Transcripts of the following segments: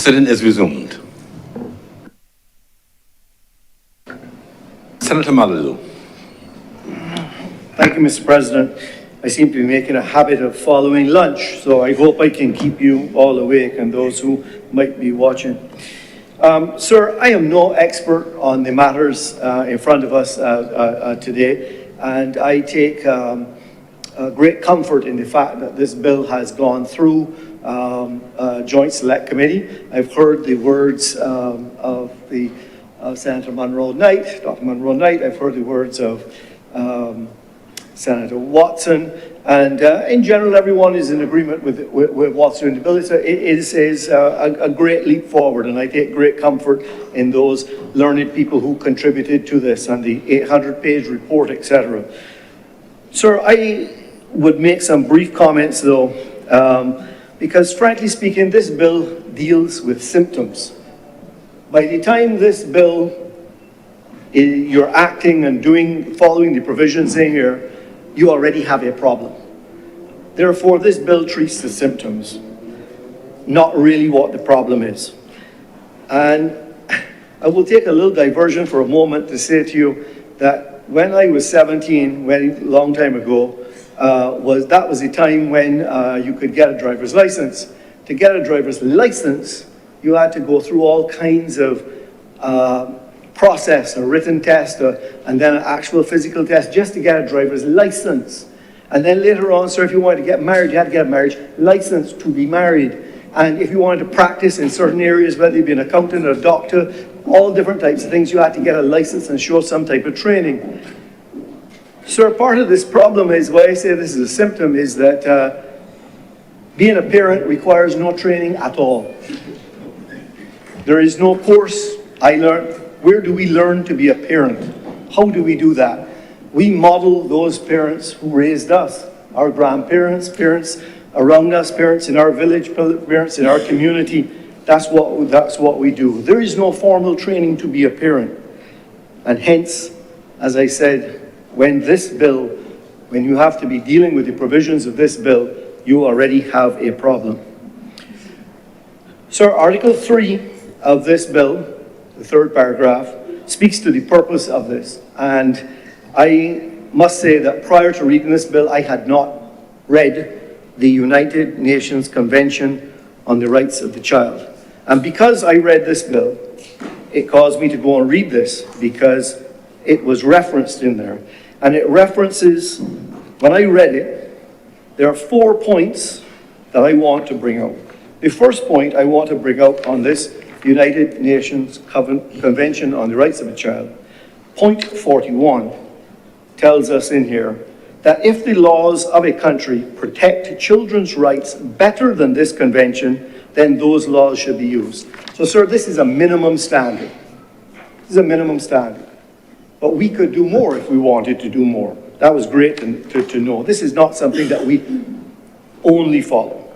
Sitting is resumed. Senator Malulu. Thank you, Mr. President. I seem to be making a habit of following lunch, so I hope I can keep you all awake and those who might be watching. Sir, I am no expert on the matters in front of us today, and I take great comfort in the fact that this bill has gone through Joint Select Committee. I've heard the words of Senator Monroe Knight, Dr. Monroe Knight. I've heard the words of Senator Watson, and in general, everyone is in agreement with what's doing the bill. It is a great leap forward, and I take great comfort in those learned people who contributed to this and the 800-page report, etc. Sir, I would make some brief comments, though, because frankly speaking, this bill deals with symptoms. By the time this bill, you're acting and following the provisions in here, you already have a problem. Therefore, this bill treats the symptoms, not really what the problem is. And I will take a little diversion for a moment to say to you that when I was 17, a long time ago, that was the time when you could get a driver's license. To get a driver's license, you had to go through all kinds of process, a written test, and then an actual physical test just to get a driver's license. And then later on, sir, if you wanted to get married, you had to get a marriage license to be married. And if you wanted to practice in certain areas, whether you be an accountant or a doctor, all different types of things, you had to get a license and show some type of training. Sir, part of this problem is, why I say this is a symptom, is that being a parent requires no training at all. There is no course I learned. Where do we learn to be a parent? How do we do that? We model those parents who raised us, our grandparents, parents around us, parents in our village, parents in our community. That's what we do. There is no formal training to be a parent. And hence, as I said, when you have to be dealing with the provisions of this bill, you already have a problem. Sir, Article 3 of this bill, the third paragraph, speaks to the purpose of this. And I must say that prior to reading this bill, I had not read the United Nations Convention on the Rights of the Child. And because I read this bill, it caused me to go and read this because it was referenced in there. And it references, when I read it, there are 4 points that I want to bring out. The first point I want to bring out on this United Nations Convention on the Rights of the Child, point 41, tells us in here that if the laws of a country protect children's rights better than this convention, then those laws should be used. So, sir, this is a minimum standard. This is a minimum standard. But we could do more if we wanted to do more. That was great to know. This is not something that we only follow.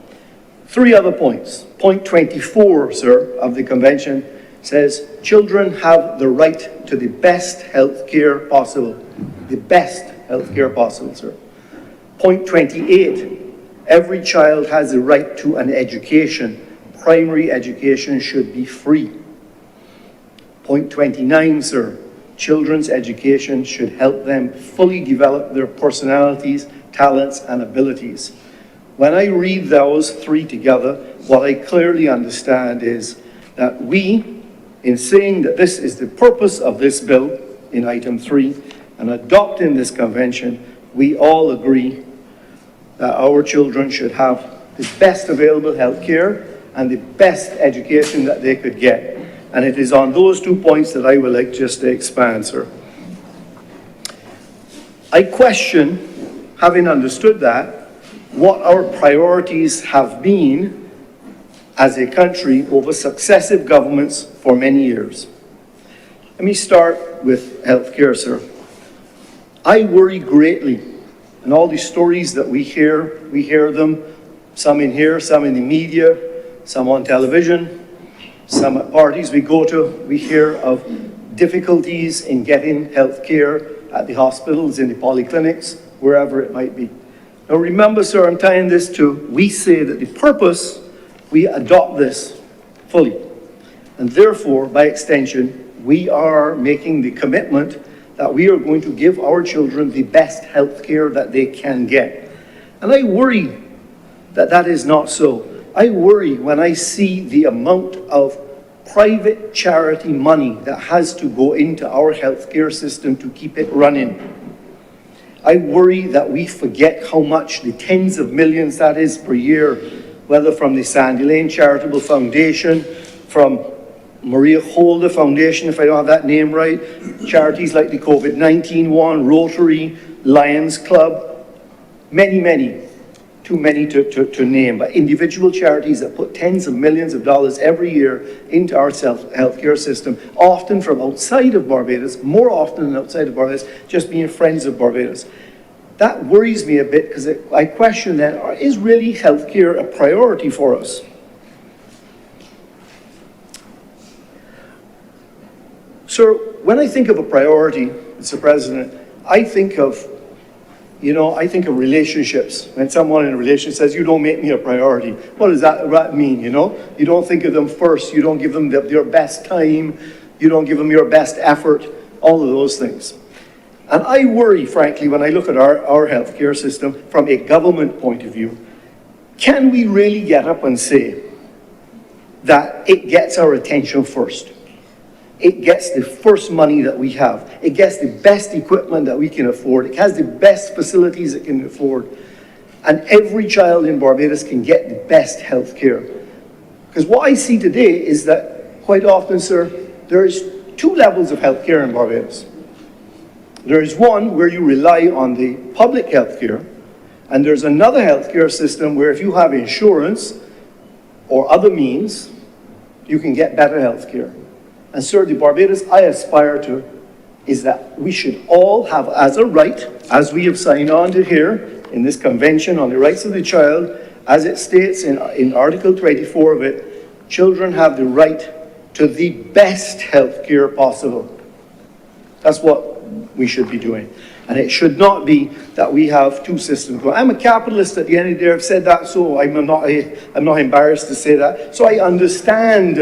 3 other points. Point 24, sir, of the convention says children have the right to the best health care possible. The best health care possible, sir. Point 28, every child has the right to an education. Primary education should be free. Point 29, sir, children's education should help them fully develop their personalities, talents, and abilities. When I read those 3 together, what I clearly understand is that we, in saying that this is the purpose of this bill in item 3 and adopting this convention, we all agree that our children should have the best available health care and the best education that they could get. And it is on those 2 points that I would like just to expand, sir. I question, having understood that, what our priorities have been as a country over successive governments for many years. Let me start with healthcare, sir. I worry greatly, and all the stories that we hear them, some in here, some in the media, some on television, some at parties we go to, we hear of difficulties in getting health care at the hospitals, in the polyclinics, wherever it might be. Now remember, sir, I'm tying this to, we say that the purpose, we adopt this fully. And therefore, by extension, we are making the commitment that we are going to give our children the best health care that they can get. And I worry that that is not so. I worry when I see the amount of private charity money that has to go into our healthcare system to keep it running. I worry that we forget how much, the tens of millions that is per year, whether from the Sandy Lane Charitable Foundation, from Maria Holder Foundation, if I don't have that name right, charities like the COVID-19 one, Rotary, Lions Club, many, too many to name, but individual charities that put tens of millions of dollars every year into our healthcare system, often from outside of Barbados, more often than outside of Barbados, just being friends of Barbados. That worries me a bit, because I question then, is really healthcare a priority for us? Sir, when I think of a priority, Mr. President, I think of relationships. When someone in a relationship says, you don't make me a priority, what does that mean, You don't think of them first, you don't give them your best time, you don't give them your best effort, all of those things. And I worry, frankly, when I look at our healthcare system from a government point of view, can we really get up and say that it gets our attention first? It gets the first money that we have. It gets the best equipment that we can afford. It has the best facilities it can afford. And every child in Barbados can get the best health care. Because what I see today is that quite often, sir, there is two levels of health care in Barbados. There is one where you rely on the public health care, and there's another health care system where if you have insurance or other means, you can get better health care. And sir, the Barbados I aspire to is that we should all have as a right, as we have signed on to here in this Convention on the Rights of the Child, as it states in Article 24 of it, children have the right to the best health care possible. That's what we should be doing. And it should not be that we have two systems. I'm a capitalist at the end of the day, I've said that, so I'm not embarrassed to say that. So I understand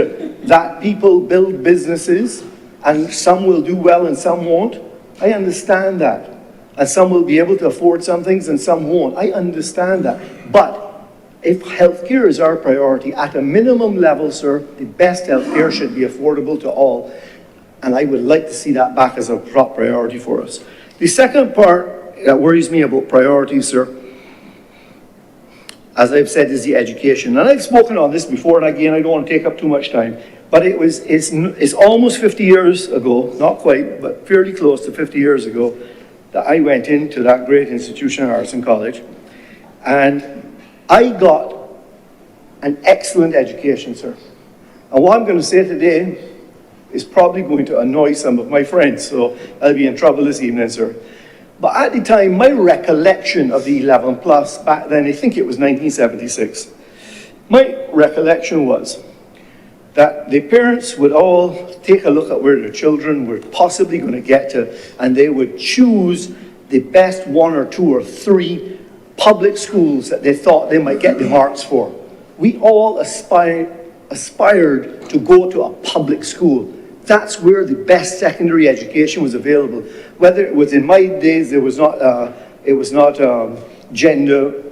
that people build businesses and some will do well and some won't. I understand that. And some will be able to afford some things and some won't. I understand that. But if healthcare is our priority, at a minimum level, sir, the best healthcare should be affordable to all. And I would like to see that back as a top priority for us. The second part that worries me about priorities, sir, as I've said, is the education. And I've spoken on this before, and again, I don't want to take up too much time, but it's almost 50 years ago, not quite, but fairly close to 50 years ago, that I went into that great institution, Harrison College, and I got an excellent education, sir. And what I'm going to say today is probably going to annoy some of my friends, so I'll be in trouble this evening, sir. But at the time, my recollection of the 11 plus, back then, I think it was 1976, my recollection was that the parents would all take a look at where their children were possibly going to get to, and they would choose the best one or two or three public schools that they thought they might get the marks for. We all aspired to go to a public school. That's where the best secondary education was available. Whether it was in my days, it was not gender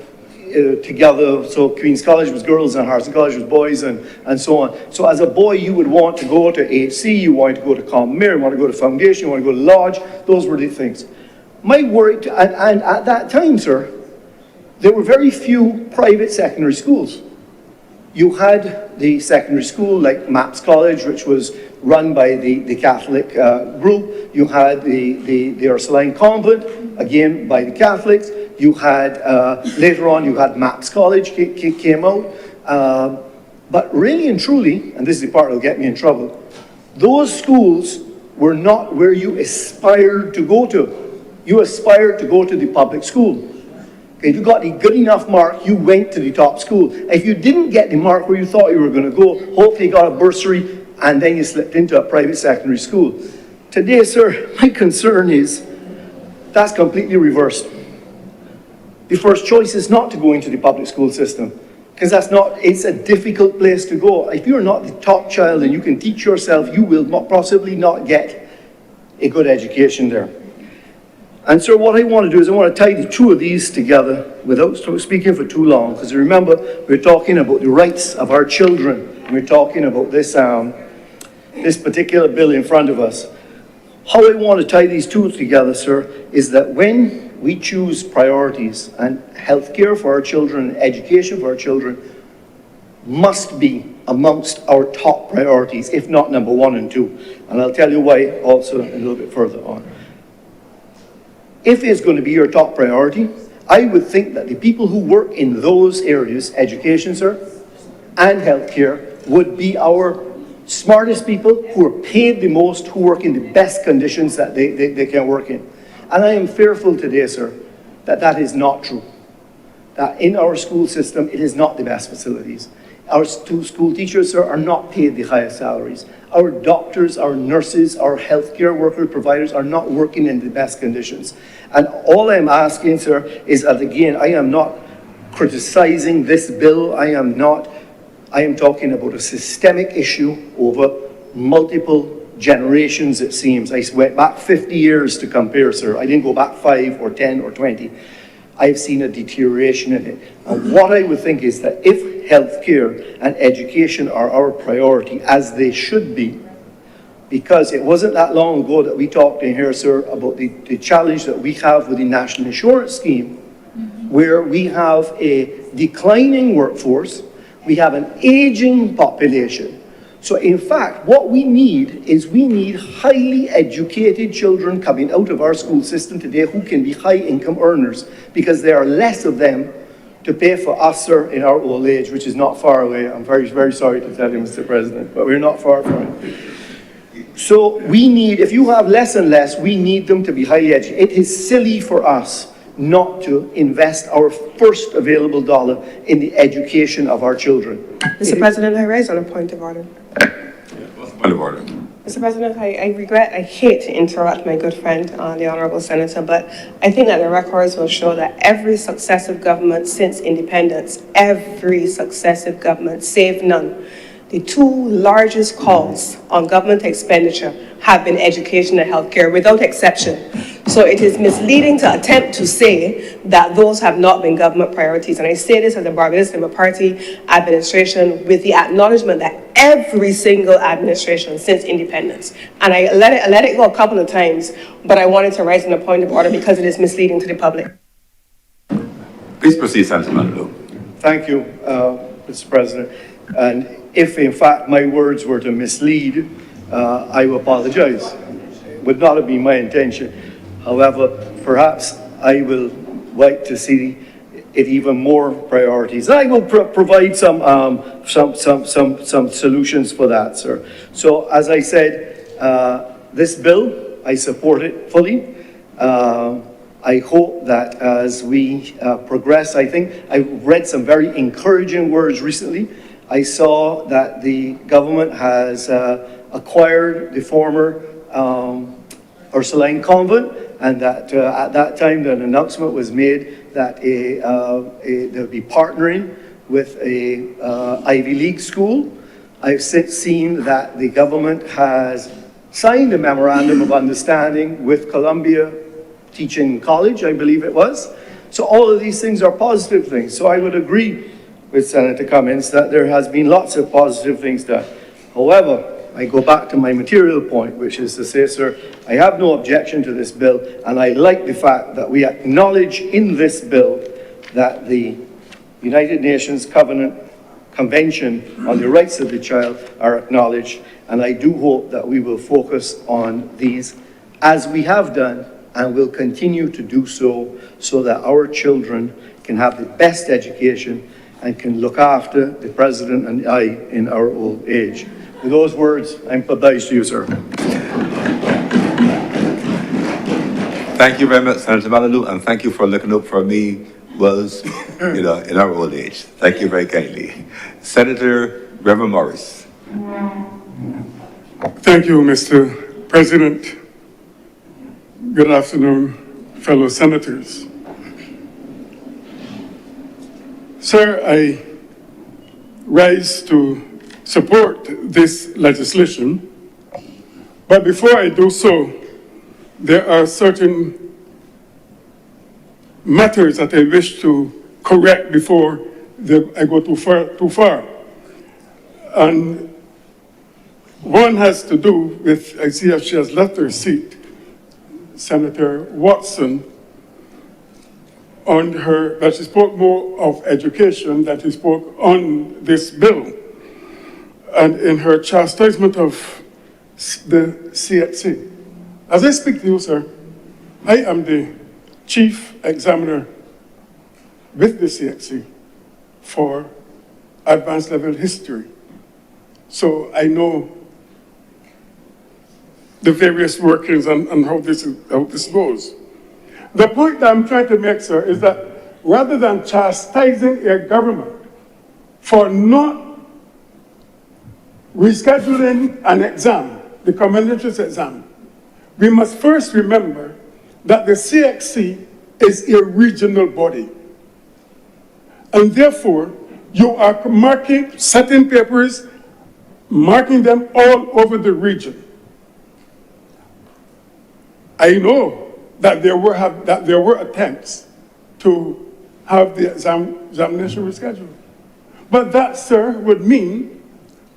together. So Queen's College was girls and Harrison College was boys and so on. So as a boy, you would want to go to HC, you wanted to go to Commere, you want to go to Foundation, you want to go to Lodge. Those were the things. My worry, and at that time, sir, there were very few private secondary schools. You had the secondary school like MAPS College, which was run by the Catholic group. You had the Ursuline Convent, again by the Catholics. You had, later on, you had MAPS College came out. But really and truly, and this is the part that'll get me in trouble, those schools were not where you aspired to go to. You aspired to go to the public school. If you got a good enough mark, you went to the top school. If you didn't get the mark where you thought you were going to go, hopefully you got a bursary, and then you slipped into a private secondary school. Today, sir, my concern is that's completely reversed. The first choice is not to go into the public school system. Because it's a difficult place to go. If you're not the top child and you can teach yourself, you will possibly not get a good education there. And so what I want to do is I want to tie the two of these together without speaking for too long, because remember, we're talking about the rights of our children. And we're talking about this particular bill in front of us. How I want to tie these two together, sir, is that when we choose priorities, and healthcare for our children and education for our children must be amongst our top priorities, if not number 1 and 2. And I'll tell you why also a little bit further on. If it's going to be your top priority, I would think that the people who work in those areas, education, sir, and healthcare, would be our smartest people who are paid the most, who work in the best conditions that they can work in. And I am fearful today, sir, that that is not true. That in our school system, it is not the best facilities. Our school teachers, sir, are not paid the highest salaries. Our doctors, our nurses, our healthcare worker providers are not working in the best conditions. And all I'm asking, sir, is that again, I am not criticizing this bill. I am talking about a systemic issue over multiple generations, it seems. I went back 50 years to compare, sir. I didn't go back 5 or 10 or 20. I've seen a deterioration in it. And what I would think is that if healthcare and education are our priority, as they should be, because it wasn't that long ago that we talked in here, sir, about the challenge that we have with the National Insurance Scheme, where we have a declining workforce, we have an aging population. So in fact, what we need is highly educated children coming out of our school system today who can be high income earners, because there are less of them to pay for us, sir, in our old age, which is not far away. I'm very, very sorry to tell you, Mr. President, but we're not far from it. So we need, if you have less and less, we need them to be highly educated. It is silly for us not to invest our first available dollar in the education of our children. Mr. President, I raise on a point of order. What's the point of order? Mr. President, I hate to interrupt my good friend, the Honourable Senator, but I think that the records will show that every successive government since independence, every successive government, save none, the 2 largest calls on government expenditure have been education and healthcare, without exception. So it is misleading to attempt to say that those have not been government priorities. And I say this as a Barbados Labour Party administration with the acknowledgement that every single administration since independence, and I let it go a couple of times, but I wanted to raise on a point of order because it is misleading to the public. Please proceed, Senator Mandel. Thank you, Mr. President. And if in fact my words were to mislead, I apologize. It would not have been my intention. However, perhaps I will like to see it even more priorities. And I will provide some solutions for that, sir. So as I said, this bill, I support it fully. I hope that as we progress, I think I read some very encouraging words recently. I saw that the government has acquired the former Ursuline convent, and that at that time an announcement was made that they'll be partnering with a Ivy League school. I've since seen that the government has signed a memorandum of understanding with Columbia Teaching College, I believe it was. So all of these things are positive things. So I would agree with Senator Cummins that there has been lots of positive things done. However, I go back to my material point, which is to say, sir, I have no objection to this bill, and I like the fact that we acknowledge in this bill that the United Nations Convention on the Rights of the Child are acknowledged, and I do hope that we will focus on these, as we have done, and will continue to do so, so that our children can have the best education and can look after the President and I in our old age. With those words, I'm obliged to you, sir. Thank you very much, Senator Malalu, and thank you for looking up for me was, in our old age. Thank you very kindly. Senator Reverend Morris. Thank you, Mr. President. Good afternoon, fellow senators. Sir, I rise to support this legislation. But before I do so, there are certain matters that I wish to correct before I go too far. And one has to do with, I see she has left her seat, Senator Watson, on her, that she spoke more of education than she spoke on this bill. And in her chastisement of the CHC. As I speak to you, sir, I am the chief examiner with the CHC for advanced level history. So I know the various workings and how this goes. The point that I'm trying to make, sir, is that rather than chastising a government for not rescheduling an exam, the common interest exam, we must first remember that the CXC is a regional body. And therefore, you are marking certain papers, marking them all over the region. I know that there were attempts to have the examination rescheduled. But that, sir, would mean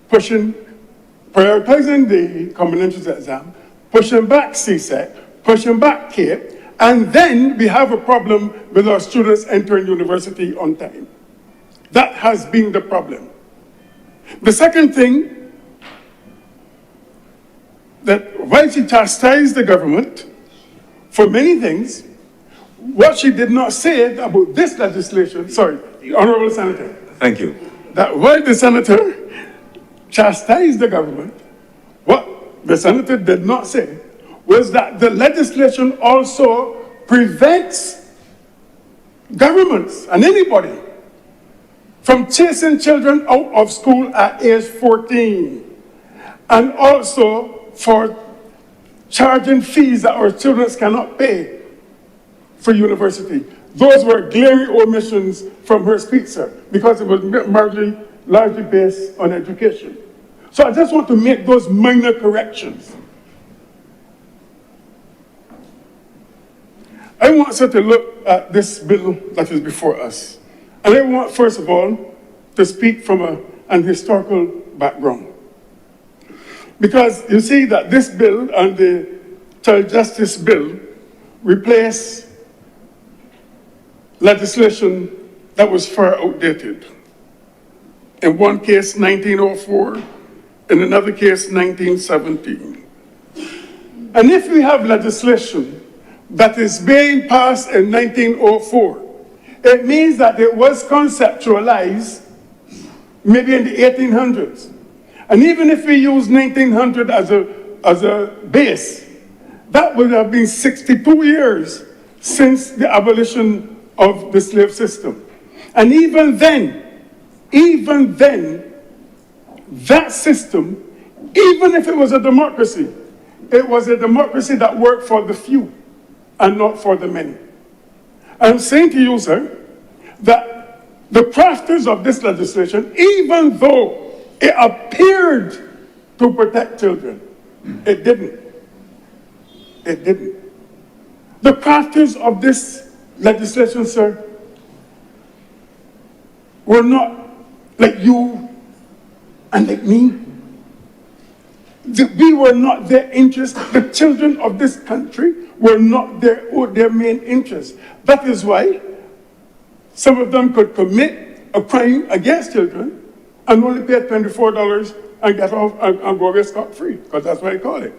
prioritizing the common interest exam, pushing back CSEC, pushing back CAPE, and then we have a problem with our students entering university on time. That has been the problem. The second thing, that while she chastised the government for many things, what she did not say about this legislation, sorry, the Honourable Senator. Thank you. That while the Senator chastised the government, what the Senator did not say was that the legislation also prevents governments and anybody from chasing children out of school at age 14, and also for charging fees that our children cannot pay for university. Those were glaring omissions from her speech, sir, because it was largely based on education. So I just want to make those minor corrections. I want us to look at this bill that is before us. And I want, first of all, to speak from an historical background. Because you see that this bill and the Child Justice Bill replace legislation that was far outdated. In one case, 1904, in another case, 1917. And if we have legislation that is being passed in 1904, it means that it was conceptualized maybe in the 1800s. And even if we use 1900 as a base, that would have been 62 years since the abolition of the slave system. And even then, that system, even if it was a democracy that worked for the few and not for the many. I'm saying to you, sir, that the crafters of this legislation, even though it appeared to protect children, it didn't. It didn't. The crafters of this legislation, sir, were not like you and like me. We were not their interest. The children of this country were not their main interest. That is why some of them could commit a crime against children and only pay $24 and get off and go away scot-free, because that's what I call it.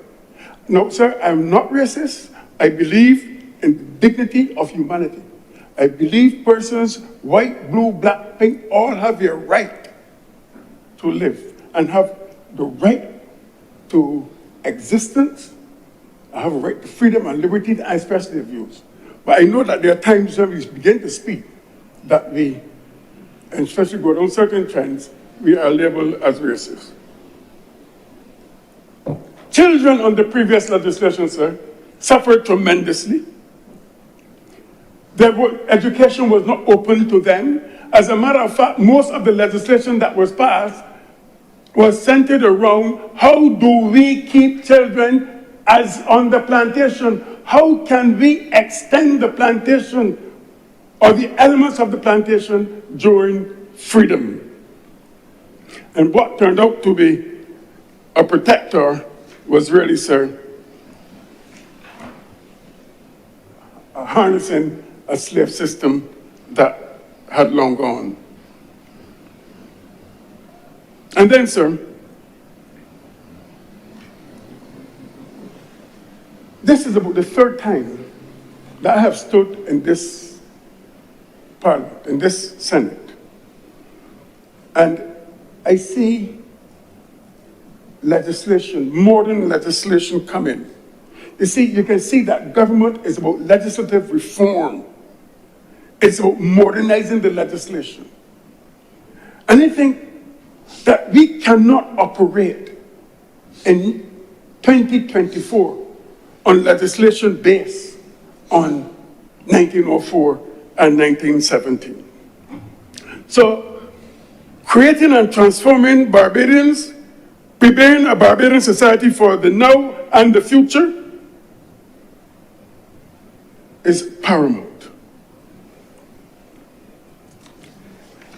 No, sir, I'm not racist. I believe in the dignity of humanity. I believe persons, white, blue, black, pink, all have a right to live and have the right to existence. I have a right to freedom and liberty to express their views. But I know that there are times when we begin to speak that we, and especially go down certain trends, we are labeled as racist. Children on the previous legislation, sir, suffered tremendously. Education was not open to them, As a matter of fact, most of the legislation that was passed was centered around how do we keep children as on the plantation? How can we extend the plantation or the elements of the plantation during freedom? And what turned out to be a protector was really, sir, harnessing a slave system that had long gone. And then, sir, this is about the third time that I have stood in this parliament, in this Senate, and I see legislation, modern legislation coming. You see, you can see that government is about legislative reform. It's about modernizing the legislation. And I think that we cannot operate in 2024 on legislation based on 1904 and 1917. So, creating and transforming Barbadians, preparing a Barbadian society for the now and the future is paramount.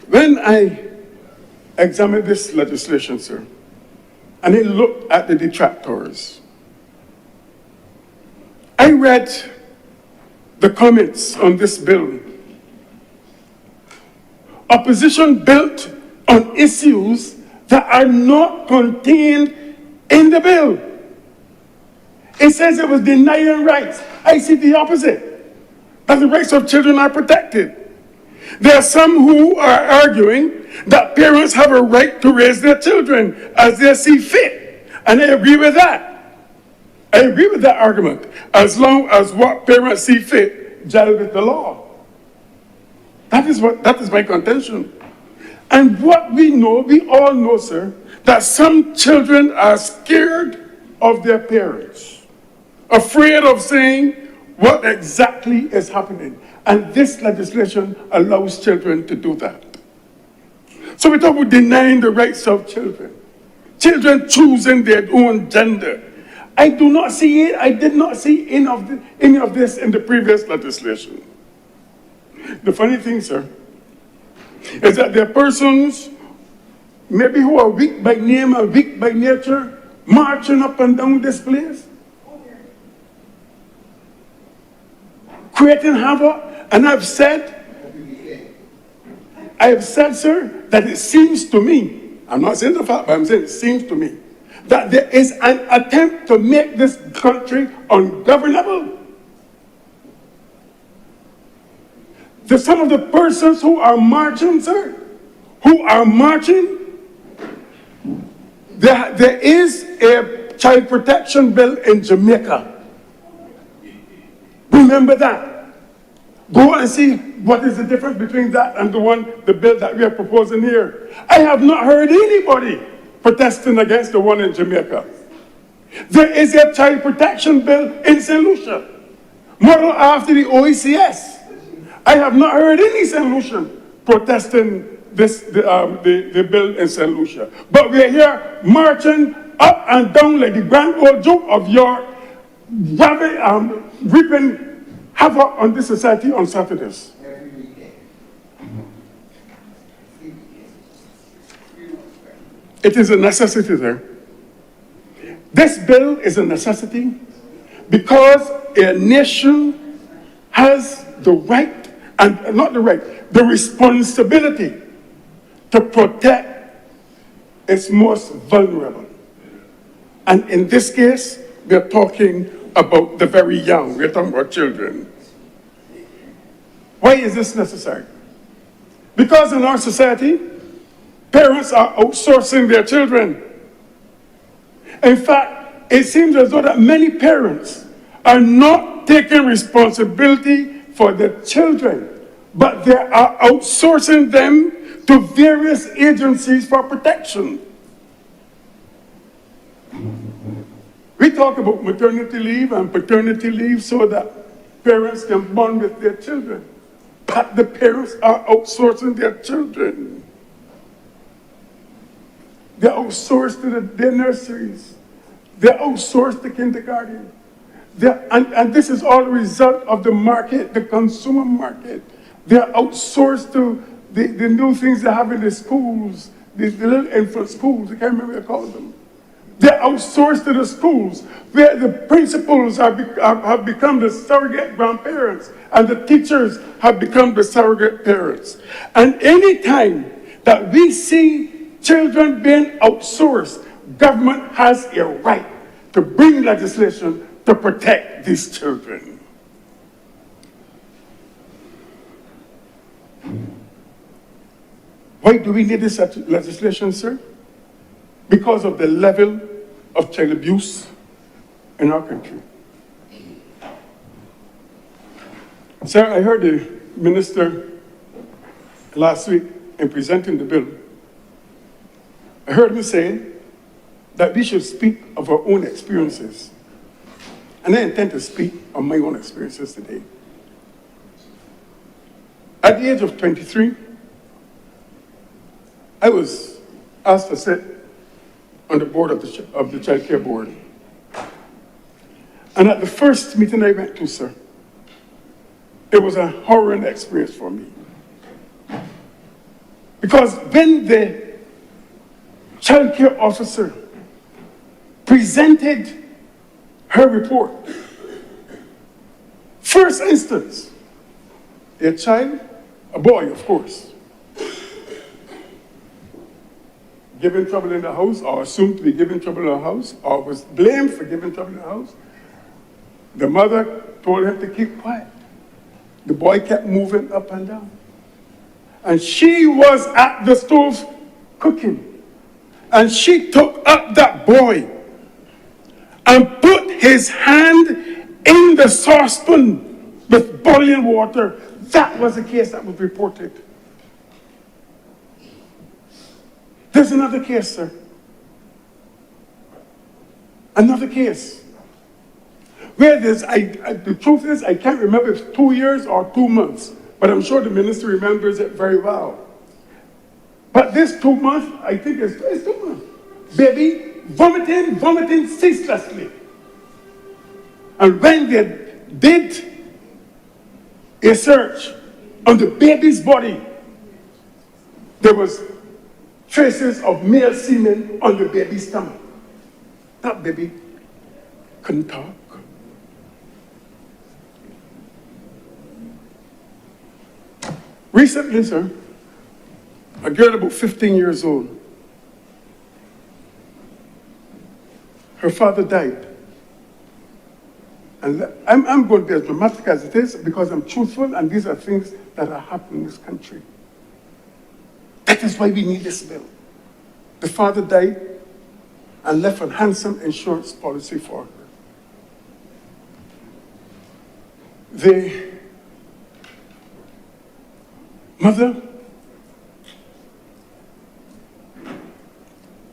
When I examined this legislation, sir, and I looked at the detractors, I read the comments on this bill. Opposition built on issues that are not contained in the bill. It says it was denying rights. I see the opposite, that the rights of children are protected. There are some who are arguing that parents have a right to raise their children as they see fit. And I agree with that. I agree with that argument, as long as what parents see fit gel with the law. That is my contention. And what we know, we all know, sir, that some children are scared of their parents, afraid of saying what exactly is happening. And this legislation allows children to do that. So we talk about denying the rights of children. Children choosing their own gender. I do not see it. I did not see any of this in the previous legislation. The funny thing, sir, is that there are persons, maybe who are weak by name and weak by nature, marching up and down this place, creating havoc. And I've said, sir, that it seems to me, I'm not saying the fact, but I'm saying it seems to me, that there is an attempt to make this country ungovernable. Some of the persons who are marching, sir, there is a child protection bill in Jamaica. Remember that. Go and see what is the difference between that and the bill that we are proposing here. I have not heard anybody protesting against the one in Jamaica. There is a child protection bill in St. Lucia, modeled after the OECS. I have not heard any St. Lucian protesting the bill in St. Lucia. But we are here marching up and down like the grand old joke of your reaping havoc on this society on Saturdays. It is a necessity there. This bill is a necessity because a nation has the right, and not the right, the responsibility to protect its most vulnerable. And in this case, we are talking about the very young. We're talking about children. Why is this necessary? Because in our society, parents are outsourcing their children. In fact, it seems as though that many parents are not taking responsibility for their children, but they are outsourcing them to various agencies for protection. We talk about maternity leave and paternity leave so that parents can bond with their children. but the parents are outsourcing their children. They're outsourced to their nurseries. They're outsourced to kindergarten. And this is all a result of the market, the consumer market. They're outsourced to the new things they have in the schools, the little infant schools, I can't remember what they call them. They're outsourced to the schools where the principals have become the surrogate grandparents and the teachers have become the surrogate parents. And any time that we see children being outsourced, government has a right to bring legislation to protect these children. Why do we need this legislation, sir? Because of the level of child abuse in our country. Sir, I heard the minister last week in presenting the bill. I heard him say that we should speak of our own experiences. And I intend to speak on my own experiences today. At the age of 23, I was asked to sit on the board of the child care board. And at the first meeting I went to, sir, it was a horror experience for me. Because when the child care officer presented her report, first instance, a child, a boy, of course, given trouble in the house, or assumed to be given trouble in the house, or was blamed for giving trouble in the house. The mother told him to keep quiet. The boy kept moving up and down. And she was at the stove cooking. And she took up that boy and put his hand in the saucepan with boiling water. That was the case that was reported. There's another case, sir. Another case. Where there's, the truth is, I can't remember if it's 2 years or 2 months, but I'm sure the minister remembers it very well. But this 2 months, I think it's 2 months. Baby vomiting ceaselessly. And when they did a search on the baby's body, there was traces of male semen on the baby's stomach. That baby couldn't talk. Recently, sir, a girl about 15 years old, her father died. And I'm going to be as dramatic as it is because I'm truthful, and these are things that are happening in this country. That is why we need this bill. The father died and left a handsome insurance policy for her. The mother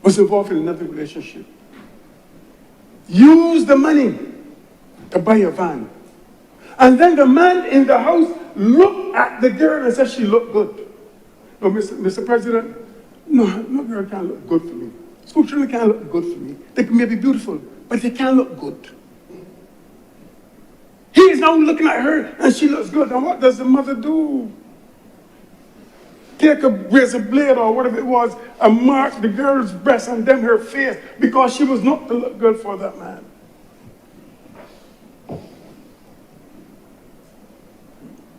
was involved in another relationship. Used the money to buy a van. And then the man in the house looked at the girl and said she looked good. No, Mr. President, no girl can't look good for me. School children can't look good for me. They may be beautiful, but they can't look good. He is now looking at her and she looks good. And what does the mother do? Take a razor blade or whatever it was and mark the girl's breast and then her face because she was not to look good for that man.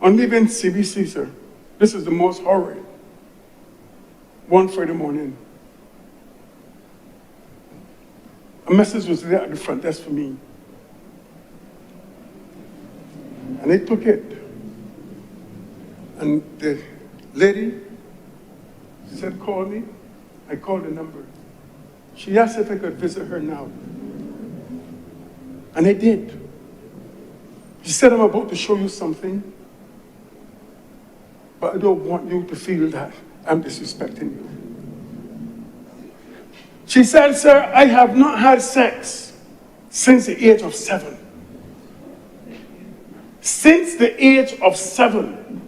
On leaving CBC, sir, this is the most horrid. One Friday morning, a message was there at the front desk for me. And I took it. And the lady said, call me. I called the number. She asked if I could visit her now. And I did. She said, I'm about to show you something, but I don't want you to feel that I'm disrespecting you. She said, sir, I have not had sex since the age of 7. Since the age of 7.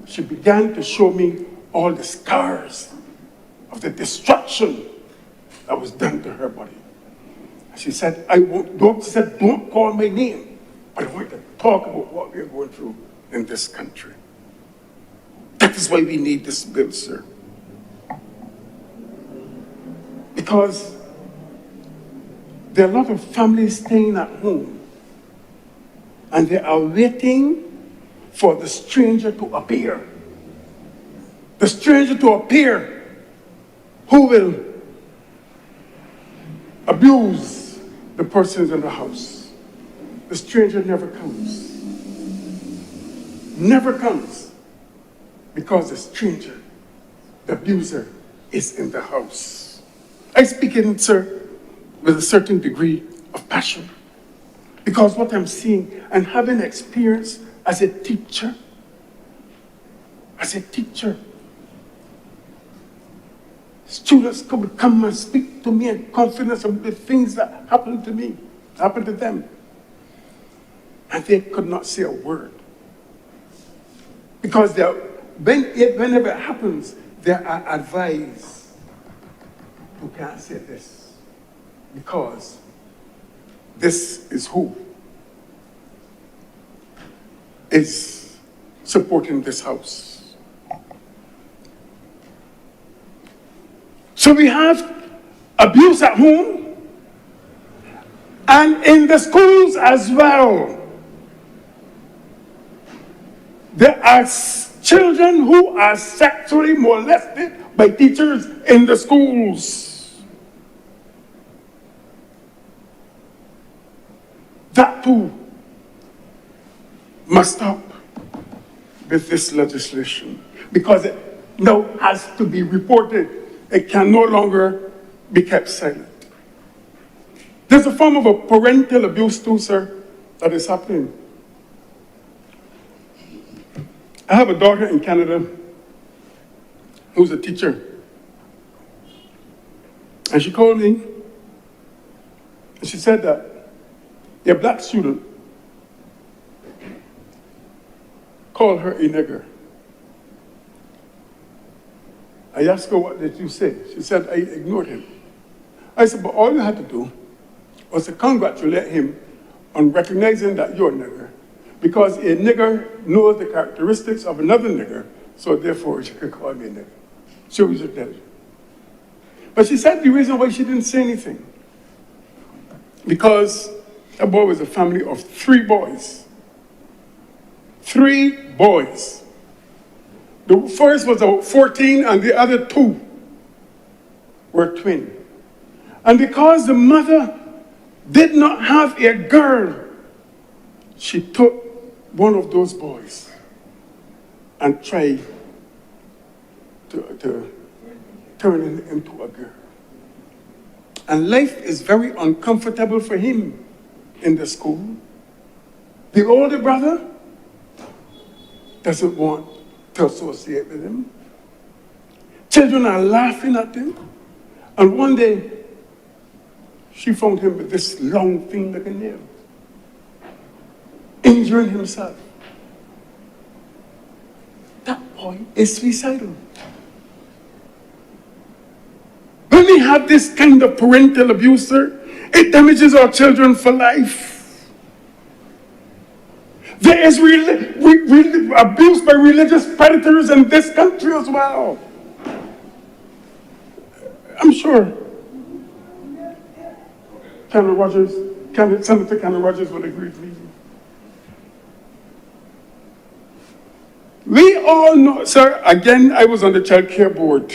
she began to show me all the scars of the destruction that was done to her body. She said, don't call my name, but I want to talk about what we're going through in this country. That is why we need this bill, sir. Because there are a lot of families staying at home and they are waiting for the stranger to appear. The stranger to appear who will abuse the persons in the house. The stranger never comes. Never comes. Because the stranger, the abuser, is in the house. I speak in, sir, with a certain degree of passion. Because what I'm seeing and having experience as a teacher, students could come and speak to me in confidence of the things that happened to me, happened to them. And they could not say a word. Because whenever it happens, they are advised, you can't say this, because this is who is supporting this house. So we have abuse at home and in the schools as well. There are children who are sexually molested by teachers in the schools. That too must stop with this legislation because it now has to be reported. It can no longer be kept silent. There's a form of a parental abuse too, sir, that is happening. I have a daughter in Canada who's a teacher. And she called me and she said that a black student called her a nigger. I asked her, what did you say? She said, I ignored him. I said, but all you had to do was to congratulate him on recognizing that you're a nigger. Because a nigger knows the characteristics of another nigger, so therefore she could call me a nigger. She was a nigger. But she said the reason why she didn't say anything, because that boy was a family of 3 boys. 3 boys. The first was 14 and the other 2 were twin. And because the mother did not have a girl, she took one of those boys and tried to turn him into a girl. And life is very uncomfortable for him in the school. The older brother doesn't want to associate with him. Children are laughing at him. And one day, she found him with this long thing like a nail, injuring himself. That boy is suicidal. When we have this kind of parental abuse, sir, it damages our children for life. There is abuse by religious predators in this country as well. I'm sure Senator Cameron Rogers would agree with me. We all know, sir, again, I was on the child care board.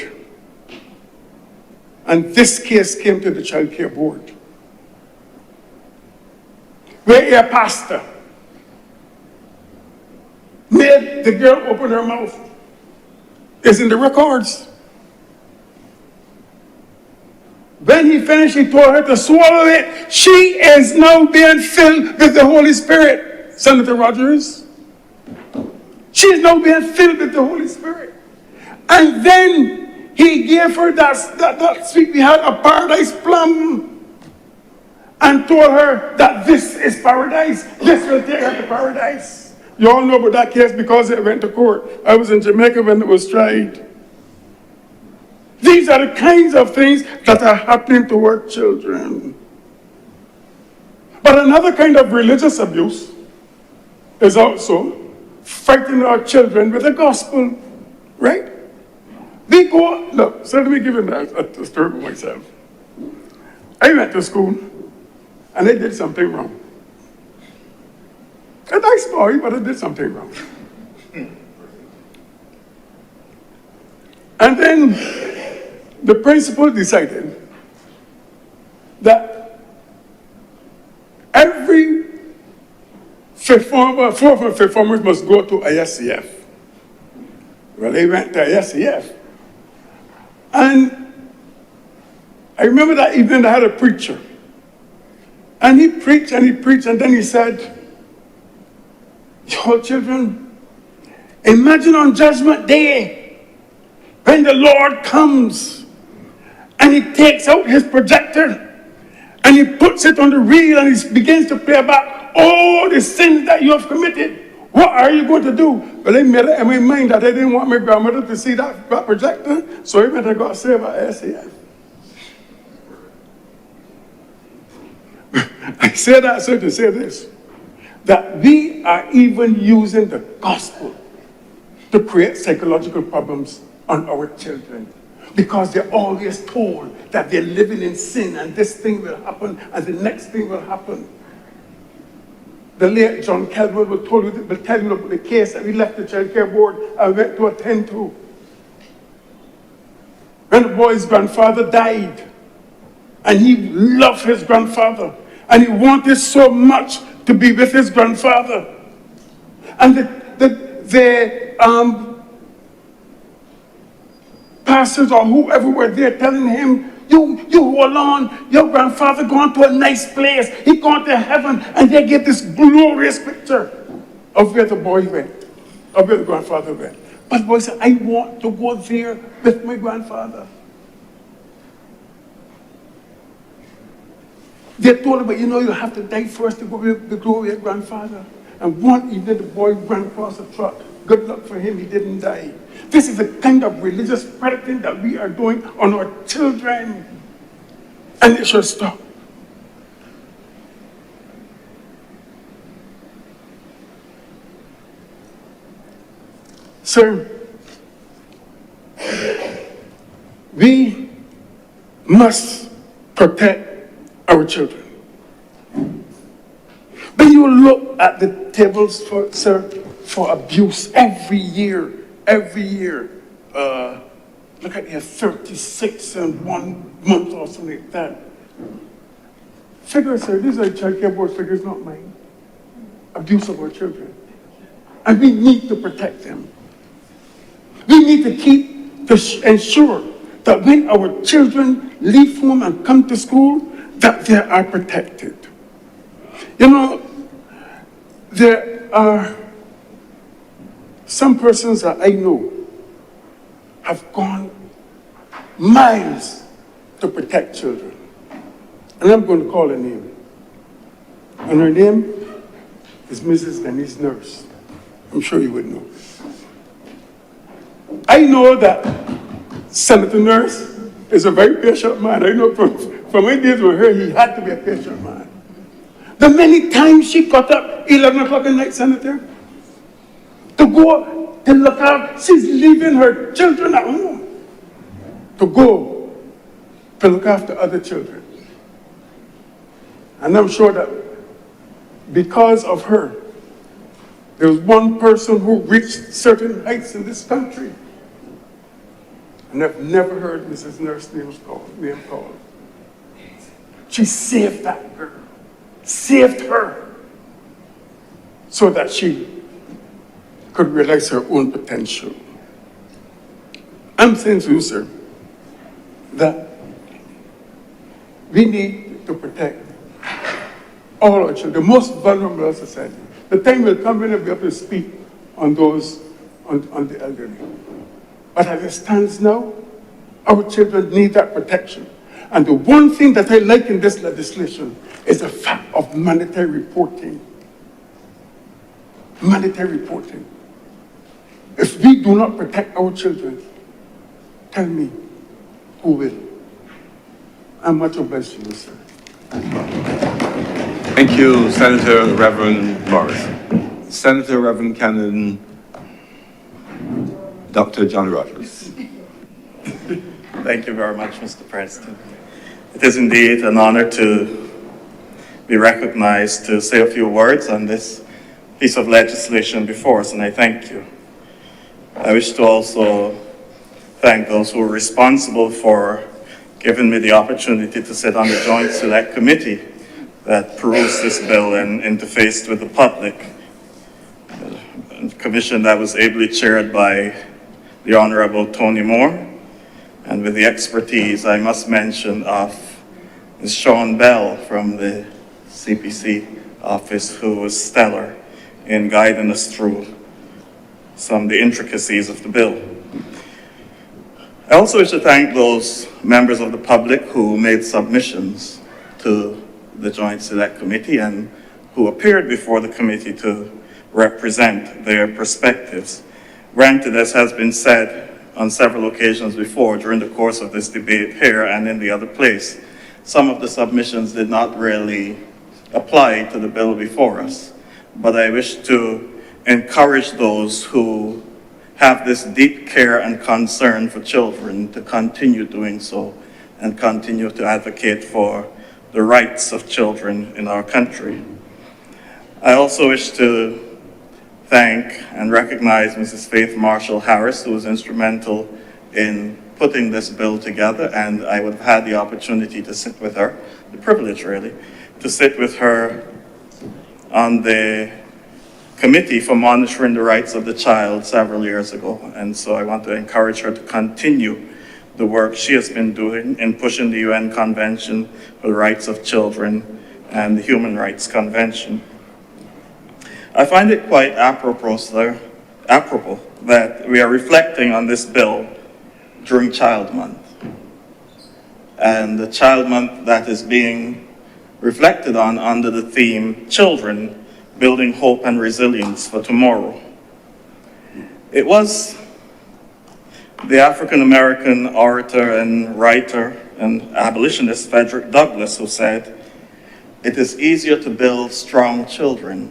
And this case came to the child care board, where a pastor made the girl open her mouth. It's in the records. When he finished, he told her to swallow it. She is now being filled with the Holy Spirit, Senator Rogers. She is now being filled with the Holy Spirit. And then he gave her that sweet, we had a paradise plum, and told her that this is paradise. This will take her to paradise. You all know about that case because it went to court. I was in Jamaica when it was tried. These are the kinds of things that are happening to our children. But another kind of religious abuse is also fighting our children with the gospel, right? They go, look, so let me give you a story about myself. I went to school and I did something wrong. A nice boy, but I did something wrong. And then the principal decided that every fourth and fifth formers must go to ISCF. Well, they went to ISCF. And I remember that evening I had a preacher. And he preached, and then he said, "Your children, imagine on Judgment Day, when the Lord comes, and he takes out his projector, and he puts it on the reel, and he begins to play back all the sins that you have committed. What are you going to do?" Well, I made it in my mind that I didn't want my grandmother to see that projector, so I went and got saved at SAF. I say that so to say this, that we are even using the gospel to create psychological problems on our children, because they're always told that they're living in sin and this thing will happen and the next thing will happen. The late John Kelvin will tell you about the case that we left the child care board and went to attend to. When the boy's grandfather died, and he loved his grandfather, and he wanted so much to be with his grandfather. And the pastors or whoever were there telling him, you hold on, your grandfather going to a nice place, he going to heaven, and they get this glorious picture of where the boy went, of where the grandfather went. But the boy said, I want to go there with my grandfather. They told him, but you know, you have to die first to go with the glory of your grandfather. And one evening, the boy ran across the truck. Good luck for him, he didn't die. This is the kind of religious predating that we are doing on our children. And it should stop. Sir, we must protect our children. When you look at the tables for abuse every year, look at here, 36 in 1 month or something like that. Figures, sir, these are child care board figures, not mine. Abuse of our children. And we need to protect them. We need to ensure that when our children leave home and come to school, that they are protected. You know, there are some persons that I know have gone miles to protect children. And I'm going to call her name. And her name is Mrs. Denise Nurse. I'm sure you would know. I know that Senator Nurse is a very patient man. I know from my days with her, he had to be a patient man. The many times she got up 11 o'clock at night, Senator, to go to look out, she's leaving her children at home to go to look after other children. And I'm sure that because of her, there was one person who reached certain heights in this country. And I've never heard Mrs. Nurse's name called. She saved that girl, saved her, so that she could realize her own potential. I'm saying to you, sir, that we need to protect all our children, the most vulnerable in society. The time will come when we'll be able to speak on those, on the elderly. But as it stands now, our children need that protection. And the one thing that I like in this legislation is the fact of mandatory reporting. mandatory reporting. If we do not protect our children, tell me who will. I'm much obliged to you, sir. Thank you, Senator Reverend Morris. Senator Reverend Canon, Dr. John Rogers. Thank you very much, Mr. President. It is indeed an honor to be recognized to say a few words on this piece of legislation before us, and I thank you. I wish to also thank those who were responsible for giving me the opportunity to sit on the Joint Select Committee that perused this bill and interfaced with the public. A commission that was ably chaired by the Honourable Tony Moore, and with the expertise, I must mention, of Ms. Sean Bell from the CPC office, who was stellar in guiding us through some of the intricacies of the bill. I also wish to thank those members of the public who made submissions to the Joint Select Committee and who appeared before the committee to represent their perspectives. Granted, as has been said on several occasions before during the course of this debate here and in the other place, some of the submissions did not really apply to the bill before us. But I wish to encourage those who have this deep care and concern for children to continue doing so and continue to advocate for the rights of children in our country. I also wish to thank and recognize Mrs. Faith Marshall Harris, who was instrumental in putting this bill together, and I would have had the opportunity to sit with her, the privilege really, to sit with her on the Committee for Monitoring the Rights of the Child several years ago. And so I want to encourage her to continue the work she has been doing in pushing the UN Convention for the Rights of Children and the Human Rights Convention. I find it quite apropos that we are reflecting on this bill during Child Month. And the Child Month that is being reflected on under the theme, Children, Building Hope and Resilience for Tomorrow. It was the African-American orator and writer and abolitionist Frederick Douglass who said, "It is easier to build strong children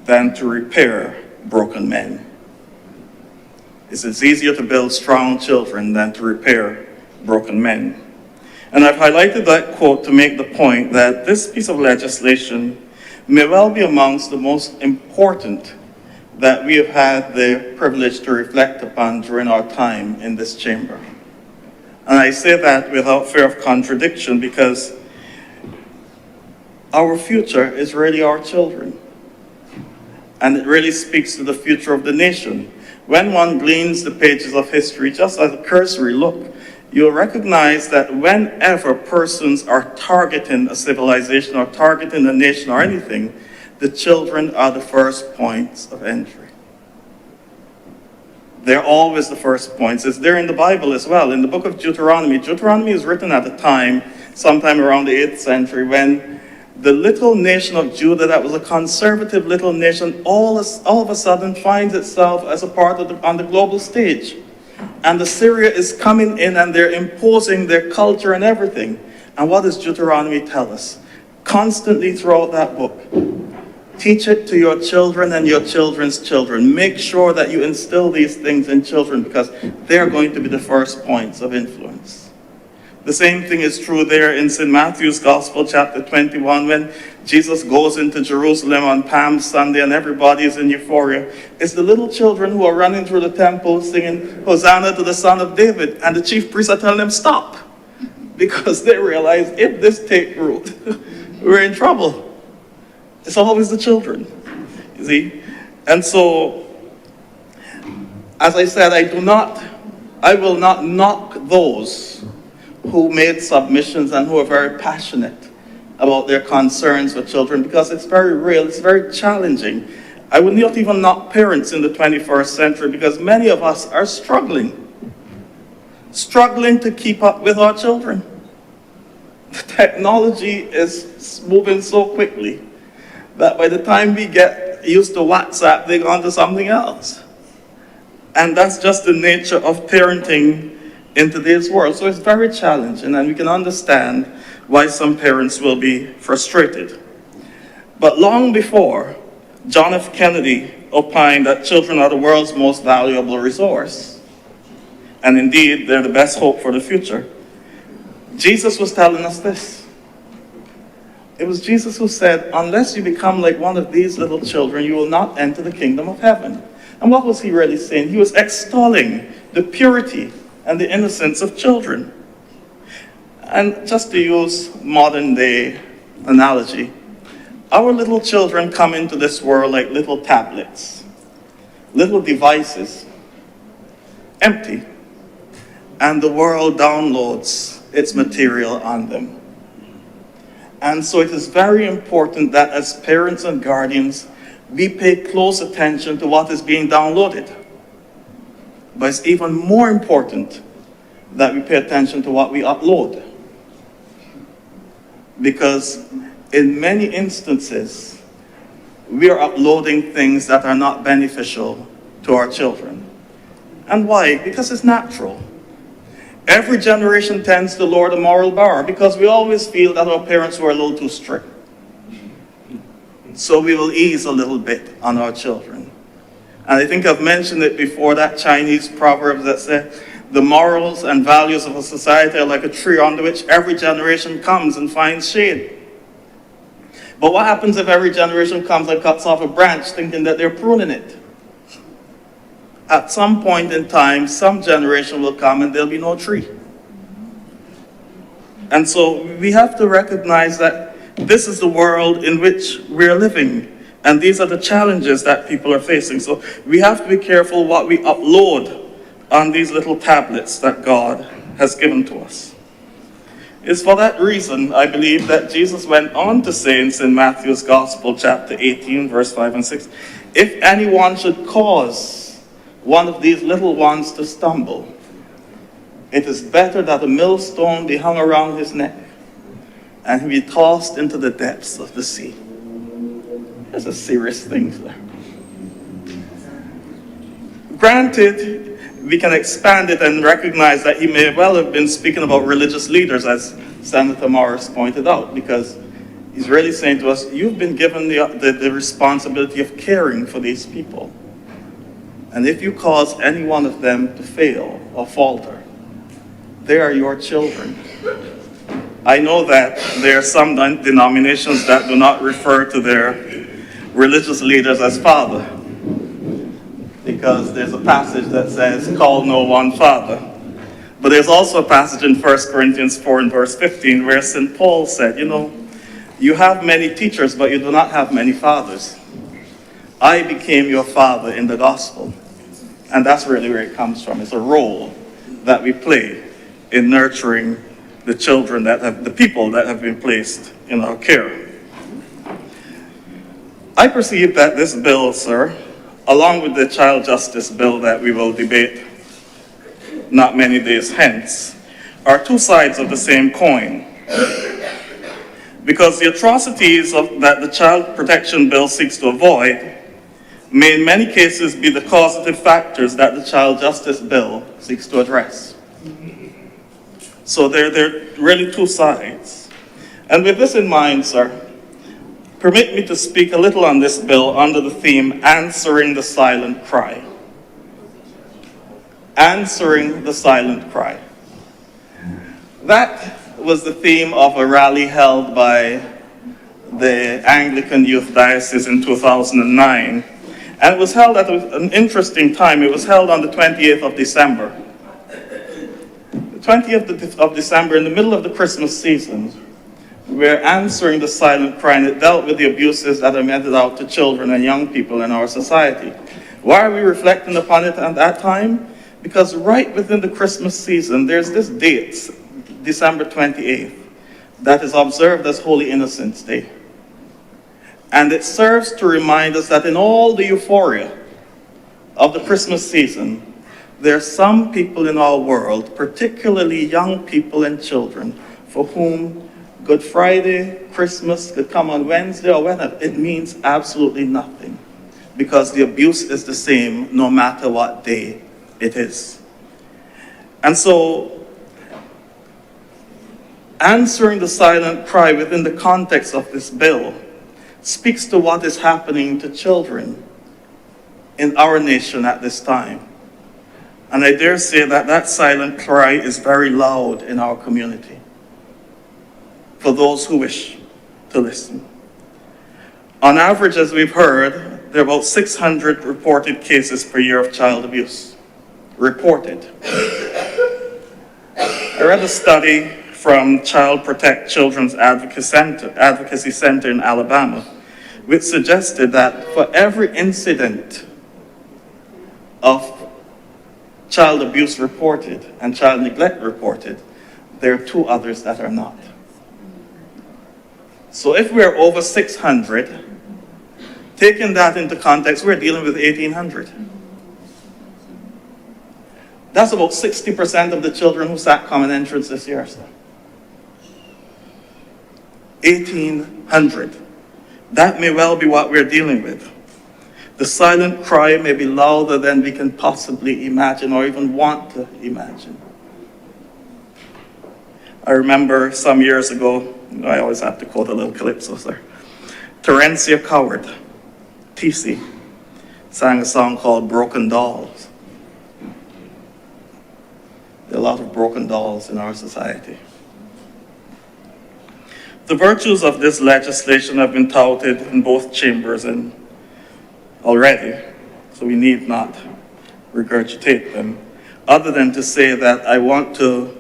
than to repair broken men." It is easier to build strong children than to repair broken men. And I've highlighted that quote to make the point that this piece of legislation may well be amongst the most important that we have had the privilege to reflect upon during our time in this chamber. And I say that without fear of contradiction because our future is really our children. And it really speaks to the future of the nation. When one gleans the pages of history, just as a cursory look, you'll recognize that whenever persons are targeting a civilization or targeting a nation or anything, the children are the first points of entry. They're always the first points. It's there in the Bible as well. In the book of Deuteronomy, Deuteronomy is written at a time, sometime around the 8th century, when the little nation of Judah, that was a conservative little nation, all of a sudden finds itself as a part of on the global stage. And Assyria is coming in and they're imposing their culture and everything. And what does Deuteronomy tell us? Constantly throughout that book, teach it to your children and your children's children. Make sure that you instill these things in children because they're going to be the first points of influence. The same thing is true there in St. Matthew's Gospel, chapter 21, when Jesus goes into Jerusalem on Palm Sunday and everybody is in euphoria. It's the little children who are running through the temple singing, Hosanna to the Son of David. And the chief priests are telling them, stop. Because they realize if this takes root, we're in trouble. It's always the children, you see. And so, as I said, I will not knock those who made submissions and who are very passionate about their concerns for children because it's very real, it's very challenging. I would not even knock parents in the 21st century because many of us are struggling to keep up with our children. The technology is moving so quickly that by the time we get used to WhatsApp, they go on to something else. And that's just the nature of parenting in today's world. So it's very challenging, and we can understand why some parents will be frustrated. But long before John F. Kennedy opined that children are the world's most valuable resource, and indeed they're the best hope for the future, Jesus was telling us this. It was Jesus who said, unless you become like one of these little children, you will not enter the kingdom of heaven. And what was he really saying? He was extolling the purity and the innocence of children. And just to use modern day analogy, our little children come into this world like little tablets, little devices, empty, and the world downloads its material on them. And so it is very important that as parents and guardians, we pay close attention to what is being downloaded. But it's even more important that we pay attention to what we upload. Because in many instances, we are uploading things that are not beneficial to our children. And why? Because it's natural. Every generation tends to lower the moral bar because we always feel that our parents were a little too strict. So we will ease a little bit on our children. And I think I've mentioned it before, that Chinese proverb that says, the morals and values of a society are like a tree under which every generation comes and finds shade. But what happens if every generation comes and cuts off a branch thinking that they're pruning it? At some point in time, some generation will come and there'll be no tree. And so we have to recognize that this is the world in which we're living. And these are the challenges that people are facing. So we have to be careful what we upload on these little tablets that God has given to us. It's for that reason, I believe, that Jesus went on to say in St. Matthew's Gospel, chapter 18, verse 5 and 6, if anyone should cause one of these little ones to stumble, it is better that a millstone be hung around his neck and he be tossed into the depths of the sea. There's a serious thing there. Granted, we can expand it and recognize that he may well have been speaking about religious leaders, as Senator Morris pointed out, because he's really saying to us, you've been given the responsibility of caring for these people. And if you cause any one of them to fail or falter, they are your children. I know that there are some denominations that do not refer to their religious leaders as father, because there's a passage that says, call no one father. But there's also a passage in 1 Corinthians 4 and verse 15 where St. Paul said, you have many teachers, but you do not have many fathers. I became your father in the gospel. And that's really where it comes from. It's a role that we play in nurturing the children the people that have been placed in our care. I perceive that this bill, sir, along with the child justice bill that we will debate not many days hence, are two sides of the same coin. Because the atrocities that the child protection bill seeks to avoid may in many cases be the causative factors that the child justice bill seeks to address. So they're really two sides. And with this in mind, sir, permit me to speak a little on this bill under the theme, Answering the Silent Cry. Answering the Silent Cry. That was the theme of a rally held by the Anglican Youth Diocese in 2009. And it was held at an interesting time. It was held on the 28th of December. The 20th of December, in the middle of the Christmas season, we're answering the silent cry, and it dealt with the abuses that are meted out to children and young people in our society. Why are we reflecting upon it at that time? Because right within the Christmas season, there's this date, December 28th, that is observed as Holy Innocents' Day. And it serves to remind us that in all the euphoria of the Christmas season, there are some people in our world, particularly young people and children, for whom Good Friday, Christmas could come on Wednesday or whenever. It means absolutely nothing. because the abuse is the same no matter what day it is. And so, answering the silent cry within the context of this bill speaks to what is happening to children in our nation at this time. And I dare say that that silent cry is very loud in our community for those who wish to listen. On average, as we've heard, there are about 600 reported cases per year of child abuse. Reported. I read a study from Child Protect Children's Advocacy Center in Alabama, which suggested that for every incident of child abuse reported and child neglect reported, there are 2 others that are not. So if we're over 600, taking that into context, we're dealing with 1,800. That's about 60% of the children who sat common entrance this year, sir. 1,800. That may well be what we're dealing with. The silent cry may be louder than we can possibly imagine or even want to imagine. I remember some years ago, I always have to quote a little calypso, sir. Terencia Coward, TC, sang a song called Broken Dolls. There are a lot of broken dolls in our society. The virtues of this legislation have been touted in both chambers and already, so we need not regurgitate them, other than to say that I want to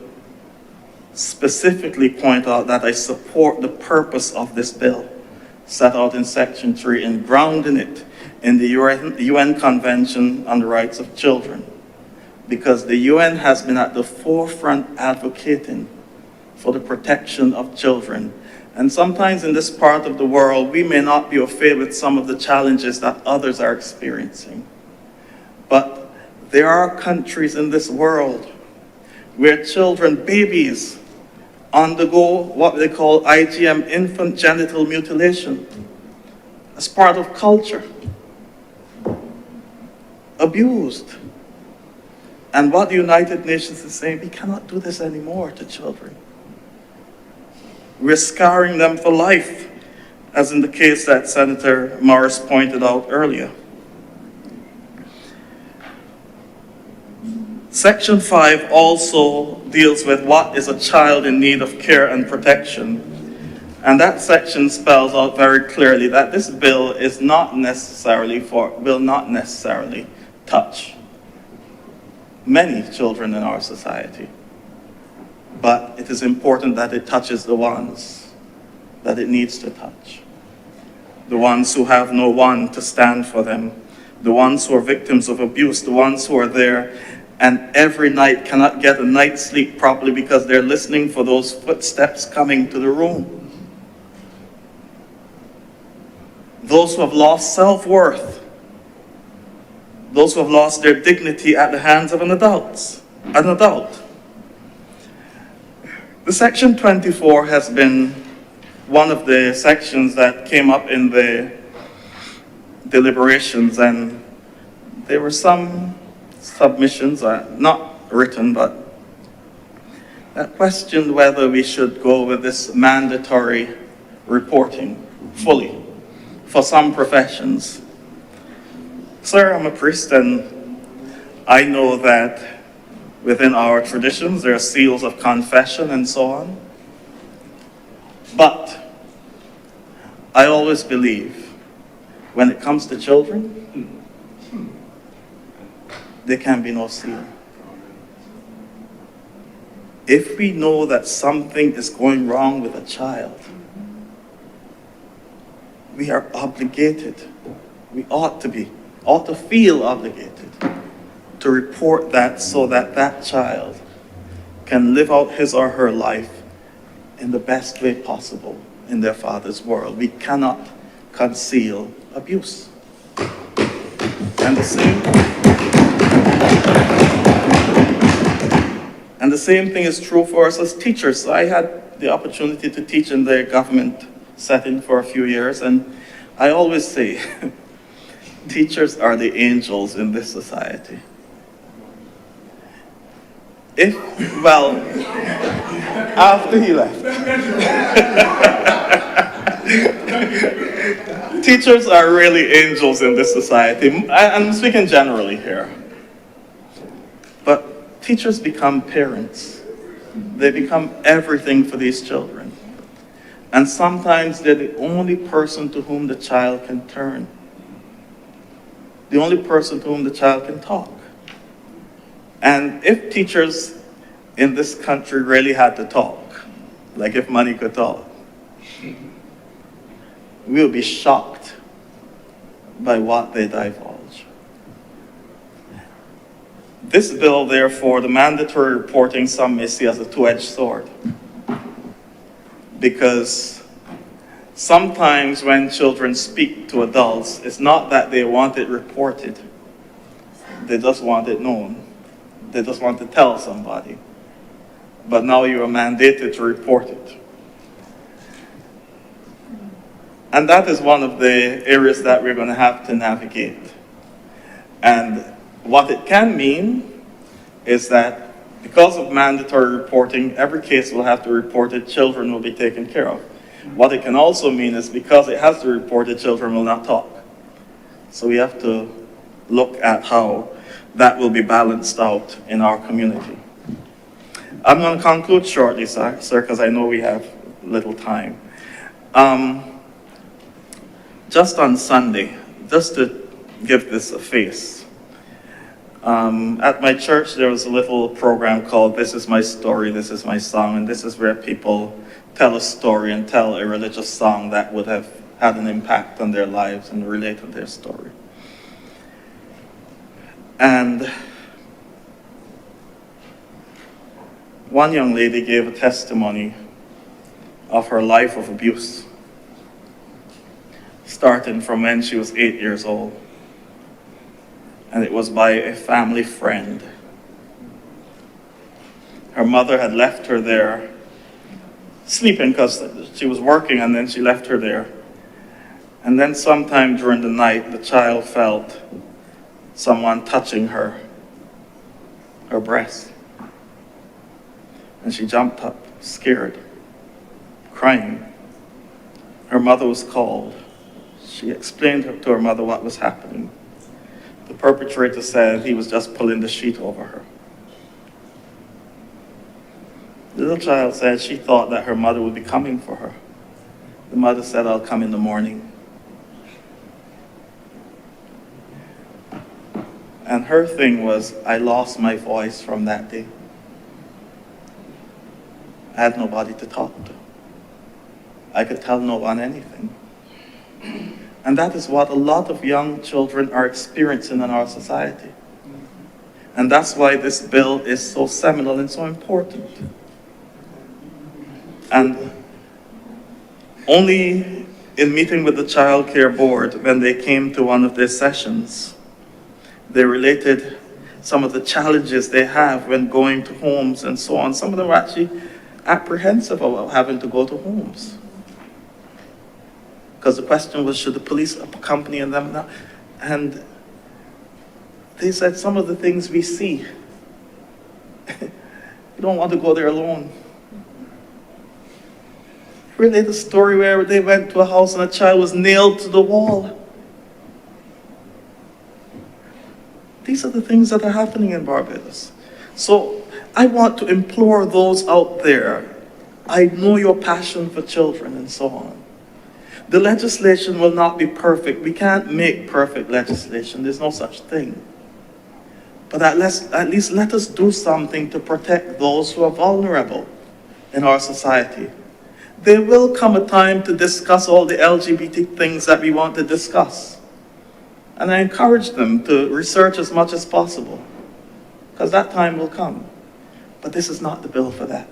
specifically point out that I support the purpose of this bill set out in Section 3 and grounding it in the UN Convention on the Rights of Children, because the UN has been at the forefront advocating for the protection of children. And sometimes in this part of the world, we may not be au fait with some of the challenges that others are experiencing. But there are countries in this world where children, babies, undergo what they call IGM, infant genital mutilation, as part of culture, abused. And what the United Nations is saying, we cannot do this anymore to children. We're scarring them for life, as in the case that Senator Morris pointed out earlier. Section 5 also deals with what is a child in need of care and protection. And that section spells out very clearly that this bill is not necessarily will not necessarily touch many children in our society. But it is important that it touches the ones that it needs to touch. The ones who have no one to stand for them. The ones who are victims of abuse. The ones who are there and every night cannot get a night's sleep properly because they're listening for those footsteps coming to the room. Those who have lost self-worth. Those who have lost their dignity at the hands of an adult. The Section 24 has been one of the sections that came up in the deliberations, and there were some submissions, not written, but that questioned whether we should go with this mandatory reporting fully for some professions. Sir, I'm a priest, and I know that within our traditions there are seals of confession and so on. But I always believe when it comes to children, there can be no seal. If we know that something is going wrong with a child, we are obligated, we ought to feel obligated to report that so that that child can live out his or her life in the best way possible in their Father's world. We cannot conceal abuse. And the same thing is true for us as teachers. I had the opportunity to teach in the government setting for a few years, and I always say, teachers are the angels in this society. Well, after he left. Teachers are really angels in this society. I'm speaking generally here. But teachers become parents. They become everything for these children. And sometimes they're the only person to whom the child can turn. The only person to whom the child can talk. And if teachers in this country really had to talk, like if money could talk, we would be shocked by what they divulge. This bill, therefore, the mandatory reporting, some may see as a two-edged sword. Because sometimes when children speak to adults, it's not that they want it reported. They just want it known. They just want to tell somebody. But now you are mandated to report it. And that is one of the areas that we're going to have to navigate. And what it can mean is that because of mandatory reporting, every case will have to report it, children will be taken care of. What it can also mean is because it has to report it, children will not talk. So we have to look at how that will be balanced out in our community. I'm going to conclude shortly, sir, because I know we have little time. Just on Sunday, just to give this a face, at my church there was a little program called This Is My Story, This Is My Song, and this is where people tell a story and tell a religious song that would have had an impact on their lives and relate to their story. And one young lady gave a testimony of her life of abuse, starting from when she was 8 years old. And it was by a family friend. Her mother had left her there sleeping because she was working, and then she left her there. And then sometime during the night, the child felt someone touching her breast. And she jumped up, scared, crying. Her mother was called. She explained to her mother what was happening. The perpetrator said he was just pulling the sheet over her. The little child said she thought that her mother would be coming for her. The mother said, "I'll come in the morning." And her thing was, I lost my voice from that day. I had nobody to talk to. I could tell no one anything. And that is what a lot of young children are experiencing in our society. And that's why this bill is so seminal and so important. And only in meeting with the Child Care Board, when they came to one of their sessions, they related some of the challenges they have when going to homes and so on. Some of them were actually apprehensive about having to go to homes. Because the question was, should the police accompany them now? And they said some of the things we see, you don't want to go there alone. Relate a story where they went to a house and a child was nailed to the wall. These are the things that are happening in Barbados. So I want to implore those out there, I know your passion for children and so on. The legislation will not be perfect. We can't make perfect legislation. There's no such thing. But at least let us do something to protect those who are vulnerable in our society. There will come a time to discuss all the LGBT things that we want to discuss. And I encourage them to research as much as possible, because that time will come. But this is not the bill for that.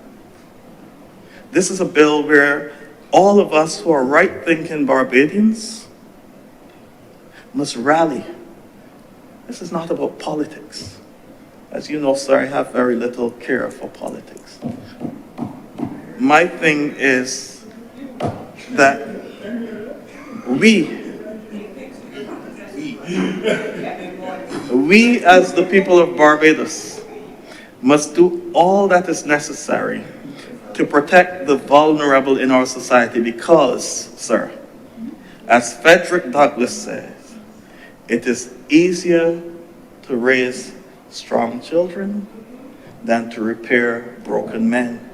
This is a bill where all of us who are right-thinking Barbadians must rally. This is not about politics. As you know, sir, I have very little care for politics. My thing is that we We, as the people of Barbados, must do all that is necessary to protect the vulnerable in our society because, sir, as Frederick Douglass says, it is easier to raise strong children than to repair broken men.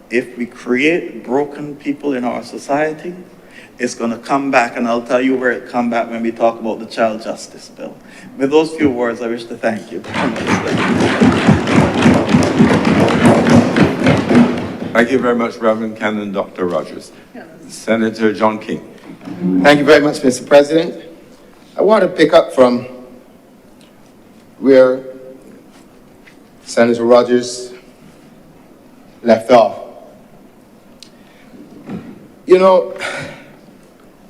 If we create broken people in our society, it's going to come back, and I'll tell you where it come back when we talk about the Child Justice Bill. With those few words, I wish to thank you. Thank you very much, Reverend Canon Dr. Rogers. Senator John King. Thank you very much, Mr. President. I want to pick up from where Senator Rogers left off. You know,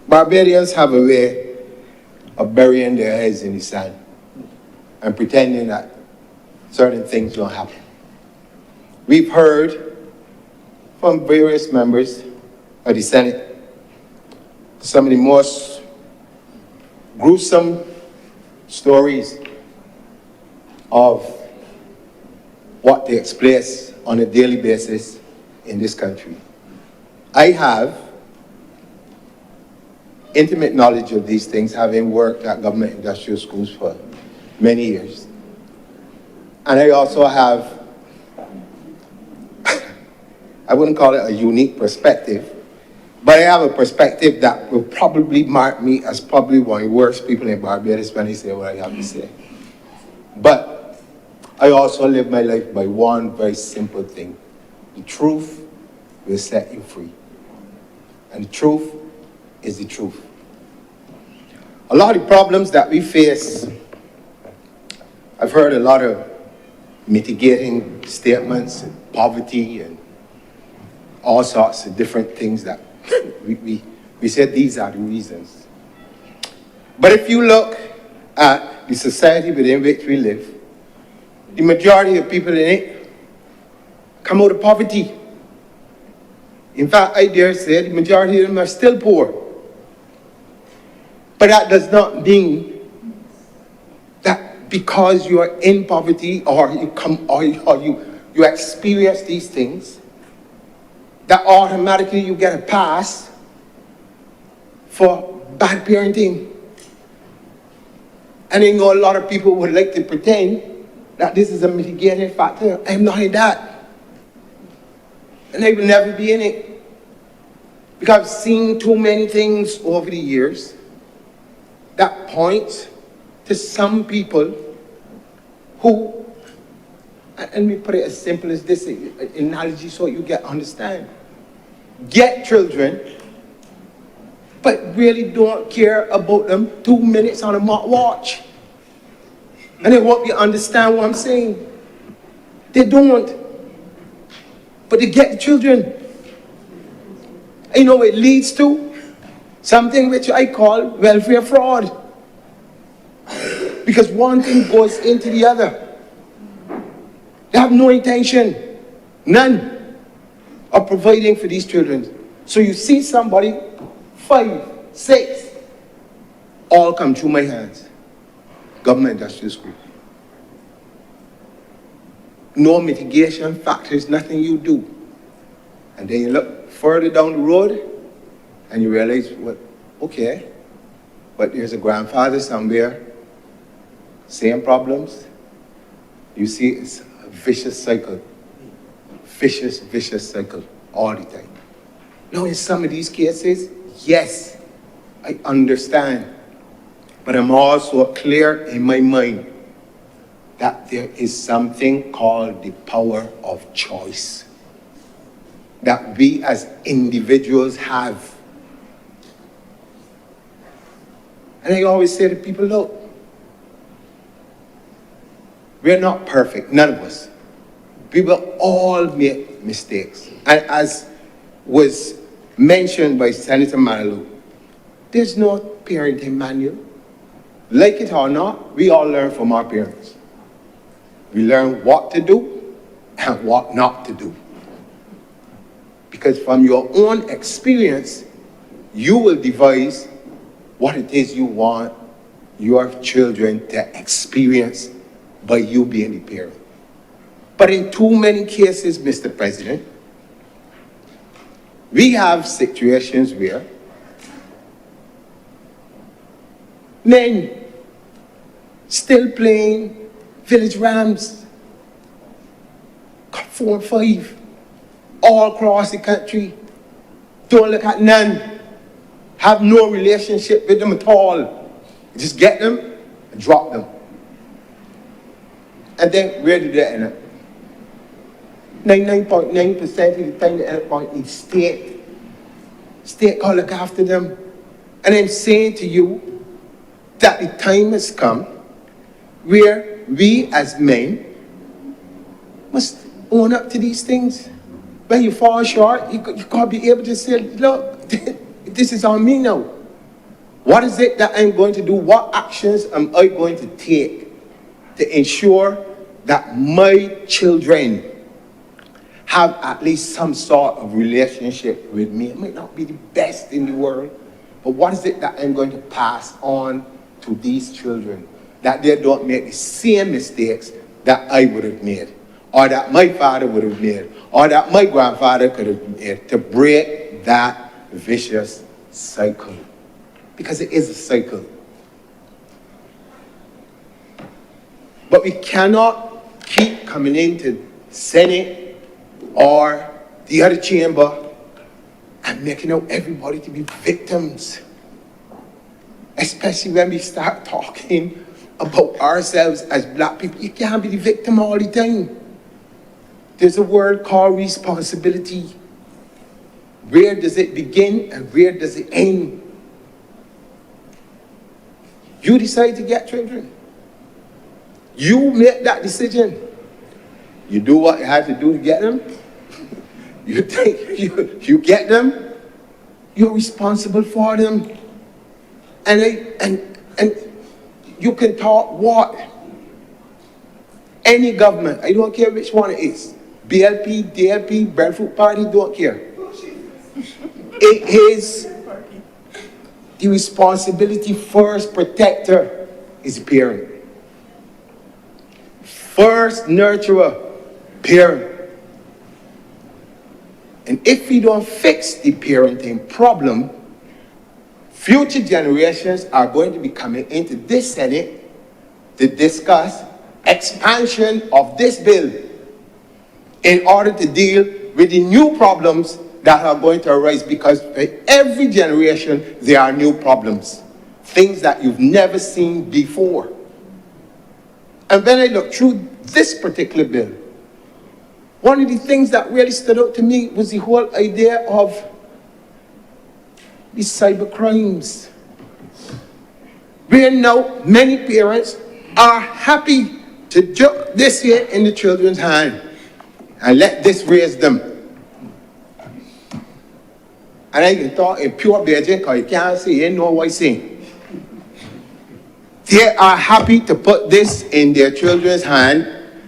Barbadians have a way of burying their heads in the sand and pretending that certain things don't happen. We've heard from various members of the Senate some of the most gruesome stories of what takes place on a daily basis in this country. I have intimate knowledge of these things, having worked at government industrial schools for many years. And I also have, I wouldn't call it a unique perspective, but I have a perspective that will probably mark me as probably one of the worst people in Barbados when I say what I have to say. But I also live my life by one very simple thing. The truth will set you free. And the truth is the truth. A lot of the problems that we face, I've heard a lot of mitigating statements, and poverty, and all sorts of different things that we said these are the reasons. But if you look at the society within which we live, the majority of people in it come out of poverty. In fact, I dare say the majority of them are still poor. But that does not mean that because you are in poverty or you experience these things, that automatically you get a pass for bad parenting. And I know a lot of people would like to pretend that this is a mitigating factor. I'm not in that. And I will never be in it. Because I've seen too many things over the years that point to some people who, and let me put it as simple as this analogy so you understand. Get children, but really don't care about them 2 minutes on a watch. And I hope you understand what I'm saying. They don't. But they get the children. You know it leads to something which I call welfare fraud. Because one thing goes into the other. They have no intention, none, of providing for these children. So you see somebody, 5, 6, all come through my hands. Government industrial school. No mitigation factors, nothing you do. And then you look further down the road and you realize, well, okay, but there's a grandfather somewhere, same problems. You see, it's a vicious cycle. Vicious cycle all the time. Now, in some of these cases, yes, I understand. But I'm also clear in my mind that there is something called the power of choice that we as individuals have. And I always say to people, look, we're not perfect, none of us. We will all make mistakes. And as was mentioned by Senator Manilow, there's no parenting manual. Like it or not, we all learn from our parents. We learn what to do and what not to do. Because from your own experience, you will devise what it is you want your children to experience by you being the parent. But in too many cases, Mr. President, we have situations where men still playing village rams, 4 and 5, all across the country, don't look at none, have no relationship with them at all. Just get them and drop them. And then where did they end up? 99.9% of the time they end up on the state. State can look after them. And I'm saying to you that the time has come where we as men must own up to these things. When you fall short, you can't be able to say, look, this is on me now. What is it that I'm going to do? What actions am I going to take to ensure that my children have at least some sort of relationship with me? It might not be the best in the world, but what is it that I'm going to pass on to these children, that they don't make the same mistakes that I would have made, or that my father would have made, or that my grandfather could have made, to break that vicious cycle? Because it is a cycle. But we cannot keep coming into Senate or the other chamber and making out everybody to be victims. Especially when we start talking about ourselves as black people. You can't be the victim all the time. There's a word called responsibility. Where does it begin and where does it end? You decide to get children. You make that decision. You do what you have to do to get them. You think you get them. You're responsible for them. And you can talk what? Any government, I don't care which one it is. BLP, DLP, Breadfruit Party, don't care. It is the responsibility. First protector is parent. First nurturer, parent. And if we don't fix the parenting problem, future generations are going to be coming into this Senate to discuss expansion of this bill in order to deal with the new problems that are going to arise, because for every generation there are new problems, things that you've never seen before. And when I look through this particular bill, one of the things that really stood out to me was the whole idea of the cyber crimes, where now many parents are happy to joke this here in the children's hand and let this raise them. And I can talk in pure Beijing because you can't see, you know what I'm saying. They are happy to put this in their children's hand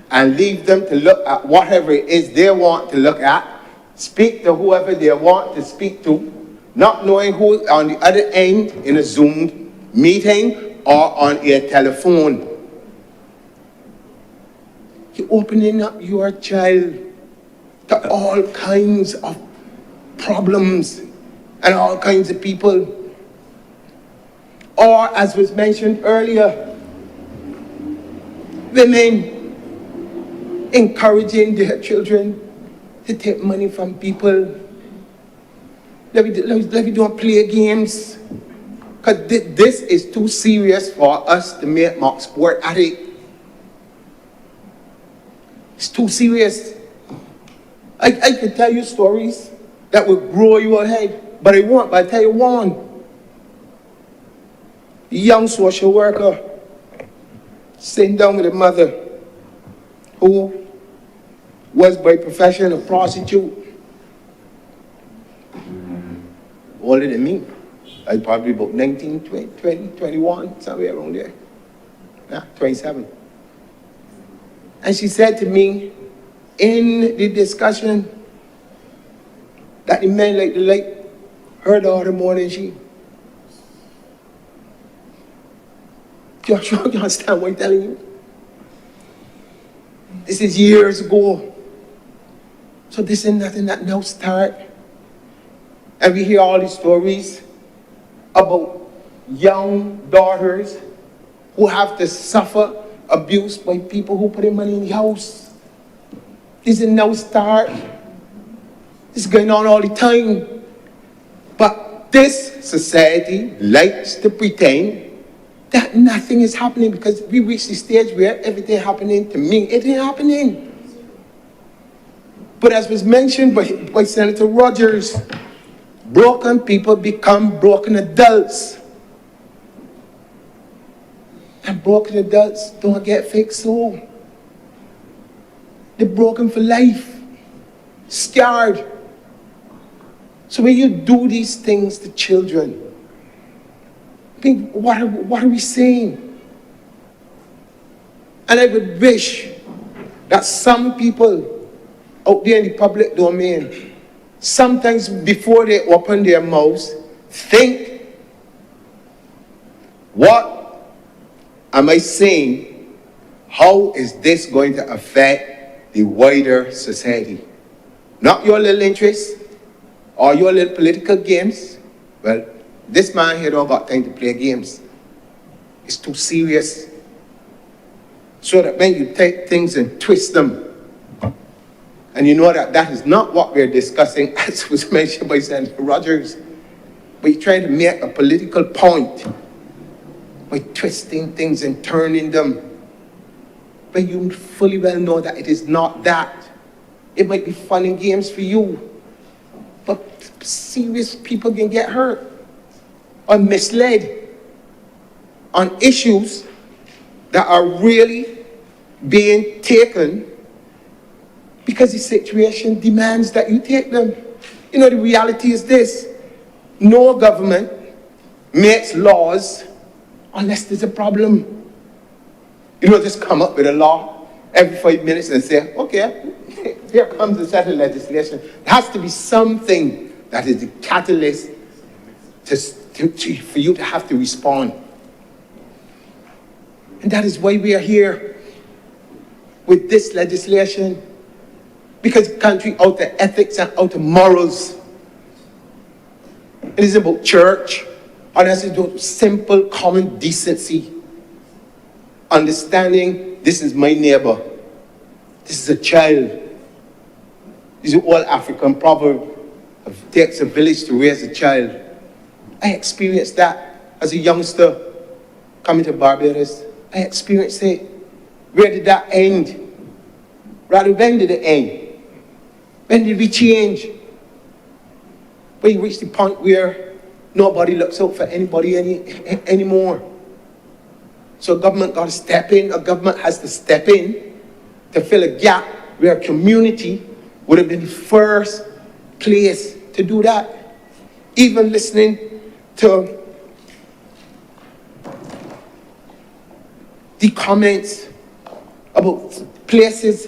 and leave them to look at whatever it is they want to look at, speak to whoever they want to speak to, not knowing who's on the other end in a Zoom meeting or on a telephone. You're opening up your child to all kinds of problems and all kinds of people. Or, as was mentioned earlier, women encouraging their children to take money from people. Let me don't play games. Because this is too serious for us to make mock sport at it. It's too serious. I can tell you stories that will grow your head, but I won't. But I tell you one. A young social worker sitting down with a mother who was by profession a prostitute. Older than me. I probably about 19, 20, 21, somewhere around there. 27. And she said to me in the discussion that the men like her daughter more than she. You understand what I'm telling you? This is years ago. So this is nothing that now start. And we hear all these stories about young daughters who have to suffer abuse by people who put in money in the house. This is now start. This is going on all the time. But this society likes to pretend that nothing is happening because we reach the stage where everything happening to me, it ain't happening. But as was mentioned by Senator Rogers, broken people become broken adults. And broken adults don't get fixed soul. They're broken for life, scarred. So when you do these things to children, I mean, what are we saying? And I would wish that some people out there in the public domain, sometimes before they open their mouths, think, what am I saying? How is this going to affect the wider society? Not your little interests or your little political games. Well, this man here don't got time to play games. It's too serious. So that when you take things and twist them, and you know that that is not what we're discussing, as was mentioned by Senator Rogers, but you're trying to make a political point by twisting things and turning them. But you fully well know that it is not that. It might be fun and games for you, but serious people can get hurt or misled on issues that are really being taken because the situation demands that you take them. You know, the reality is this: no government makes laws unless there's a problem. You don't just come up with a law every 5 minutes and say, okay, here comes a set of legislation. There has to be something that is the catalyst for you to have to respond. And that is why we are here with this legislation, because the country out of ethics and out of morals. It is about church, and it's about simple common decency. Understanding this is my neighbor. This is a child. This is an old African proverb. It takes a village to raise a child. I experienced that as a youngster coming to Barbados. I experienced it. Where did that end? Rather, when did it end? When did we change? When you reach the point where nobody looks out for anybody anymore. So government got to step in. A government has to step in to fill a gap where a community would have been the first place to do that. Even listening to the comments about places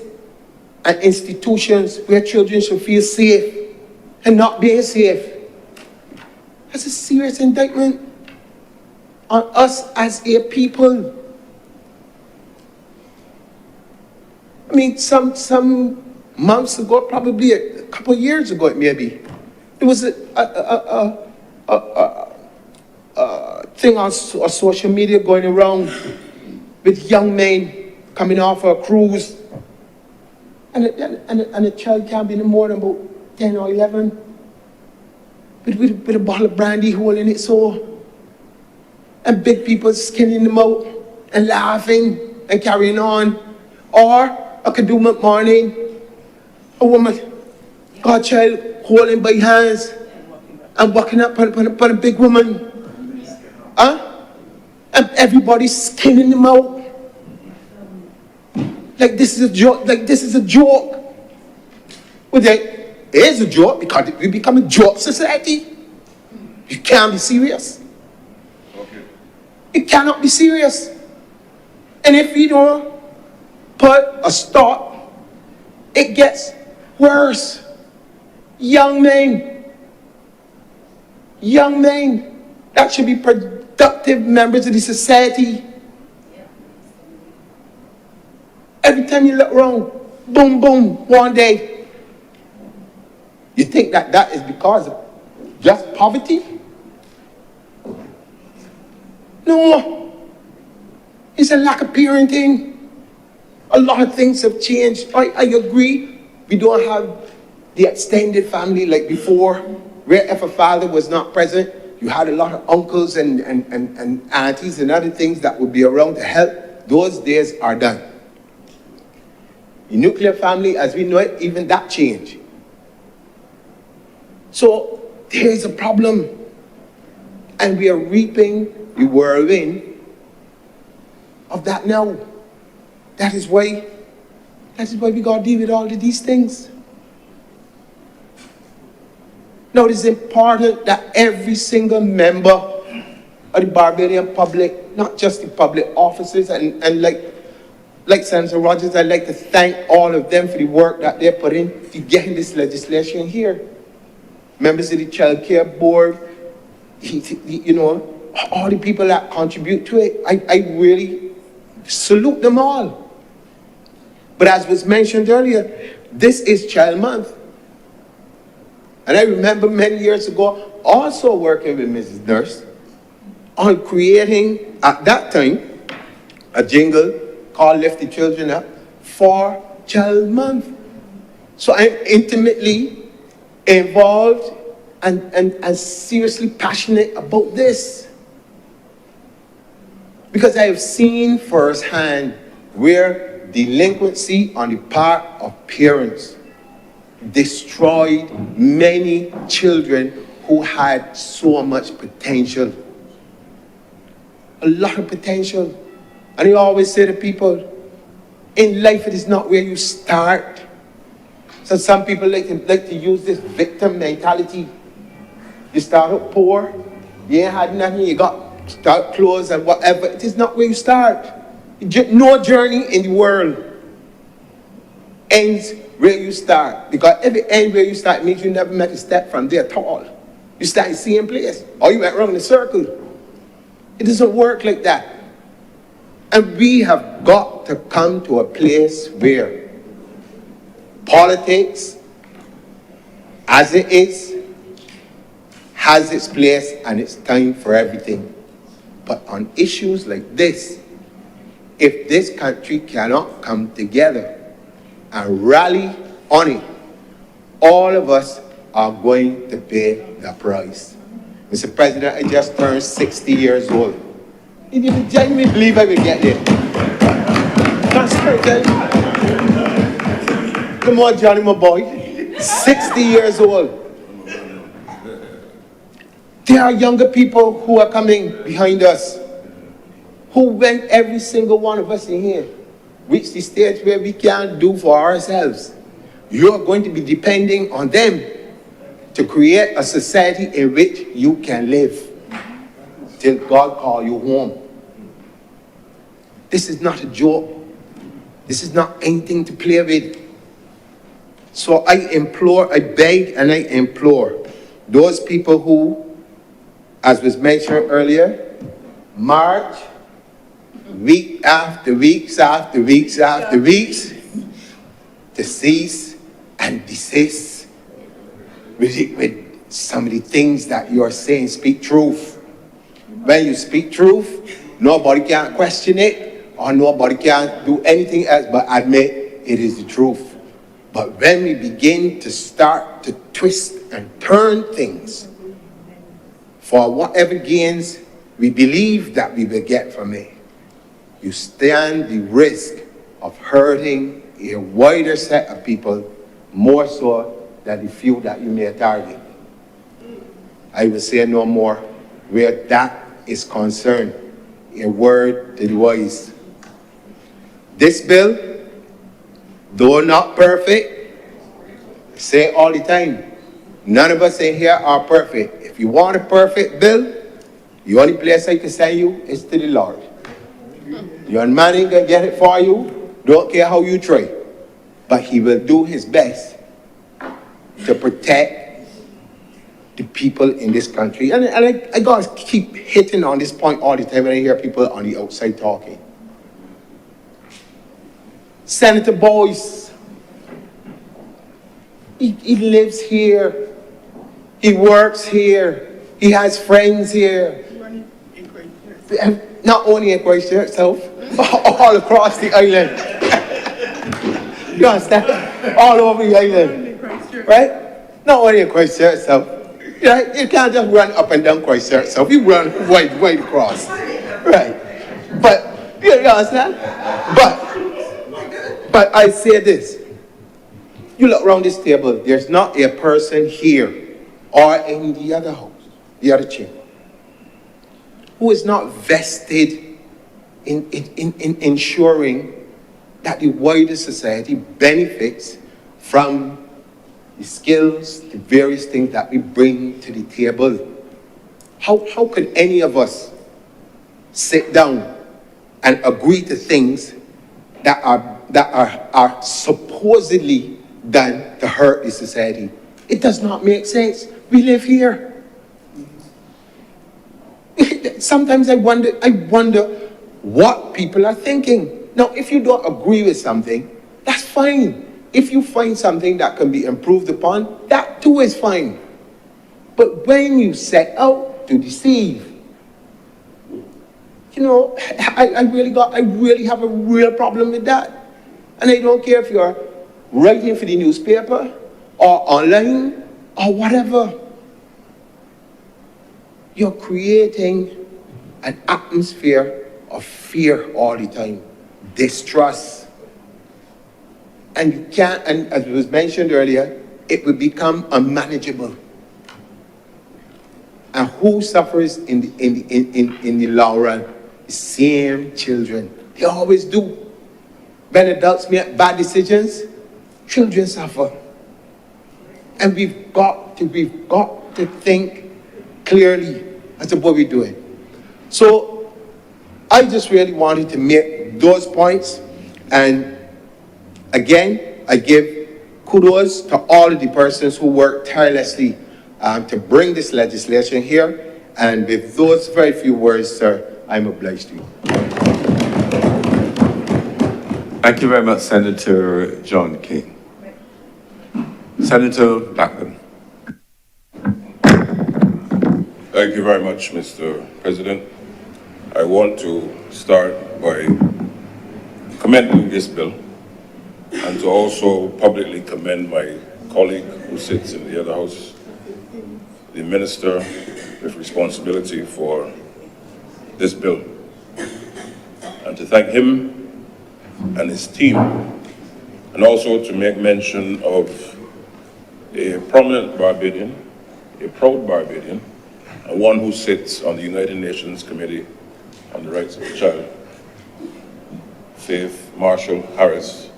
and institutions where children should feel safe and not being safe. That's a serious indictment on us as a people. I mean, some months ago, probably a couple of years ago, it may be, there was a thing on social media going around with young men coming off a cruise, and a child can't be no more than about 10 or 11, with a bottle of brandy holding it so, and big people skinning them out and laughing and carrying on. Or a Kadooment morning, a woman got a child holding by hands and walking up on a big woman. And everybody's skinning them out. Like this is a joke. Like this is a joke. Well, it is a joke because we become a joke society. You can't be serious. It cannot be serious. And if we don't put a stop, it gets worse. Young men that should be productive members of the society Every time you look around, boom, boom, one day. You think that that is because of just poverty? No. It's a lack of parenting. A lot of things have changed. I agree. We don't have the extended family like before, where if a father was not present, you had a lot of uncles and aunties and other things that would be around to help. Those days are done. The nuclear family, as we know it, even that changed. So there is a problem, and we are reaping the whirlwind of that now. That is why we got to deal with all of these things. Now, it is important that every single member of the Barbadian public, not just the public officers, and like Senator Rogers, I'd like to thank all of them for the work that they put in to getting this legislation here. Members of the Child Care Board, you know, all the people that contribute to it, I really salute them all. But as was mentioned earlier, this is Child Month. And I remember many years ago also working with Mrs. Nurse on creating, at that time, a jingle called Lift the Children Up for Child Month. So I'm intimately involved and seriously passionate about this. Because I have seen firsthand where delinquency on the part of parents destroyed many children who had so much potential. A lot of potential. And I always say to people, in life it is not where you start. So some people like to use this victim mentality. You start out poor, you ain't had nothing, you got start clothes and whatever. It is not where you start. No journey in the world ends where you start. Because if it ends where you start, it means you never met a step from there at all. You start in the same place, or you went around in a circle. It doesn't work like that. And we have got to come to a place where politics, as it is, has its place and it's time for everything. But on issues like this, if this country cannot come together and rally on it, all of us are going to pay the price. Mr. President, I just turned 60 years old. You didn't genuinely believe I would get there. Come on, Johnny, my boy. 60 years old. There are younger people who are coming behind us, who when every single one of us in here reach the stage where we can't do for ourselves, you're going to be depending on them to create a society in which you can live till God call you home. This is not a joke. This is not anything to play with. So I implore, I beg and I implore those people who, as was mentioned earlier, march week after weeks after weeks after weeks to cease and desist with some of the things that you are saying. Speak truth. When you speak truth, nobody can question it or nobody can do anything else but admit it is the truth. But when we begin to start to twist and turn things for whatever gains we believe that we will get from it, you stand the risk of hurting a wider set of people more so than the few that you may target. I will say no more where that is concerned. A word to the wise. This bill, though not perfect, I say it all the time, none of us in here are perfect. If you want a perfect bill, the only place I can send you is to the Lord. Your man ain't gonna get it for you, don't care how you try. But he will do his best to protect the people in this country. And I gotta keep hitting on this point all the time when I hear people on the outside talking. Senator Boyce, he lives here. He works here. He has friends here. Not only in Christchurch itself, all across the island. You understand? All over the island. Right? Not only in Christchurch itself. Right? You can't just run up and down Christchurch itself. You run right across. Right. But, you understand? But I say this. You look around this table, there's not a person here or in the other house, the other chamber, who is not vested in ensuring that the wider society benefits from the skills, the various things that we bring to the table. How could any of us sit down and agree to things that are supposedly done to hurt the society? It does not make sense. We live here. Sometimes I wonder what people are thinking. Now, if you don't agree with something, that's fine. If you find something that can be improved upon, that too is fine. But when you set out to deceive, you know, I really have a real problem with that. And I don't care if you're writing for the newspaper or online or whatever. You're creating an atmosphere of fear all the time, distrust. And you can't, and as was mentioned earlier, it will become unmanageable. And who suffers in the long run? The same children. They always do. When adults make bad decisions, children suffer. And we've got to think clearly as to what we're doing. So I just really wanted to make those points. And again, I give kudos to all of the persons who worked tirelessly to bring this legislation here. And with those very few words, sir, I'm obliged to you. Thank you very much, Senator John King. Senator Blackman. Thank you very much, Mr. President. I want to start by commending this bill and to also publicly commend my colleague who sits in the other house, the minister with responsibility for this bill, and to thank him and his team, and also to make mention of a prominent Barbadian, a proud Barbadian, and one who sits on the United Nations Committee on the Rights of the Child, Faith Marshall Harris,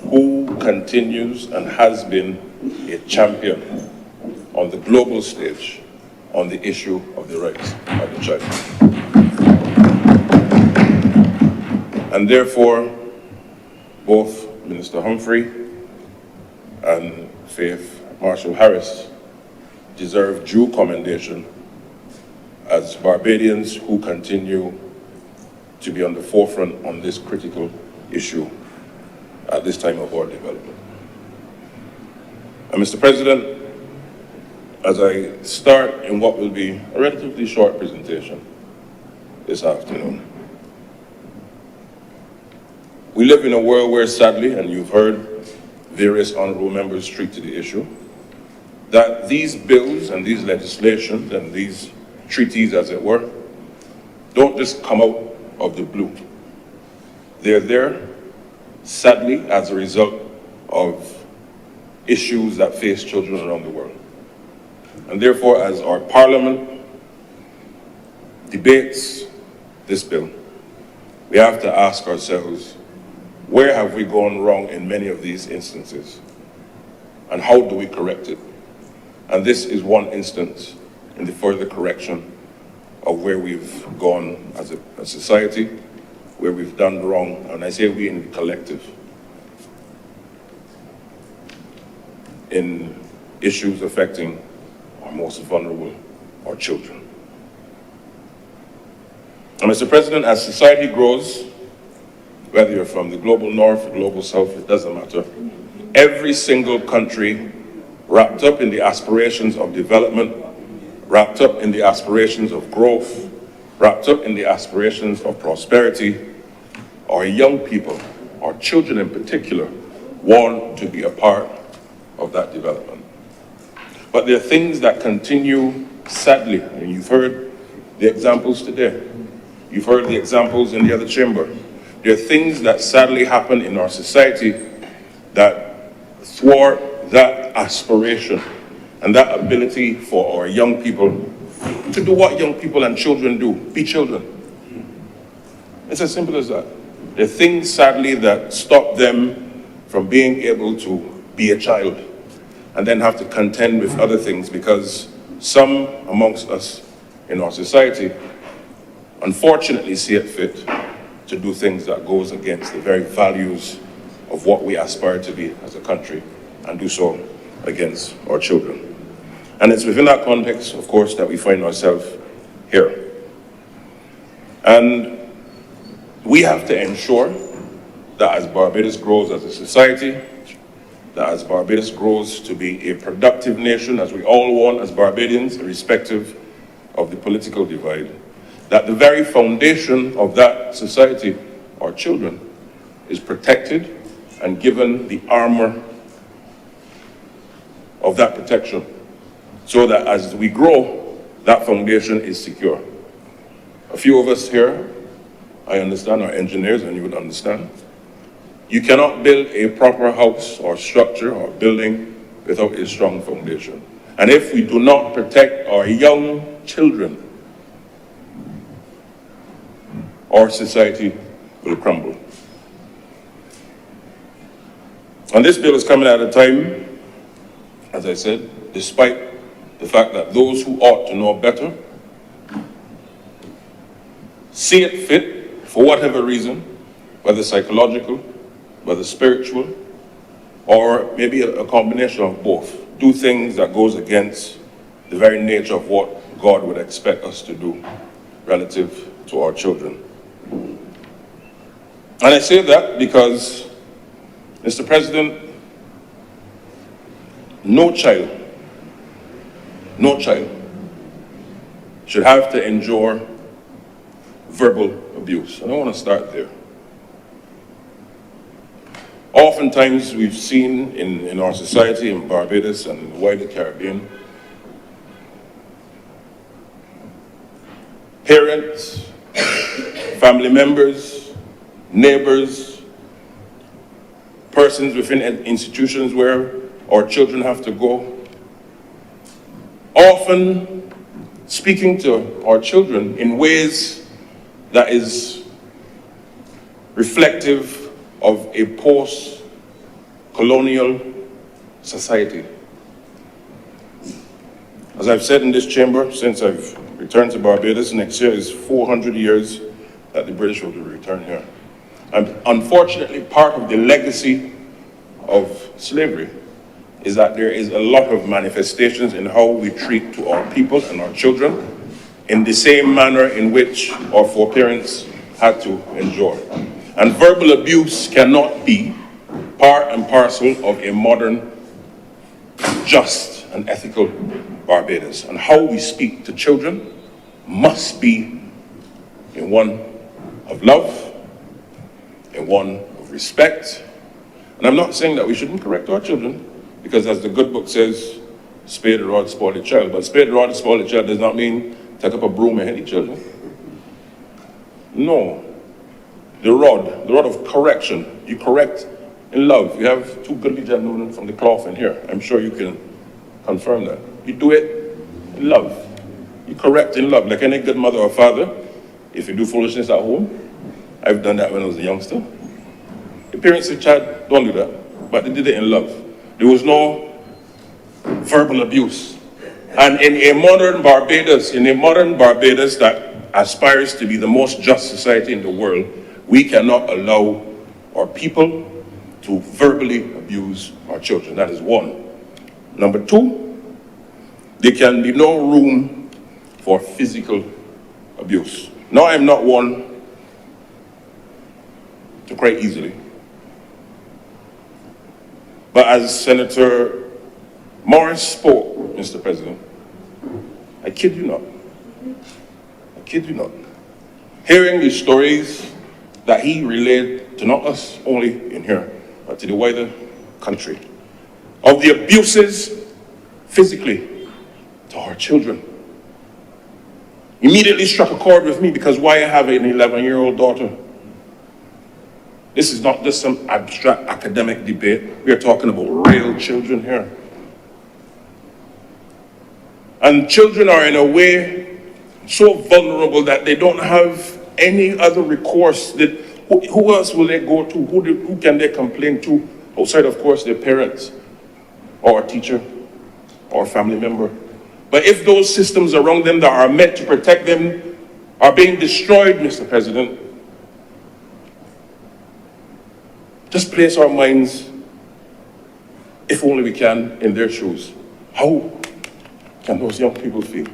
who continues and has been a champion on the global stage on the issue of the rights of the child. And therefore, both Minister Humphrey and Faith Marshall Harris deserve due commendation as Barbadians who continue to be on the forefront on this critical issue at this time of our development. And Mr. President, as I start in what will be a relatively short presentation this afternoon, we live in a world where, sadly, and you've heard various honourable members treat to the issue, that these bills and these legislations and these treaties, as it were, don't just come out of the blue. They're there, sadly, as a result of issues that face children around the world. And therefore, as our Parliament debates this bill, we have to ask ourselves, where have we gone wrong in many of these instances? And how do we correct it? And this is one instance in the further correction of where we've gone as a society, where we've done wrong, and I say we in the collective, in issues affecting our most vulnerable, our children. And Mr. President, as society grows, whether you're from the global north, the global south, it doesn't matter. Every single country wrapped up in the aspirations of development, wrapped up in the aspirations of growth, wrapped up in the aspirations of prosperity, our young people, our children in particular, want to be a part of that development. But there are things that continue, sadly, and you've heard the examples today. You've heard the examples in the other chamber. There are things that sadly happen in our society that thwart that aspiration and that ability for our young people to do what young people and children do, be children. It's as simple as that. There are things, sadly, that stop them from being able to be a child and then have to contend with other things because some amongst us in our society unfortunately see it fit to do things that goes against the very values of what we aspire to be as a country and do so against our children. And it's within that context, of course, that we find ourselves here. And we have to ensure that as Barbados grows as a society, that as Barbados grows to be a productive nation, as we all want as Barbadians, irrespective of the political divide, that the very foundation of that society, our children, is protected and given the armor of that protection, so that as we grow, that foundation is secure. A few of us here, I understand, are engineers, and you would understand. You cannot build a proper house or structure or building without a strong foundation. And if we do not protect our young children, our society will crumble. And this bill is coming at a time, as I said, despite the fact that those who ought to know better see it fit, for whatever reason, whether psychological, whether spiritual, or maybe a combination of both, do things that goes against the very nature of what God would expect us to do relative to our children. And I say that because, Mr. President, no child should have to endure verbal abuse. And I want to start there. Oftentimes we've seen in our society, in Barbados and the wider Caribbean, parents, family members, neighbors, persons within institutions where our children have to go, often speaking to our children in ways that is reflective of a post-colonial society. As I've said in this chamber, since I've returned to Barbados, next year is 400 years that the British will return here. And unfortunately, part of the legacy of slavery is that there is a lot of manifestations in how we treat to our people and our children in the same manner in which our foreparents had to endure. And verbal abuse cannot be part and parcel of a modern, just and ethical Barbados. And how we speak to children must be in one of love, in one of respect. And I'm not saying that we shouldn't correct our children, because as the good book says, spare the rod, spoil the child. But spare the rod, spoil the child does not mean take up a broom and hit the children. No. The rod of correction, you correct in love. You have two goodly gentlemen from the cloth in here. I'm sure you can confirm that. You do it in love. You correct in love. Like any good mother or father, if you do foolishness at home, I've done that when I was a youngster. The parents said, "Chad, don't do that." But they did it in love. There was no verbal abuse. And in a modern Barbados that aspires to be the most just society in the world, we cannot allow our people to verbally abuse our children. That is one. Number two, there can be no room for physical abuse. Now, I'm not one to cry easily. But as Senator Morris spoke, Mr. President, I kid you not, hearing these stories that he relayed to not us only in here, but to the wider country, of the abuses physically to our children, immediately struck a chord with me, because why I have an 11-year-old daughter. This is not just some abstract academic debate. We are talking about real children here. And children are in a way so vulnerable that they don't have any other recourse. Who else will they go to? Who can they complain to outside, of course, their parents or a teacher or a family member? But if those systems around them that are meant to protect them are being destroyed, Mr. President, just place our minds, if only we can, in their shoes. How can those young people feel?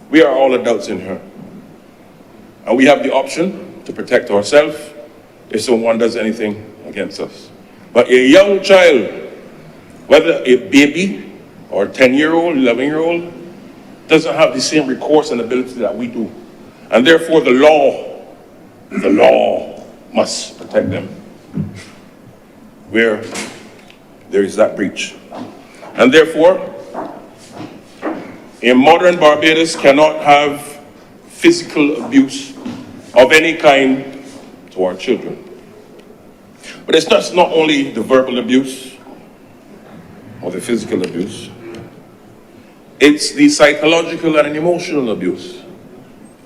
We are all adults in here, and we have the option to protect ourselves if someone does anything against us. But a young child, whether a baby or a 10-year-old, 11-year-old, doesn't have the same recourse and ability that we do. And therefore the law must protect them where there is that breach. And therefore, a modern Barbados cannot have physical abuse of any kind to our children. But it's not only the verbal abuse or the physical abuse, it's the psychological and emotional abuse.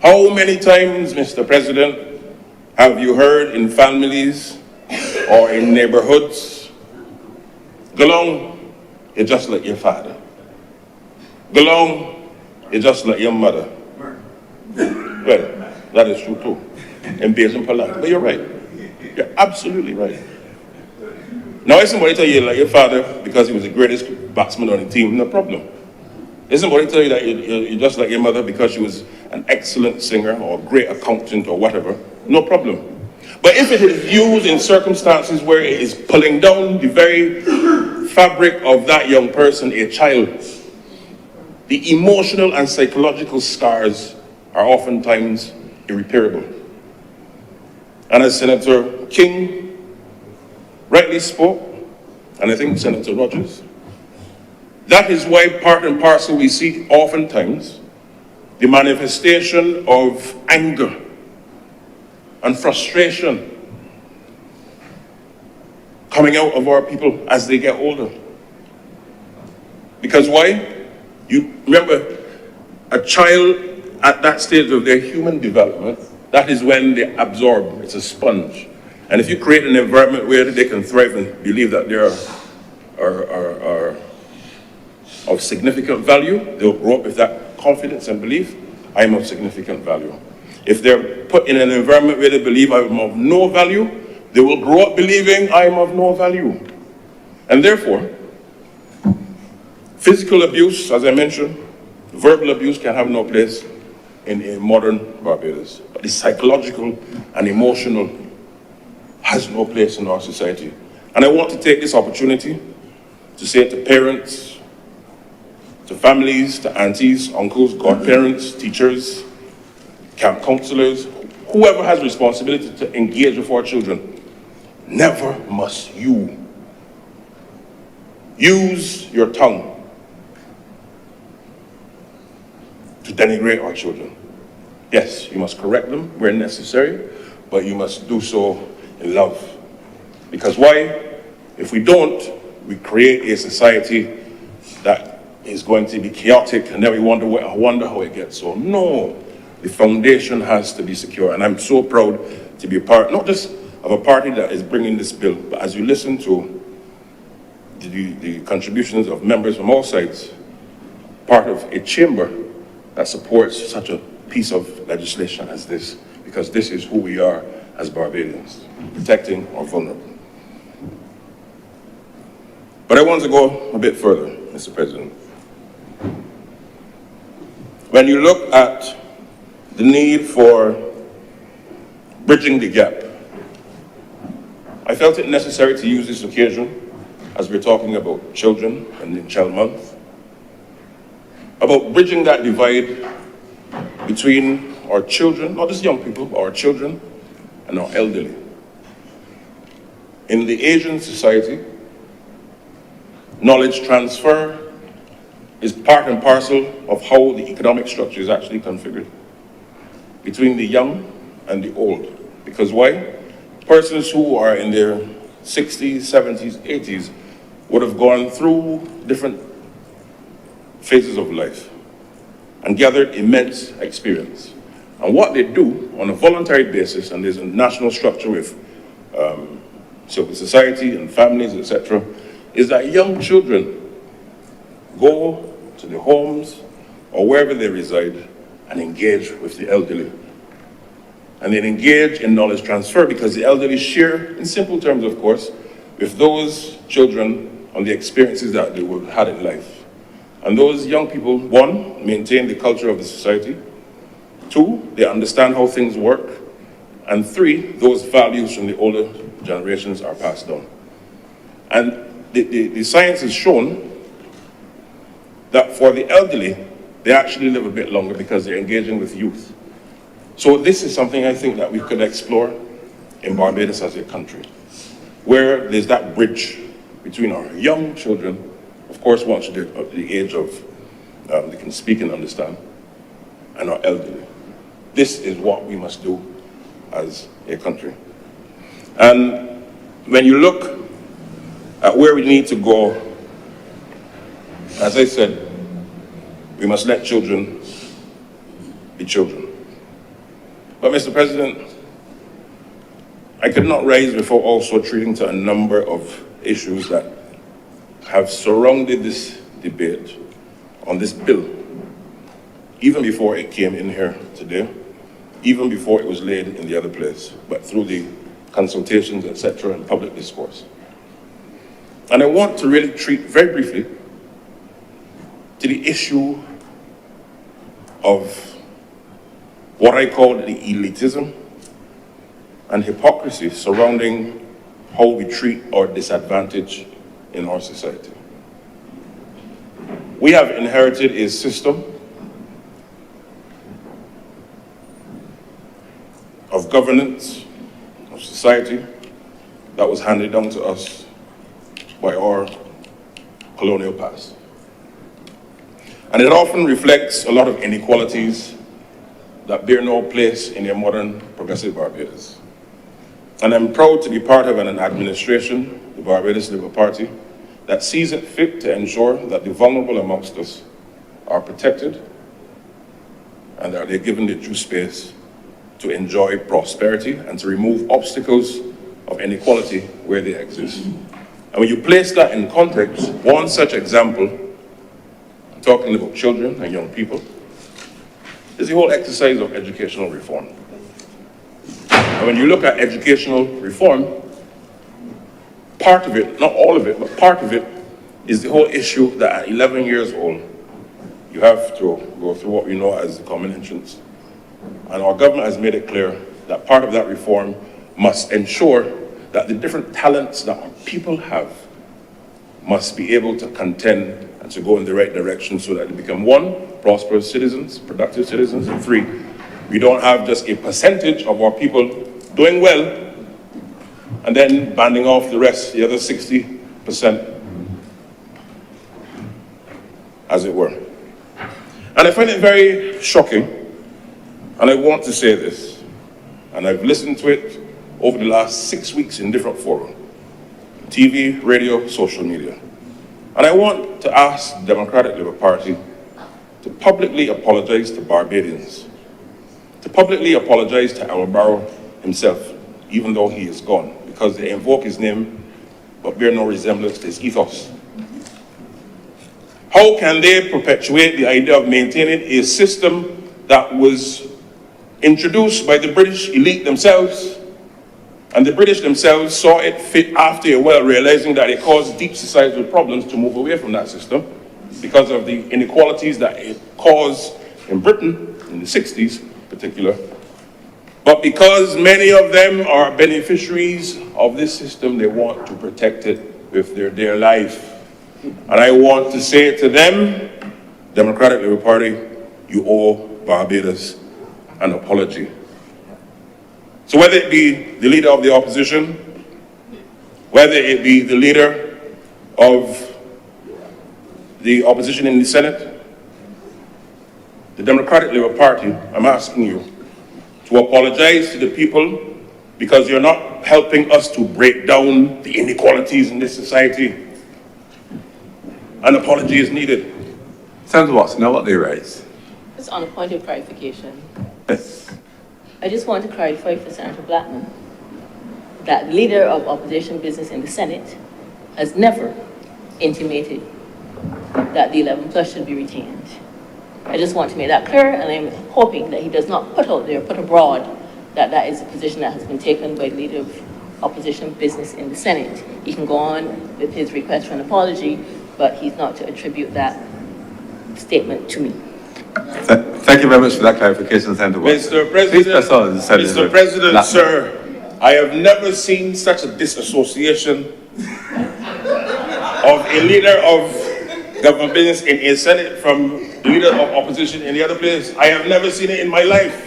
How many times, Mr. President, have you heard in families or in neighborhoods, go along, you're just like your father. Go along, you're just like your mother. Well, that is true too, in Basin Palang. But you're right. You're absolutely right. Now, if somebody tell you like your father because he was the greatest batsman on the team, no problem. If somebody tell you that you're just like your mother because she was an excellent singer or a great accountant or whatever, no problem. But if it is used in circumstances where it is pulling down the very fabric of that young person, a child, the emotional and psychological scars are oftentimes irreparable. And as Senator King rightly spoke, and I think Senator Rogers, that is why part and parcel we see oftentimes the manifestation of anger and frustration coming out of our people as they get older. Because why? You remember, a child at that stage of their human development, that is when they absorb. It's a sponge. And if you create an environment where they can thrive and believe that they are of significant value, they'll grow up with that confidence and belief, I am of significant value. If they're put in an environment where they believe I am of no value, they will grow up believing I am of no value. And therefore, physical abuse, as I mentioned, verbal abuse can have no place in a modern Barbados. But the psychological and emotional has no place in our society. And I want to take this opportunity to say to parents, to families, to aunties, uncles, godparents, teachers, camp counselors, whoever has responsibility to engage with our children, never must you use your tongue to denigrate our children. Yes, you must correct them where necessary, but you must do so in love. Because why? If we don't, we create a society that is going to be chaotic, and then we wonder how it gets so. No, the foundation has to be secure. And I'm so proud to be a part, not just of a party that is bringing this bill, but as you listen to the contributions of members from all sides, part of a chamber that supports such a piece of legislation as this, because this is who we are as Barbadians, protecting our vulnerable. But I want to go a bit further, Mr. President. When you look at the need for bridging the gap. I felt it necessary to use this occasion, as we're talking about children and in Child Month, about bridging that divide between our children, not just young people, but our children and our elderly. In the Asian society, knowledge transfer is part and parcel of how the economic structure is actually configured between the young and the old. Because why? Persons who are in their 60s, 70s, 80s would have gone through different phases of life and gathered immense experience. And what they do on a voluntary basis, and there's a national structure with civil society and families, etc., is that young children go to the homes or wherever they reside and engage with the elderly. And then engage in knowledge transfer, because the elderly share, in simple terms of course, with those children on the experiences that they would have had in life. And those young people, one, maintain the culture of the society. Two, they understand how things work. And three, those values from the older generations are passed on. And the science has shown that for the elderly, they actually live a bit longer because they're engaging with youth. So this is something I think that we could explore in Barbados as a country, where there's that bridge between our young children, of course once they're at the age of, they can speak and understand, and our elderly. This is what we must do as a country. And when you look at where we need to go, as I said, we must let children be children. But Mr. President, I could not rise before also treating to a number of issues that have surrounded this debate on this bill, even before it came in here today, even before it was laid in the other place, but through the consultations, etc., and public discourse. And I want to really treat very briefly to the issue of what I call the elitism and hypocrisy surrounding how we treat our disadvantage in our society. We have inherited a system of governance, of society, that was handed down to us by our colonial past. And it often reflects a lot of inequalities that bear no place in a modern progressive Barbados. And I'm proud to be part of an administration, the Barbados Labour Party, that sees it fit to ensure that the vulnerable amongst us are protected and that they're given the due space to enjoy prosperity and to remove obstacles of inequality where they exist. And when you place that in context, one such example, I'm talking about children and young people, is the whole exercise of educational reform. And when you look at educational reform, part of it, not all of it, but part of it is the whole issue that at 11 years old, you have to go through what we know as the common entrance. And our government has made it clear that part of that reform must ensure that the different talents that our people have must be able to contend and to go in the right direction so that they become, one, prosperous citizens, productive citizens, and three, we don't have just a percentage of our people doing well and then banding off the rest, the other 60%, as it were. And I find it very shocking, and I want to say this, and I've listened to it over the last 6 weeks in different forums, TV, radio, social media. And I want to ask the Democratic Labour Party to publicly apologize to Barbadians, to publicly apologize to Honourable himself, even though he is gone, because they invoke his name but bear no resemblance to his ethos. How can they perpetuate the idea of maintaining a system that was introduced by the British elite themselves, and the British themselves saw it fit after a while, realizing that it caused deep societal problems to move away from that system because of the inequalities that it caused in Britain in the 60s in particular. But because many of them are beneficiaries of this system, they want to protect it with their dear life. And I want to say to them, Democratic Labour Party, you owe Barbados an apology. So whether it be the leader of the opposition, whether it be the leader of the opposition in the Senate, the Democratic Labour Party, I'm asking you to apologize to the people because you're not helping us to break down the inequalities in this society. An apology is needed. Senator Watson, now what they raise? Just on a point of clarification, Yes. I just want to clarify for Senator Blackman that leader of opposition business in the Senate has never intimated that the 11 plus should be retained. I just want to make that clear, and I'm hoping that he does not put out there, put abroad, that that is a position that has been taken by the leader of opposition business in the Senate. He can go on with his request for an apology, but he's not to attribute that statement to me. Thank you very much for that clarification, Senator Watson. Mr. President, Please press on, Senator Mr. President, Blackman. sir, I have never seen such a disassociation of a leader of government business in a Senate from the leader of opposition in the other place. I have never seen it in my life.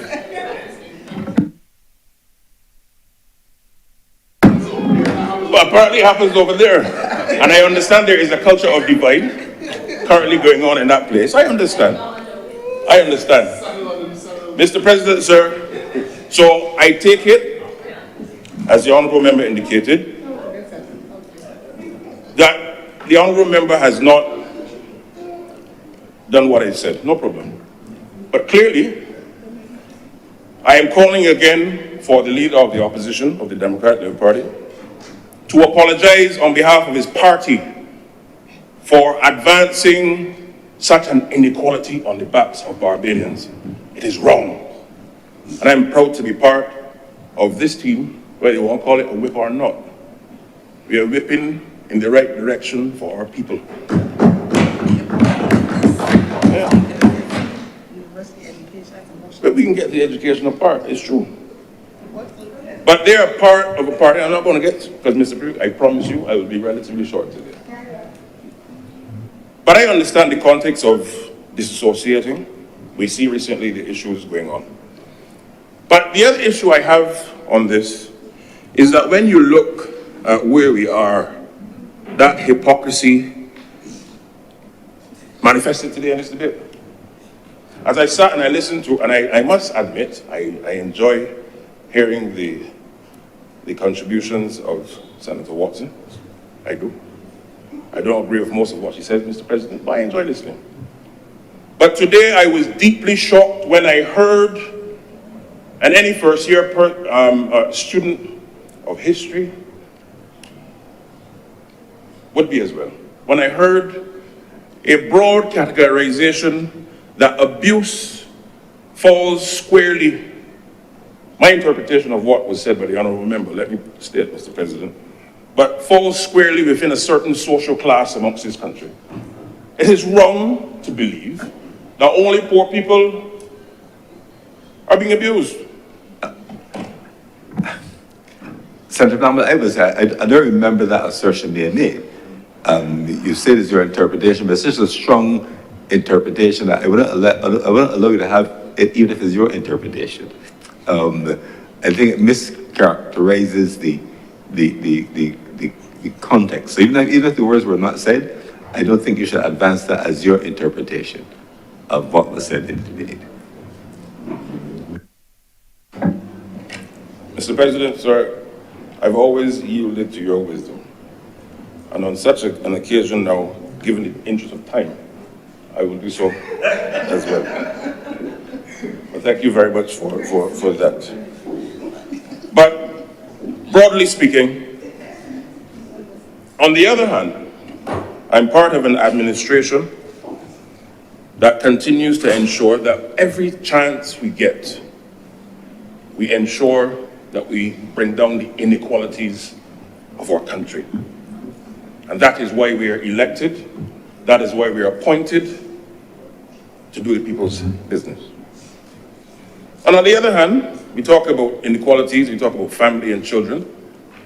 But apparently it happens over there. And I understand there is a culture of divide currently going on in that place. I understand. I understand. Mr. President, sir, so I take it, as the Honourable Member indicated, that the Honourable Member has not done what I said. No problem. But clearly, I am calling again for the leader of the opposition of the Democratic Labour Party to apologize on behalf of his party for advancing such an inequality on the backs of Barbadians. It is wrong. And I'm proud to be part of this team, whether you want to call it a whip or not. We are whipping in the right direction for our people. Yeah. But we can get the education apart, it's true. But they are part of a party I'm not going to get, because Mr. President, I promise you I will be relatively short today. But I understand the context of disassociating. We see recently the issues going on. But the other issue I have on this is that when you look at where we are, that hypocrisy manifested today in this debate. As I sat and I listened to, and I must admit, I enjoy hearing the contributions of Senator Watson. I do. I don't agree with most of what she says, Mr. President, but I enjoy listening. But today I was deeply shocked when I heard, and any first-year student of history would be as well, when I heard a broad categorization that abuse falls squarely. My interpretation of what was said by the Honourable Member, let me state, Mr. President, but falls squarely within a certain social class amongst this country. It is wrong to believe that only poor people are being abused. Senator Blackman, I don't remember that assertion being made. You said it's your interpretation, but it's just a strong interpretation that I wouldn't allow you to have it, even if it's your interpretation. I think it mischaracterizes the context. So even if the words were not said, I don't think you should advance that as your interpretation of what was said in the debate. Mr. President, sir, I've always yielded to your wisdom. And on such an occasion now, given the interest of time, I will do so as well. But thank you very much for that. But broadly speaking, on the other hand, I'm part of an administration that continues to ensure that every chance we get, we ensure that we bring down the inequalities of our country. And that is why we are elected, that is why we are appointed to do the people's business. And on the other hand, we talk about inequalities, we talk about family and children.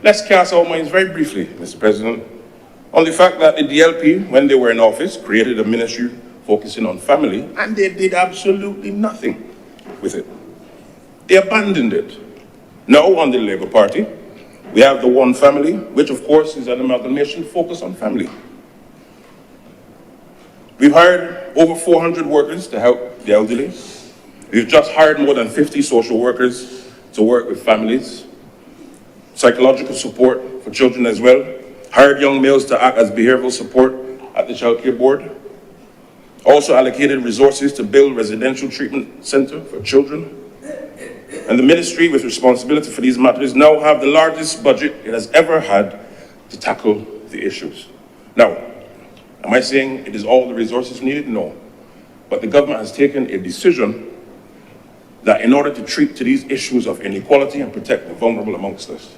Let's cast our minds very briefly, Mr. President, on the fact that the DLP, when they were in office, created a ministry focusing on family, and they did absolutely nothing with it. They abandoned it. Now, on the Labour Party, we have the One Family, which of course is an amalgamation focused on family. We've hired over 400 workers to help the elderly. We've just hired more than 50 social workers to work with families. Psychological support for children as well. Hired young males to act as behavioral support at the Child Care Board. Also allocated resources to build residential treatment center for children. And the ministry with responsibility for these matters now have the largest budget it has ever had to tackle the issues. Now, am I saying it is all the resources needed? No. But the government has taken a decision that in order to treat to these issues of inequality and protect the vulnerable amongst us,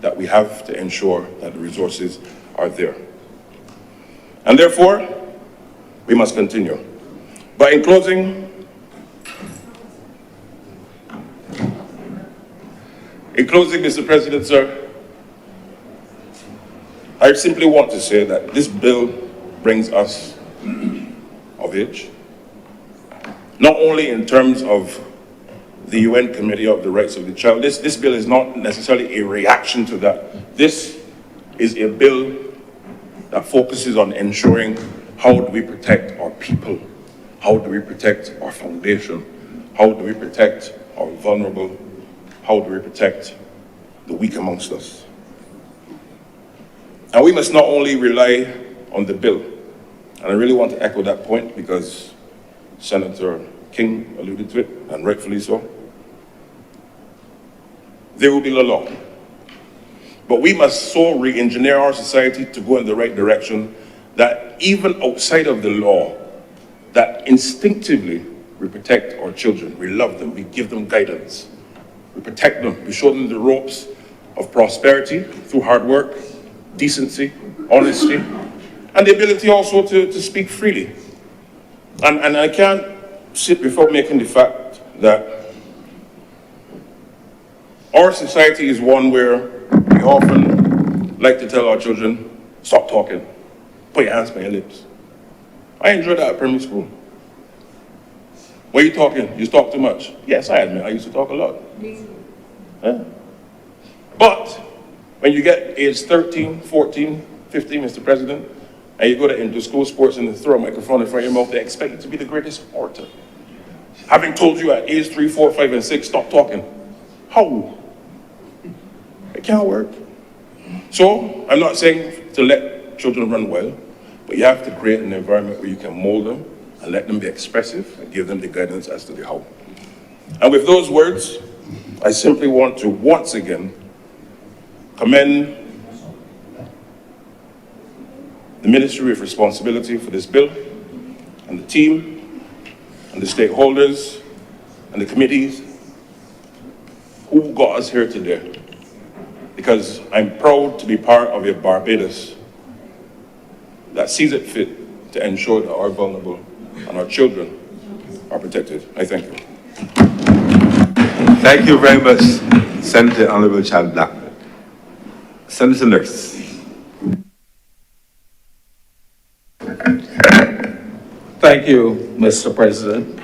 that we have to ensure that the resources are there. And therefore, we must continue. But in closing, Mr. President, sir, I simply want to say that this bill brings us of age, not only in terms of the UN Committee of the Rights of the Child. This bill is not necessarily a reaction to that. This is a bill that focuses on ensuring how do we protect our people, how do we protect our foundation, how do we protect our vulnerable, how do we protect the weak amongst us. And we must not only rely on the bill, and I really want to echo that point because Senator King alluded to it, and rightfully so. There will be the law. But we must so re-engineer our society to go in the right direction that even outside of the law, that instinctively we protect our children, we love them, we give them guidance, we protect them, we show them the ropes of prosperity through hard work, decency, honesty, and the ability also to speak freely. And I can't sit before making the fact that our society is one where we often like to tell our children, stop talking, put your hands by your lips. I enjoyed that at primary school. What are you talking? You talk too much. Yes, I admit, I used to talk a lot. Yeah. But when you get age 13, 14, 15, Mr. President, and you go to inter-school sports and they throw a microphone in front of your mouth, they expect you to be the greatest orator. Having told you at age 3, 4, 5, and 6, stop talking. How? It can't work. So, I'm not saying to let children run wild, but you have to create an environment where you can mold them and let them be expressive and give them the guidance as to the how. And with those words, I simply want to once again commend the Ministry with responsibility for this bill and the team and the stakeholders and the committees who got us here today. Because I'm proud to be part of a Barbados that sees it fit to ensure that our vulnerable and our children are protected. I thank you. Thank you very much, Senator Honourable Chad Blackman. Senator Nurse. Thank you, Mr. President.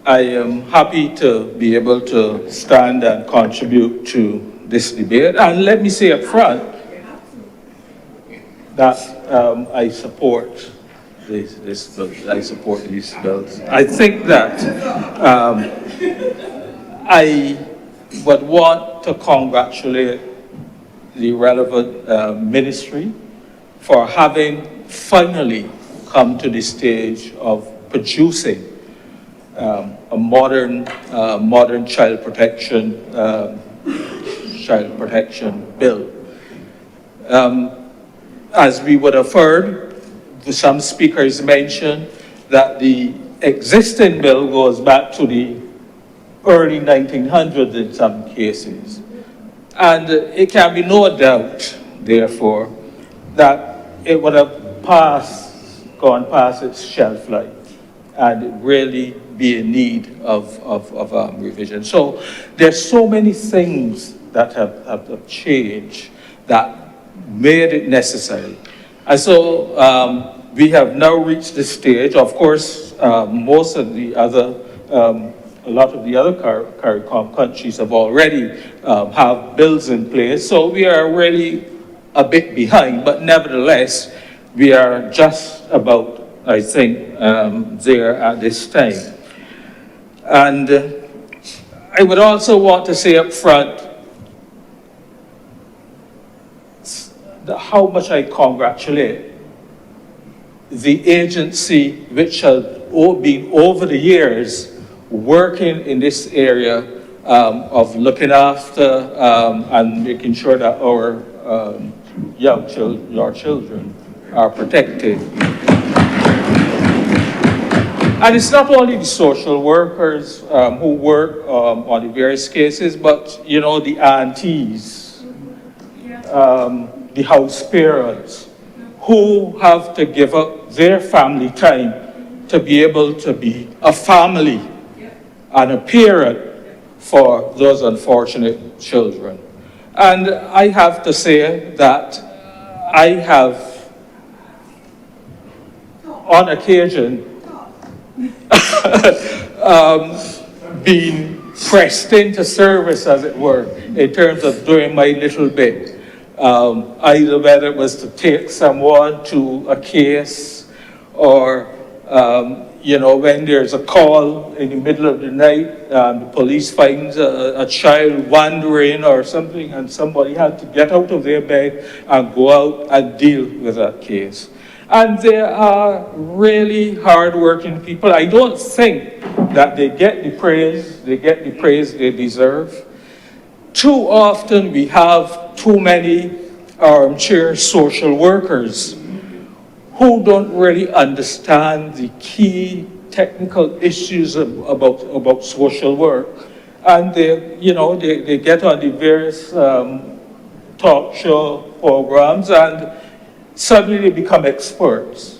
I am happy to be able to stand and contribute to this debate. And let me say up front that I support this bill. I support these bills. I think that I would want to congratulate the relevant ministry for having finally come to the stage of producing a modern child protection bill. As we would have heard, some speakers mentioned that the existing bill goes back to the early 1900s in some cases. And it can be no doubt, therefore, that it would have gone past its shelf life. and really be in need of revision. So there's so many things that have changed that made it necessary. And so we have now reached this stage. Of course, most of the other, a lot of the other CARICOM countries have already have bills in place. So we are really a bit behind, but nevertheless, we are just about, I think, there at this time. And I would also want to say up front how much I congratulate the agency which has been over the years working in this area of looking after and making sure that our our children are protected. And it's not only the social workers who work on the various cases, but, you know, the aunties, the house parents, who have to give up their family time to be able to be a family and a parent for those unfortunate children. And I have to say that I have, on occasion, being pressed into service, as it were, in terms of doing my little bit. Either whether it was to take someone to a case, or you know, when there's a call in the middle of the night, the police finds a child wandering or something, and somebody had to get out of their bed and go out and deal with that case. And they are really hard-working people. I don't think that they get the praise they deserve. Too often we have too many armchair social workers who don't really understand the key technical issues about social work. And they, you know, they get on the various talk show programs and suddenly they become experts,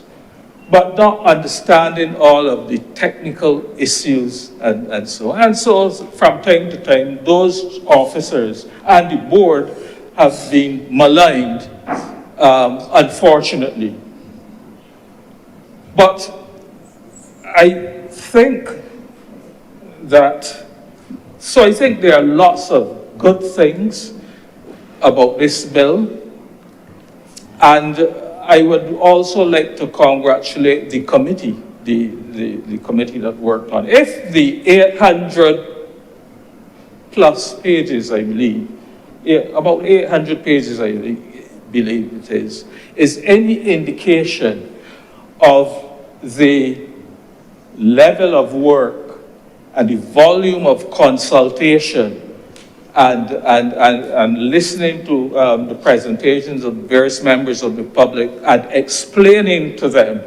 but not understanding all of the technical issues and so on. And so from time to time, those officers and the board have been maligned, unfortunately. But I think that, so I think there are lots of good things about this bill. And I would also like to congratulate the committee, the committee that worked on it. If the 800 plus pages, I believe, about 800 pages, I believe it is any indication of the level of work and the volume of consultation and listening to the presentations of various members of the public and explaining to them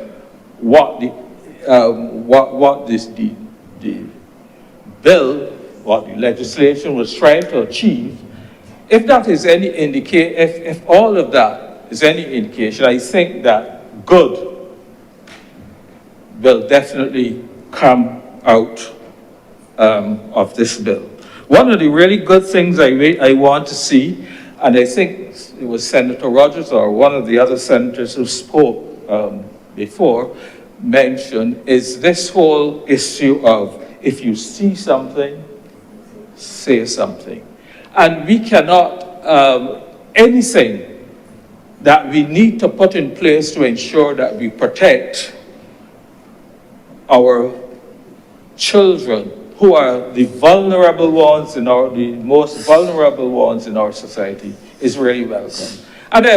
what the bill, what the legislation was trying to achieve. If that is any indication, if all of that is any indication, I think that good will definitely come out of this bill. One of the really good things I want to see, and I think it was Senator Rogers or one of the other senators who spoke before mentioned, is this whole issue of if you see something, say something. And we cannot, anything that we need to put in place to ensure that we protect our children, who are the vulnerable ones the most vulnerable ones in our society, is really welcome. And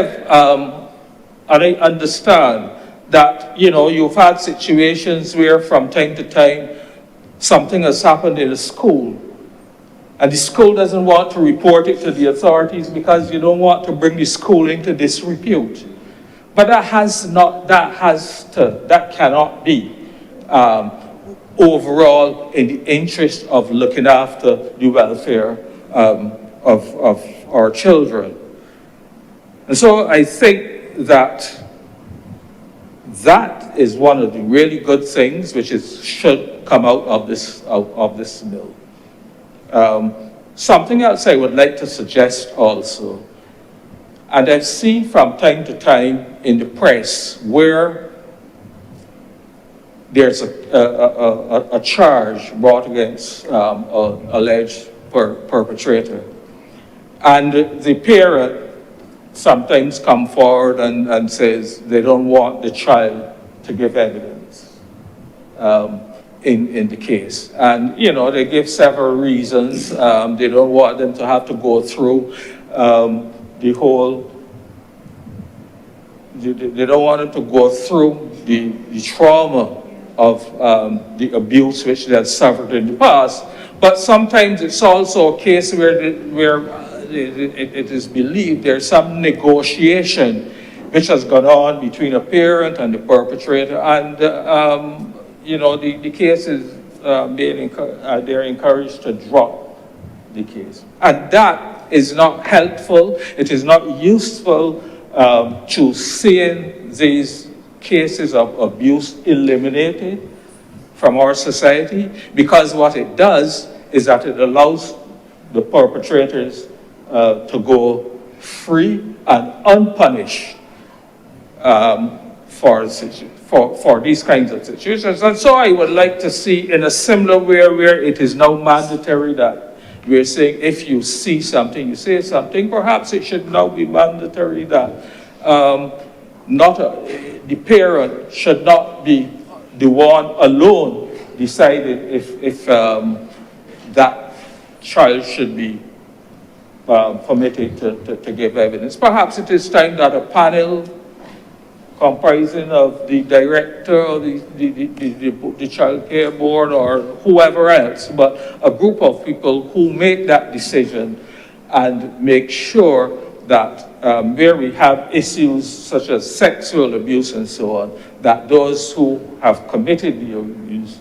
I understand that, you know, you've had situations where from time to time something has happened in a school, and the school doesn't want to report it to the authorities because you don't want to bring the school into disrepute. But that cannot be overall in the interest of looking after the welfare of our children. And so I think that is one of the really good things which should come out of this bill. Something else I would like to suggest also, and I've seen from time to time in the press where there's a charge brought against an alleged perpetrator, and the parent sometimes come forward and says they don't want the child to give evidence in the case. And, you know, they give several reasons. They don't want them to have to go through they don't want them to go through the trauma of the abuse which they had suffered in the past. But sometimes it's also a case where it is believed there's some negotiation which has gone on between a parent and the perpetrator, and you know, the case is they're encouraged to drop the case, and that is not helpful. It is not useful to seeing these cases of abuse eliminated from our society, because what it does is that it allows the perpetrators to go free and unpunished for these kinds of situations. And so I would like to see in a similar way where it is now mandatory that we're saying if you see something, you say something, perhaps it should now be mandatory that the parent should not be the one alone deciding if that child should be permitted to give evidence. Perhaps it is time that a panel comprising of the director or the child care board or whoever else, but a group of people who make that decision and make sure that where we have issues such as sexual abuse and so on, that those who have committed the abuse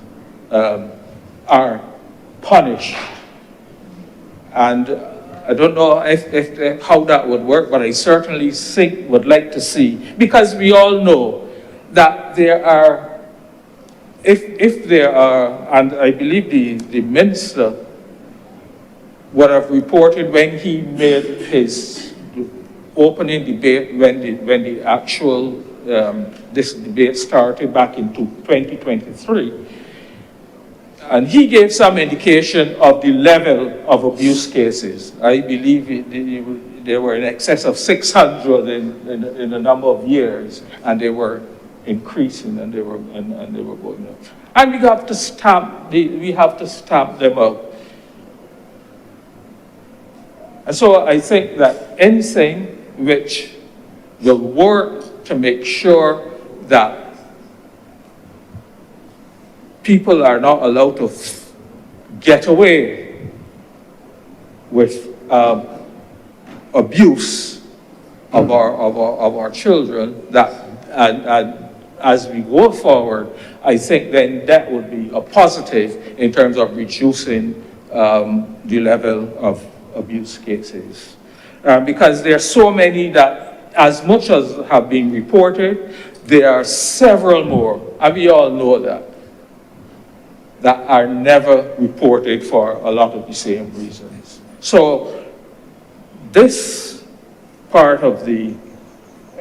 are punished. And I don't know if how that would work, but I certainly would like to see, because we all know that there are, if there are, and I believe the minister would have reported when he made his opening debate, when the actual this debate started back in 2023. And he gave some indication of the level of abuse cases. I believe they were in excess of 600 in a number of years, and they were increasing, and they were going up. And we have to stamp them out. And so I think that anything which will work to make sure that people are not allowed to get away with abuse of our children, that and as we go forward, I think then that would be a positive in terms of reducing the level of abuse cases. Because there are so many that, as much as have been reported, there are several more, and we all know that are never reported for a lot of the same reasons. So this part of the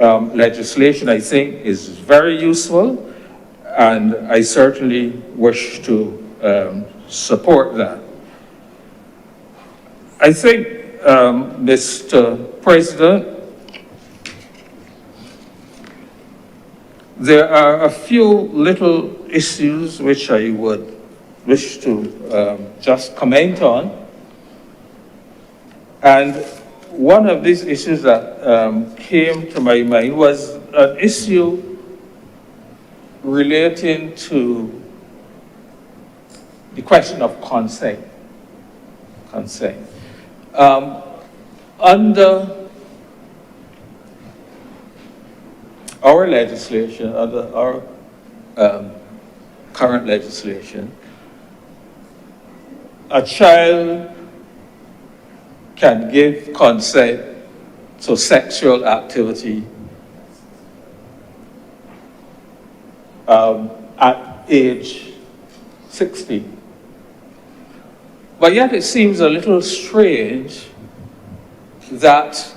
legislation, I think, is very useful, and I certainly wish to support that. I think, Mr. President, there are a few little issues which I would wish to just comment on. And one of these issues that came to my mind was an issue relating to the question of consent. Under our legislation, under our current legislation, a child can give consent to sexual activity at age 16. But yet it seems a little strange that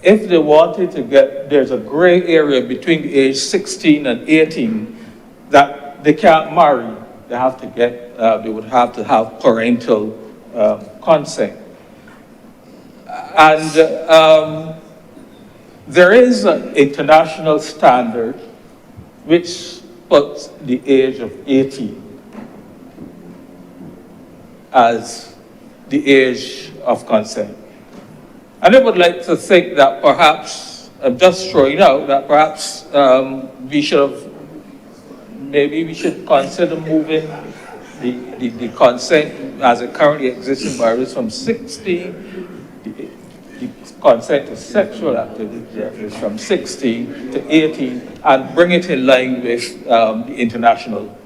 if they wanted to get, there's a gray area between the age 16 and 18 that they can't marry. They have to get, they would have to have parental consent. And there is an international standard which puts the age of 18 as the age of consent. And I would like to think that perhaps, I'm just throwing out, that perhaps we should consider moving the consent as it currently exists in Barbados from 16, the consent to sexual activity is from 16 to 18, and bring it in line with the international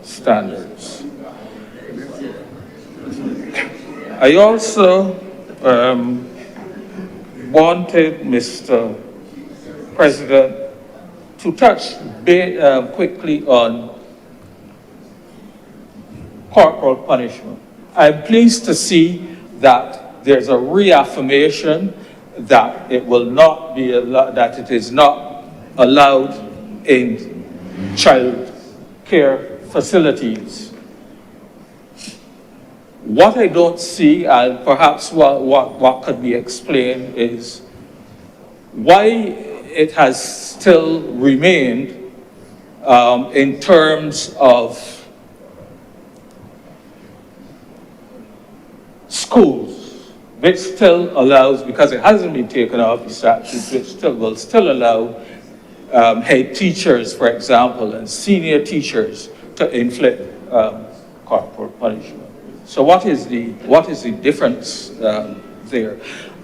standards. I also wanted, Mr. President, to touch quickly on corporal punishment. I'm pleased to see that there's a reaffirmation that it will not be allowed, that it is not allowed in child care facilities. What I don't see, and perhaps what could be explained, is why it has still remained in terms of schools, which still allows, because it hasn't been taken off the statute, which will still allow head teachers, for example, and senior teachers to inflict corporal punishment. So what is the difference there?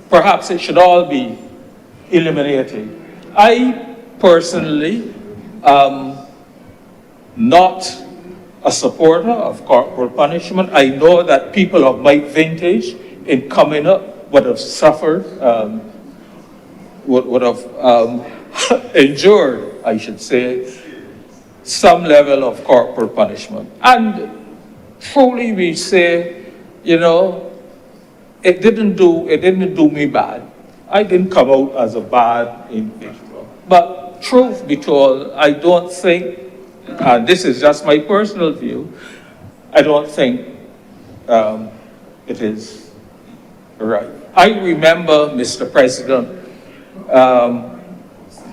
Perhaps it should all be eliminated. I personally am not a supporter of corporal punishment. I know that people of my vintage in coming up would have suffered, would have endured, I should say, some level of corporal punishment. And truly we say, you know, it didn't do me bad. I didn't come out as a bad individual. But truth be told, I don't think, and this is just my personal view, I don't think it is right. I remember, Mr. President,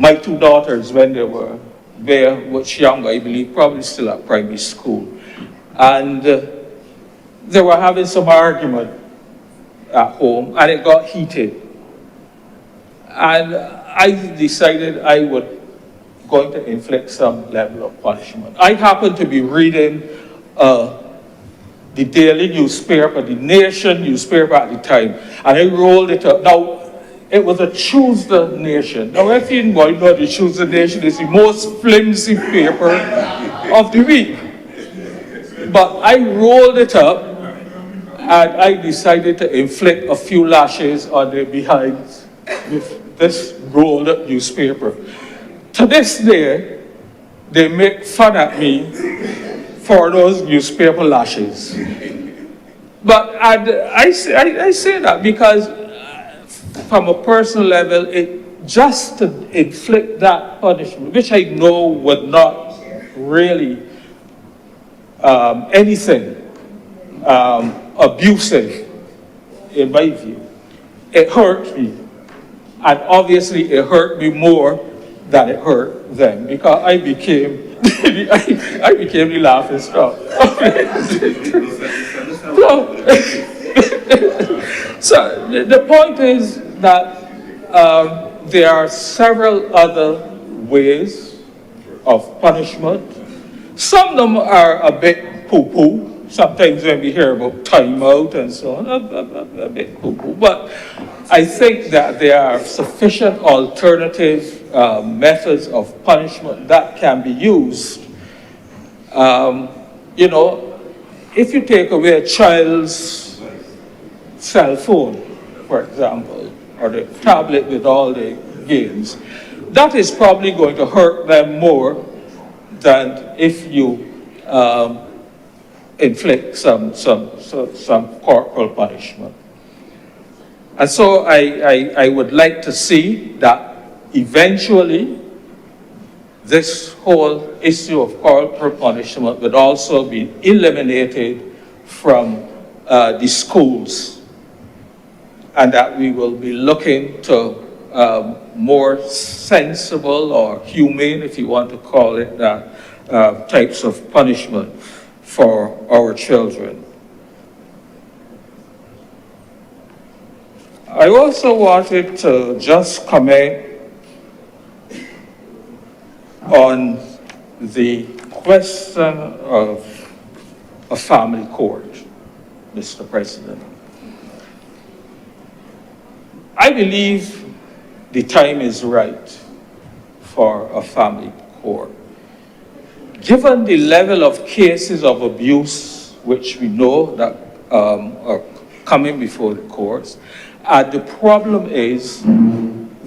my two daughters, when they were very much young, I believe, probably still at primary school, and they were having some argument at home, and it got heated. And I decided I was going to inflict some level of punishment. I happened to be reading the daily newspaper, the Nation newspaper at the time, and I rolled it up. Now, it was a Tuesday Nation. Now, if you know the Tuesday Nation is the most flimsy paper of the week. But I rolled it up, and I decided to inflict a few lashes on their behinds with this rolled up newspaper. To this day, they make fun at me for those newspaper lashes. But I say that because from a personal level, it just to inflict that punishment, which I know would not really anything abusive, in my view. It hurt me. And obviously it hurt me more than it hurt them, because I became I became the laughing stock. So the point is that there are several other ways of punishment. Some of them are a bit poo-poo. Sometimes when we hear about timeout and so on, a bit poo-poo. But I think that there are sufficient alternative methods of punishment that can be used. You know, if you take away a child's cell phone, for example, or the tablet with all the games, that is probably going to hurt them more than if you inflict some corporal punishment. And so I would like to see that eventually this whole issue of corporal punishment would also be eliminated from the schools, and that we will be looking to more sensible or humane, if you want to call it that, types of punishment for our children. I also wanted to just comment on the question of a family court, Mr. President. I believe the time is right for a family court. Given the level of cases of abuse which we know that are coming before the courts, the problem is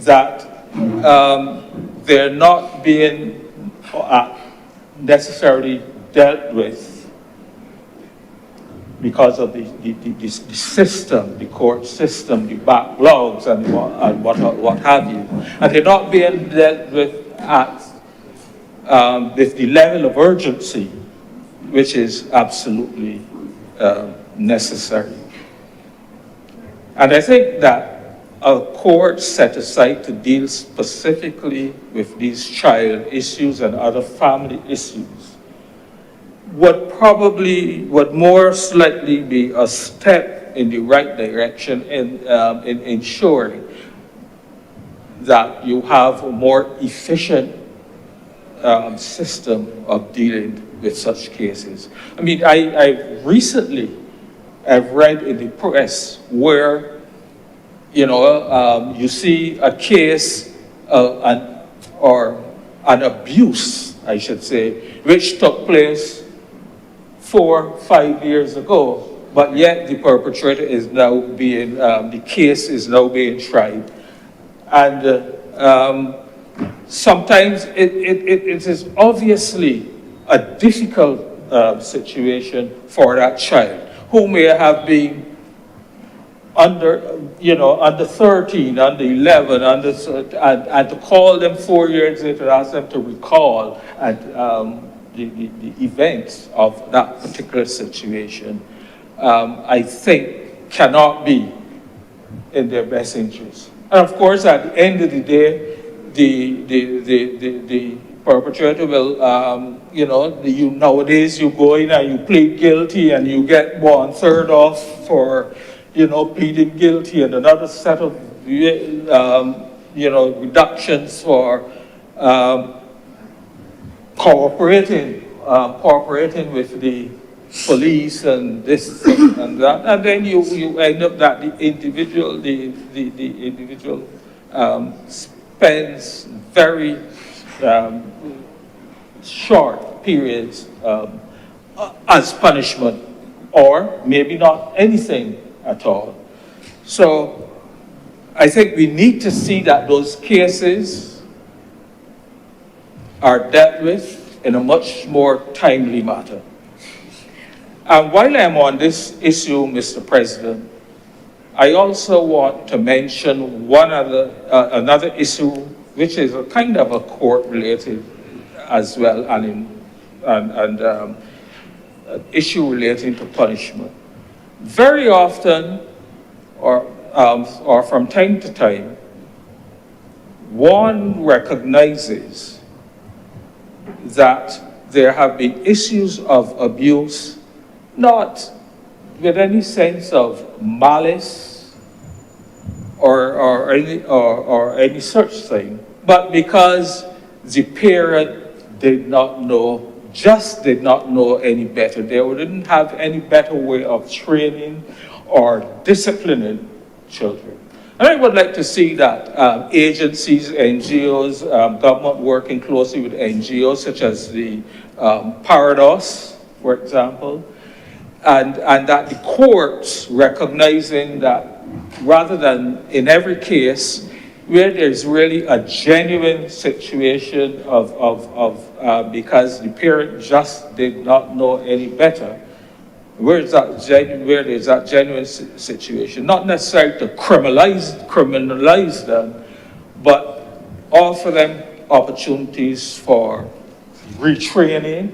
that they're not being necessarily dealt with because of the system, the court system, the backlogs and what have you. And they're not being dealt with with the level of urgency which is absolutely necessary. And I think that a court set aside to deal specifically with these child issues and other family issues would most likely be a step in the right direction in ensuring that you have a more efficient system of dealing with such cases. I mean, I recently have read in the press where, you see a case or an abuse, I should say, which took place 4 or 5 years ago, but yet the perpetrator is now being, the case is now being tried. And sometimes it is obviously a difficult situation for that child who may have been under 13, under 11, and to call them 4 years later and ask them to recall the events of that particular situation, I think cannot be in their best interest. And of course, at the end of the day, the perpetrator will, nowadays you go in and you plead guilty and you get 1/3 off for, pleading guilty, and another set of, reductions for cooperating with the police and this and that, and then you end up that the individual spends very short periods as punishment, or maybe not anything at all. So I think we need to see that those cases are dealt with in a much more timely manner. And while I'm on this issue, Mr. President, I also want to mention another issue, which is a kind of a court-related as well, and an issue relating to punishment. Very often, or from time to time, one recognizes that there have been issues of abuse, not with any sense of malice or any such thing, but because the parent did not know any better. They didn't have any better way of training or disciplining children. And I would like to see that agencies, NGOs, government working closely with NGOs such as the Parental, for example, and that the courts recognizing that rather than in every case where there's really a genuine situation because the parent just did not know any better. Where there's that genuine situation, not necessarily to criminalize them, but offer them opportunities for retraining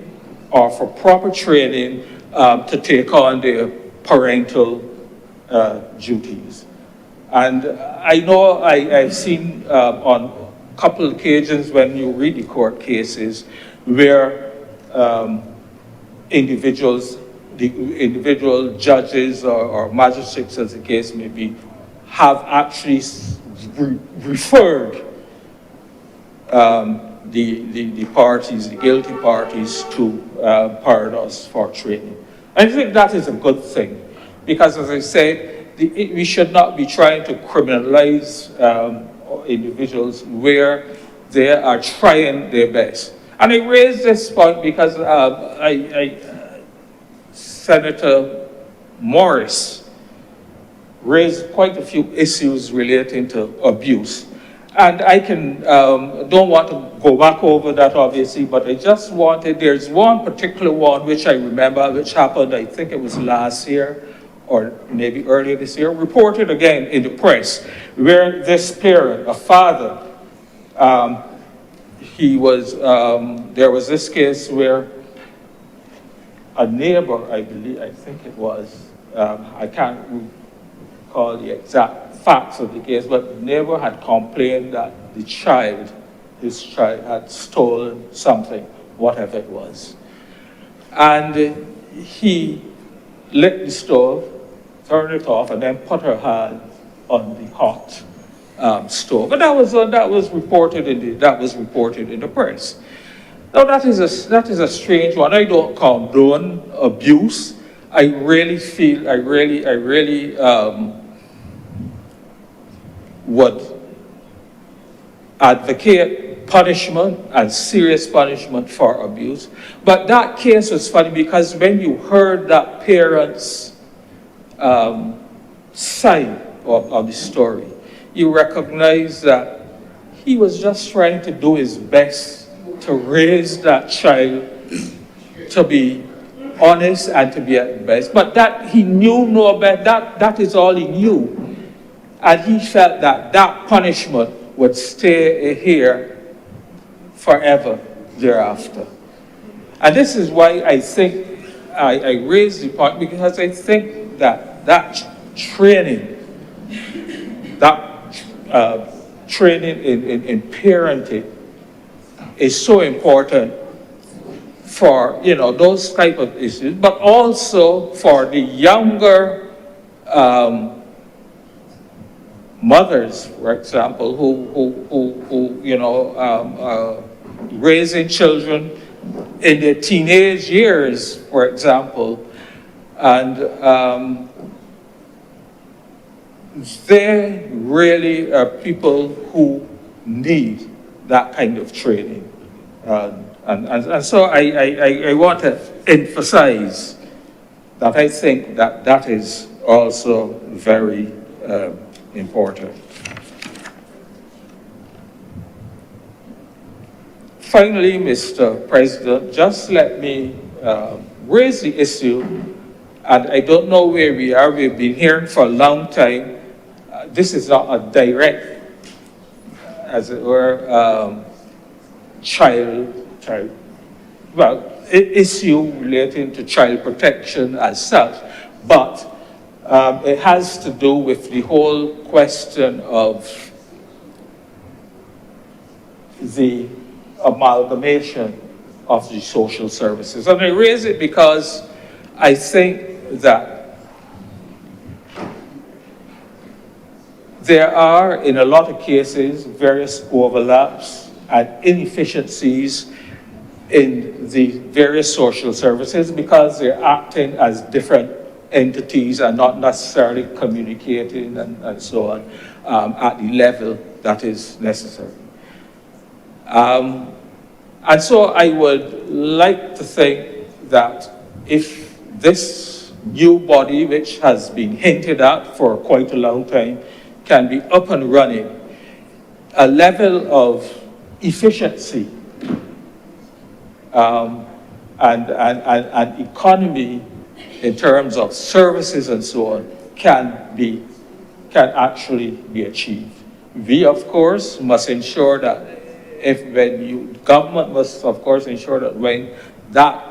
or for proper training to take on their parental duties. And I know I've seen on a couple of occasions when you read the court cases where the individual judges or magistrates, as the case may be, have actually referred the parties, the guilty parties, to Paradise for training. I think that is a good thing, because as I say, we should not be trying to criminalize individuals where they are trying their best. And I raise this point because Senator Morris raised quite a few issues relating to abuse. And I don't want to go back over that obviously, but I just wanted, there's one particular one which I remember, which happened, I think it was last year, or maybe earlier this year, reported again in the press, where this parent, a father, there was this case where a neighbor, I think it was, I can't recall the exact facts of the case, but the neighbor had complained that his child had stolen something, whatever it was. And he lit the stove, turned it off, and then put her hand on the hot stove. And that was reported in the press. Now that is a strange one. I don't condone abuse. I really would advocate punishment and serious punishment for abuse. But that case was funny because when you heard that parent's side of the story, you recognize that he was just trying to do his best to raise that child to be honest and to be at best. But that he knew no better, that is all he knew. And he felt that that punishment would stay here forever thereafter. And this is why I think I raised the point, because I think that training in parenting is so important for, those type of issues, but also for the younger mothers, for example, who raising children in their teenage years, for example, and they really are people who need that kind of training. And so I want to emphasize that I think that is also very important. Finally, Mr. President, just let me raise the issue, and I don't know where we are. We've been hearing for a long time. This is not a direct, as it were, issue relating to child protection as such, but it has to do with the whole question of the amalgamation of the social services. And I raise it because I think that there are, in a lot of cases, various overlaps and inefficiencies in the various social services because they're acting as different entities and not necessarily communicating and so on at the level that is necessary. And so I would like to think that if this new body, which has been hinted at for quite a long time, can be up and running, a level of efficiency and economy in terms of services and so on can actually be achieved. We, of course, must ensure that government must, of course, ensure that when that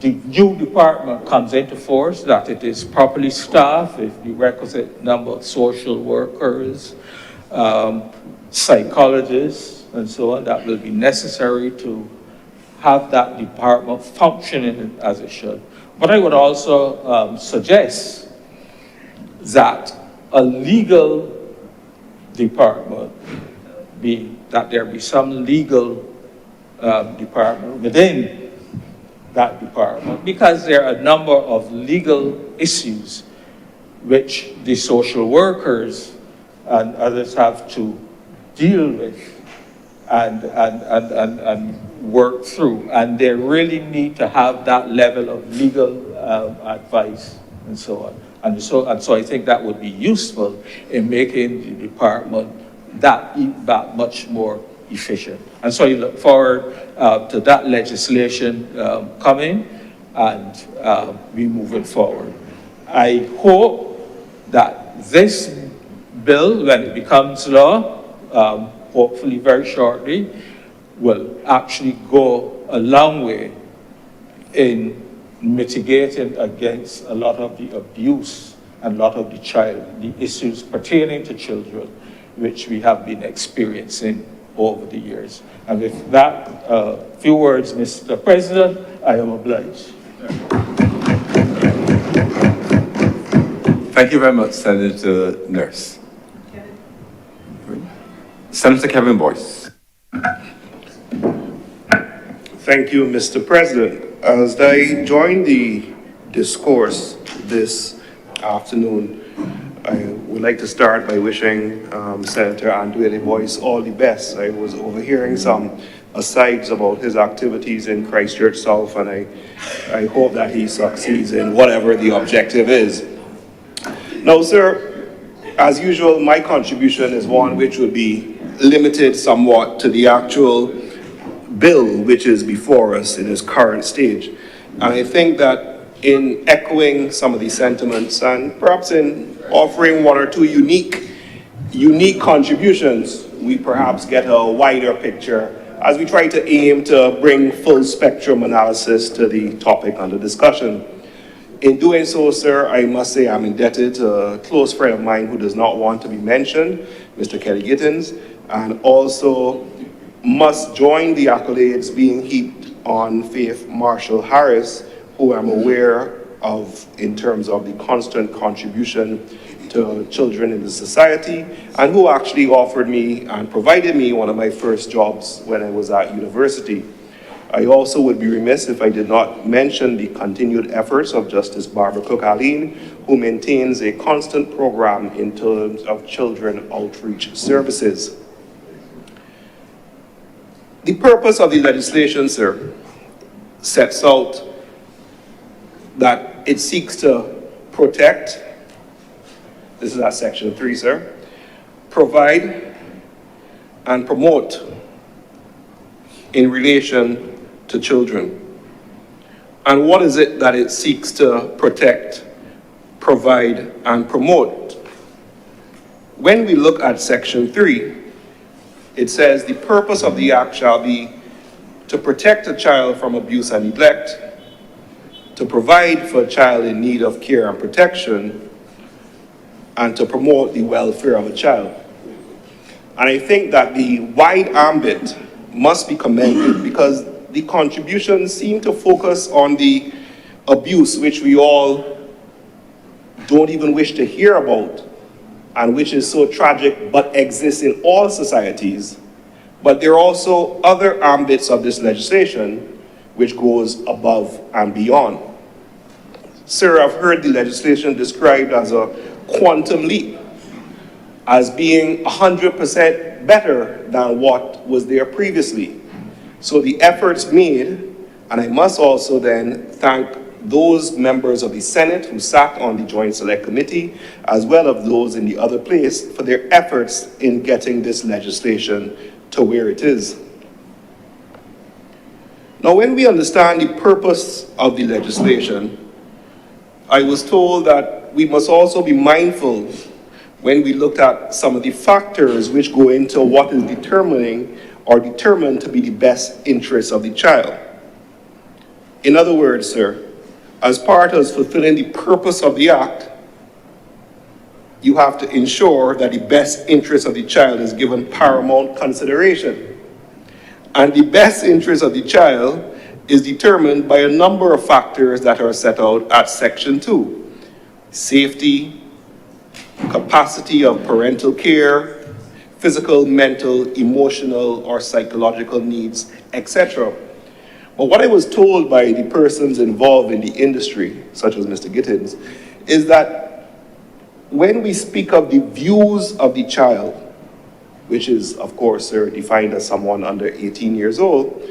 the new department comes into force, that it is properly staffed with the requisite number of social workers, psychologists, and so on, that will be necessary to have that department functioning as it should. But I would also suggest that a legal department that there be some legal department within that department, because there are a number of legal issues which the social workers and others have to deal with and work through, and they really need to have that level of legal advice and so on. And so I think that would be useful in making the department that much more efficient. And so I look forward to that legislation coming and we moving forward. I hope that this bill, when it becomes law, hopefully very shortly, will actually go a long way in mitigating against a lot of the abuse and a lot of the issues pertaining to children, which we have been experiencing over the years. And with that, few words, Mr. President, I am obliged. Thank you very much, Senator Nurse. Senator Kevin Boyce. Thank you, Mr. President. As I join the discourse this afternoon, I would like to start by wishing Senator Andrew Boyce all the best. I was overhearing some asides about his activities in Christchurch South, and I hope that he succeeds in whatever the objective is. Now, sir, as usual, my contribution is one which would be limited somewhat to the actual bill which is before us in its current stage. And I think that in echoing some of these sentiments and perhaps in offering one or two unique contributions, we perhaps get a wider picture as we try to aim to bring full spectrum analysis to the topic under discussion. In doing so, sir, I must say I'm indebted to a close friend of mine who does not want to be mentioned, Mr. Kelly Gittins, and also must join the accolades being heaped on Faith Marshall Harris, who I'm aware of in terms of the constant contribution to children in the society, and who actually offered me and provided me one of my first jobs when I was at university. I also would be remiss if I did not mention the continued efforts of Justice Barbara Cook-Aline, who maintains a constant program in terms of children outreach services. The purpose of the legislation, sir, sets out that it seeks to protect, this is at section 3, sir, provide and promote in relation to children. And what is it that it seeks to protect, provide, and promote? When we look at section 3, it says the purpose of the act shall be to protect a child from abuse and neglect, to provide for a child in need of care and protection, and to promote the welfare of a child. And I think that the wide ambit must be commended because the contributions seem to focus on the abuse which we all don't even wish to hear about, and which is so tragic but exists in all societies. But there are also other ambits of this legislation which goes above and beyond. Sir, I've heard the legislation described as a quantum leap, as being 100% better than what was there previously. So the efforts made, and I must also then thank those members of the Senate who sat on the Joint Select Committee, as well as those in the other place, for their efforts in getting this legislation to where it is. Now, when we understand the purpose of the legislation, I was told that we must also be mindful when we looked at some of the factors which go into what is determining or determined to be the best interests of the child. In other words, sir, as part of fulfilling the purpose of the act, you have to ensure that the best interest of the child is given paramount consideration. And the best interest of the child is determined by a number of factors that are set out at Section 2. Safety, capacity of parental care, physical, mental, emotional, or psychological needs, etc. But what I was told by the persons involved in the industry, such as Mr. Gittins, is that when we speak of the views of the child, which is, of course, sir, defined as someone under 18 years old,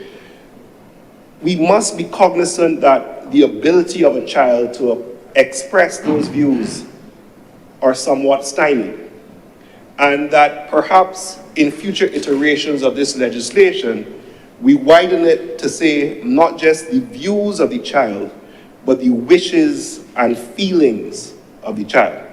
we must be cognizant that the ability of a child to express those views are somewhat stymied, and that perhaps in future iterations of this legislation, we widen it to say not just the views of the child, but the wishes and feelings of the child.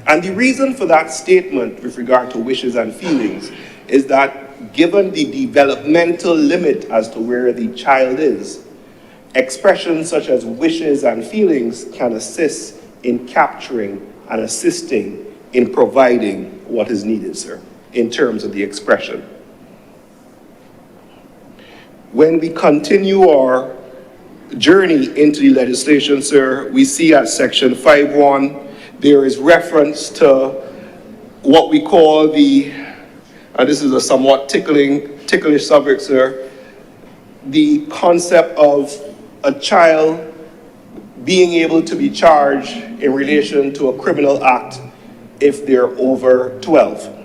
And the reason for that statement with regard to wishes and feelings is that given the developmental limit as to where the child is, expressions such as wishes and feelings can assist in capturing and assisting in providing what is needed, sir, in terms of the expression. When we continue our journey into the legislation, sir, we see at Section 5.1, there is reference to what we call the, and this is a somewhat ticklish subject, sir, the concept of a child being able to be charged in relation to a criminal act if they're over 12.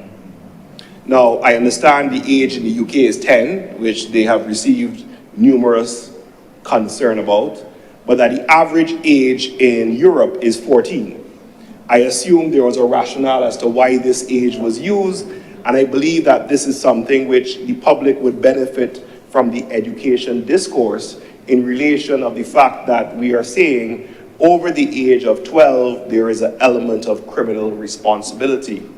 Now, I understand the age in the UK is 10, which they have received numerous concern about, but that the average age in Europe is 14. I assume there was a rationale as to why this age was used, and I believe that this is something which the public would benefit from the education discourse in relation of the fact that we are saying over the age of 12, there is an element of criminal responsibility.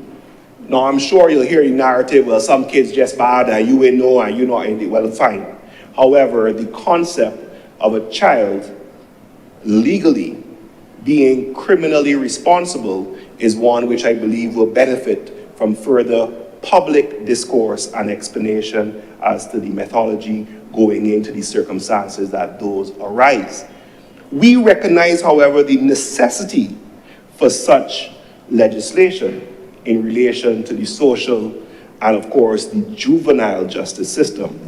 Now, I'm sure you'll hear the narrative, well, some kids just bad and you ain't know and you're not in it. Well, fine. However, the concept of a child legally being criminally responsible is one which I believe will benefit from further public discourse and explanation as to the methodology going into the circumstances that those arise. We recognize, however, the necessity for such legislation in relation to the social and, of course, the juvenile justice system.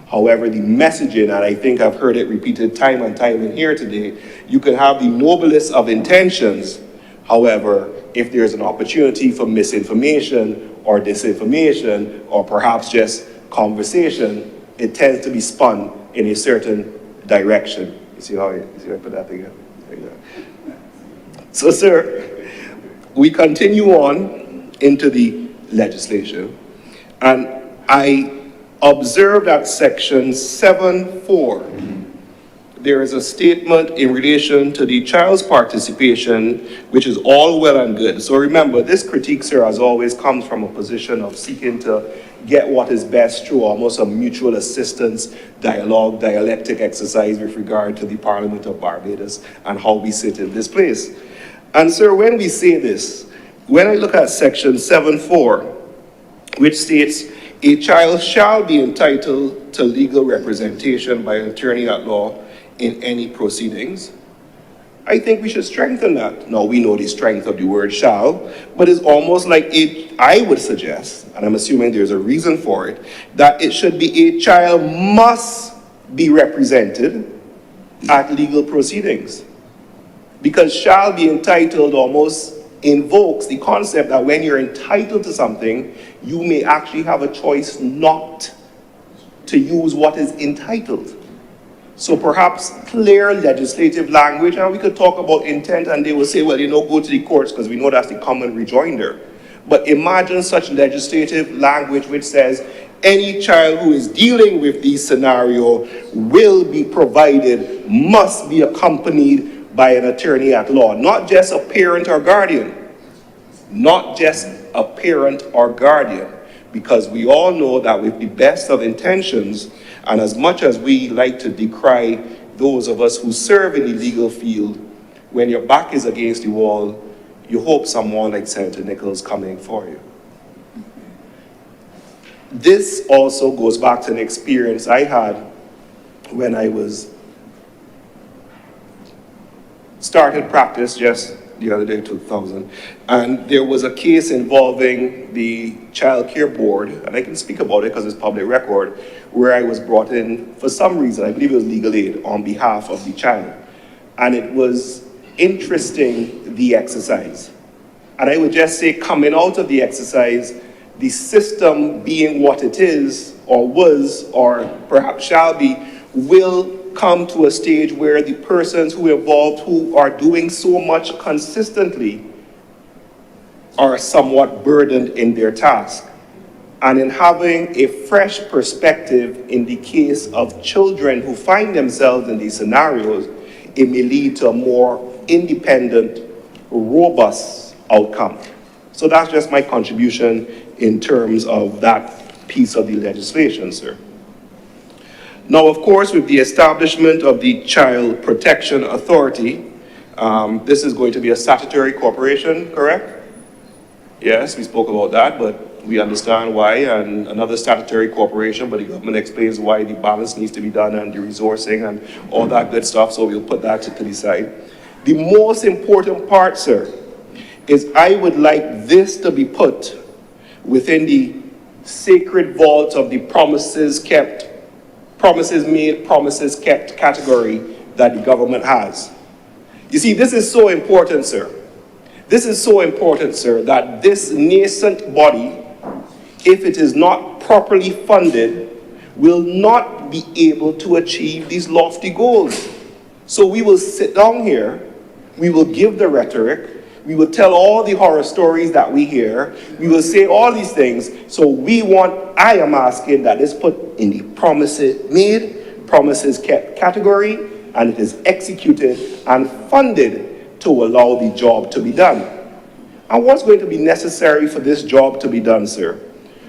However, the messaging, and I think I've heard it repeated time and time in here today, you can have the noblest of intentions. However, if there's an opportunity for misinformation or disinformation or perhaps just conversation, it tends to be spun in a certain direction. You see how I put that together? So, sir, we continue on into the legislation, and I observed at Section 7.4, there is a statement in relation to the child's participation, which is all well and good. So remember, this critique, sir, as always, comes from a position of seeking to get what is best through almost a mutual assistance, dialogue, dialectic exercise with regard to the Parliament of Barbados and how we sit in this place. And sir, when we say this, when I look at Section 7.4, which states, a child shall be entitled to legal representation by an attorney at law in any proceedings, I think we should strengthen that. Now, we know the strength of the word shall, but it's almost like I would suggest, and I'm assuming there's a reason for it, that it should be a child must be represented at legal proceedings. Because shall be entitled almost invokes the concept that when you're entitled to something, you may actually have a choice not to use what is entitled. So perhaps clear legislative language, and we could talk about intent, and they will say, well, go to the courts, because we know that's the common rejoinder. But imagine such legislative language which says, any child who is dealing with these scenarios will be provided, must be accompanied by an attorney at law, not just a parent or guardian. Not just a parent or guardian, because we all know that with the best of intentions, and as much as we like to decry those of us who serve in the legal field, when your back is against the wall, you hope someone like Senator Nichols coming for you. This also goes back to an experience I had when I started practice just the other day, 2000, and there was a case involving the Child Care Board, and I can speak about it because it's public record, where I was brought in for some reason, I believe it was legal aid, on behalf of the child. And it was interesting, the exercise. And I would just say, coming out of the exercise, the system being what it is, or was, or perhaps shall be, will come to a stage where the persons who are involved, who are doing so much consistently, are somewhat burdened in their task. And in having a fresh perspective in the case of children who find themselves in these scenarios, it may lead to a more independent, robust outcome. So that's just my contribution in terms of that piece of the legislation, sir. Now, of course, with the establishment of the Child Protection Authority, this is going to be a statutory corporation, correct? Yes, we spoke about that, but we understand why, and another statutory corporation, but the government explains why the balance needs to be done and the resourcing and all that good stuff, so we'll put that to the side. The most important part, sir, is I would like this to be put within the sacred vault of the promises kept, promises made, promises kept category that the government has. You see, this is so important, sir. This is so important, sir, that this nascent body, if it is not properly funded, will not be able to achieve these lofty goals. So we will sit down here, we will give the rhetoric, we will tell all the horror stories that we hear, we will say all these things. So I am asking that this put in the promises made, promises kept category, and it is executed and funded to allow the job to be done. And what's going to be necessary for this job to be done, sir?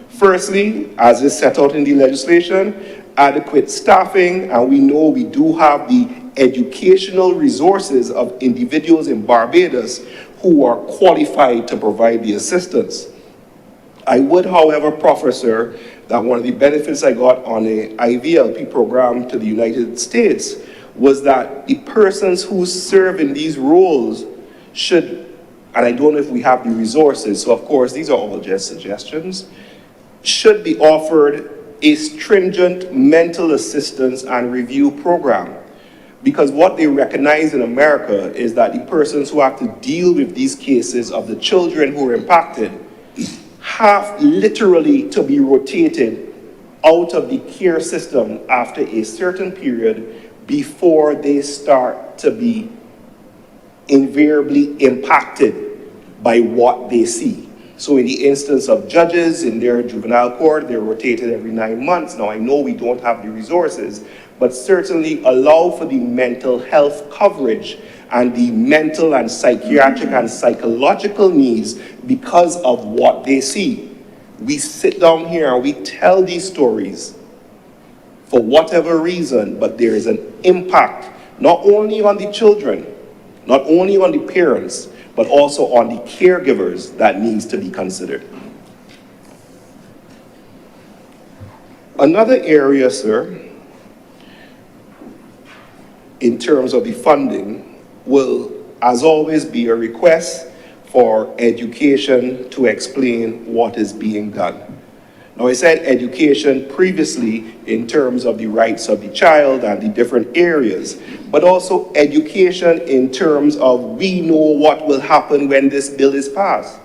Firstly, as is set out in the legislation, adequate staffing, and we know we do have the educational resources of individuals in Barbados who are qualified to provide the assistance. I would, however, proffer, sir, that one of the benefits I got on a IVLP program to the United States was that the persons who serve in these roles should, and I don't know if we have the resources, so of course these are all just suggestions, should be offered a stringent mental assistance and review program. Because what they recognize in America is that the persons who have to deal with these cases of the children who are impacted have literally to be rotated out of the care system after a certain period before they start to be invariably impacted by what they see. So in the instance of judges in their juvenile court, they're rotated every 9 months. Now I know we don't have the resources, but certainly allow for the mental health coverage and the mental and psychiatric and psychological needs because of what they see. We sit down here and we tell these stories for whatever reason, but there is an impact not only on the children, not only on the parents, but also on the caregivers that needs to be considered. Another area, sir, in terms of the funding, will, as always, be a request for education to explain what is being done. Now, I said education previously in terms of the rights of the child and the different areas, but also education in terms of we know what will happen when this bill is passed.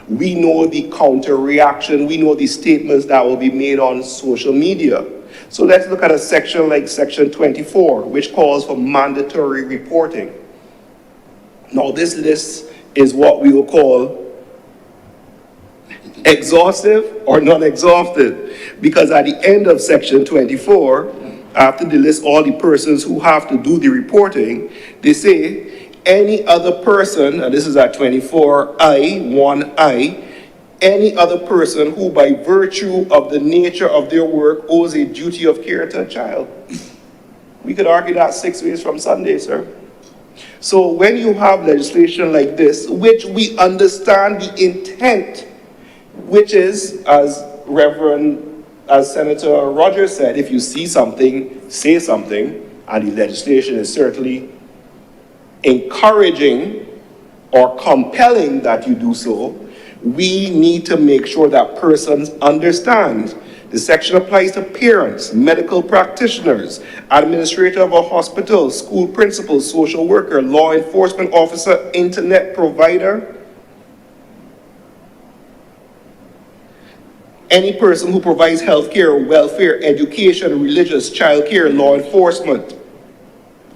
We know the counter reaction. We know the statements that will be made on social media. So let's look at a section like section 24, which calls for mandatory reporting. Now this list is what we will call exhaustive or non-exhaustive, because at the end of section 24, after they list all the persons who have to do the reporting, they say any other person, and this is at 24I, 1I, any other person who by virtue of the nature of their work owes a duty of care to a child. We could argue that 6 ways from Sunday, sir. So when you have legislation like this, which we understand the intent, which is, as Senator Rogers said, if you see something, say something, and the legislation is certainly encouraging or compelling that you do so, we need to make sure that persons understand. The section applies to parents, medical practitioners, administrator of a hospital, school principal, social worker, law enforcement officer, internet provider, any person who provides health care, welfare, education, religious, child care, law enforcement,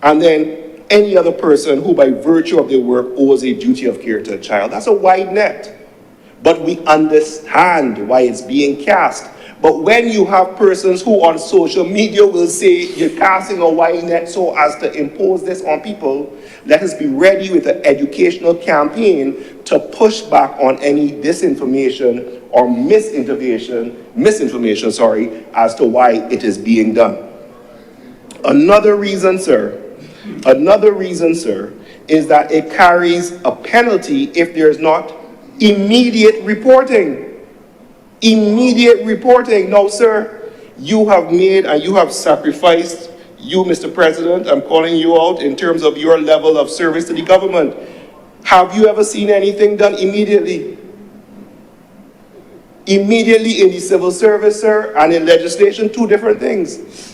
and then any other person who by virtue of their work owes a duty of care to a child. That's a wide net. But we understand why it's being cast. But when you have persons who on social media will say you're casting a wide net so as to impose this on people, let us be ready with an educational campaign to push back on any disinformation or misinformation, as to why it is being done. Another reason, sir, is that it carries a penalty if there's not immediate reporting. Immediate reporting. Now, sir, you have made and you have sacrificed, you, Mr. President, I'm calling you out in terms of your level of service to the government. Have you ever seen anything done immediately? Immediately in the civil service, sir, and in legislation, two different things.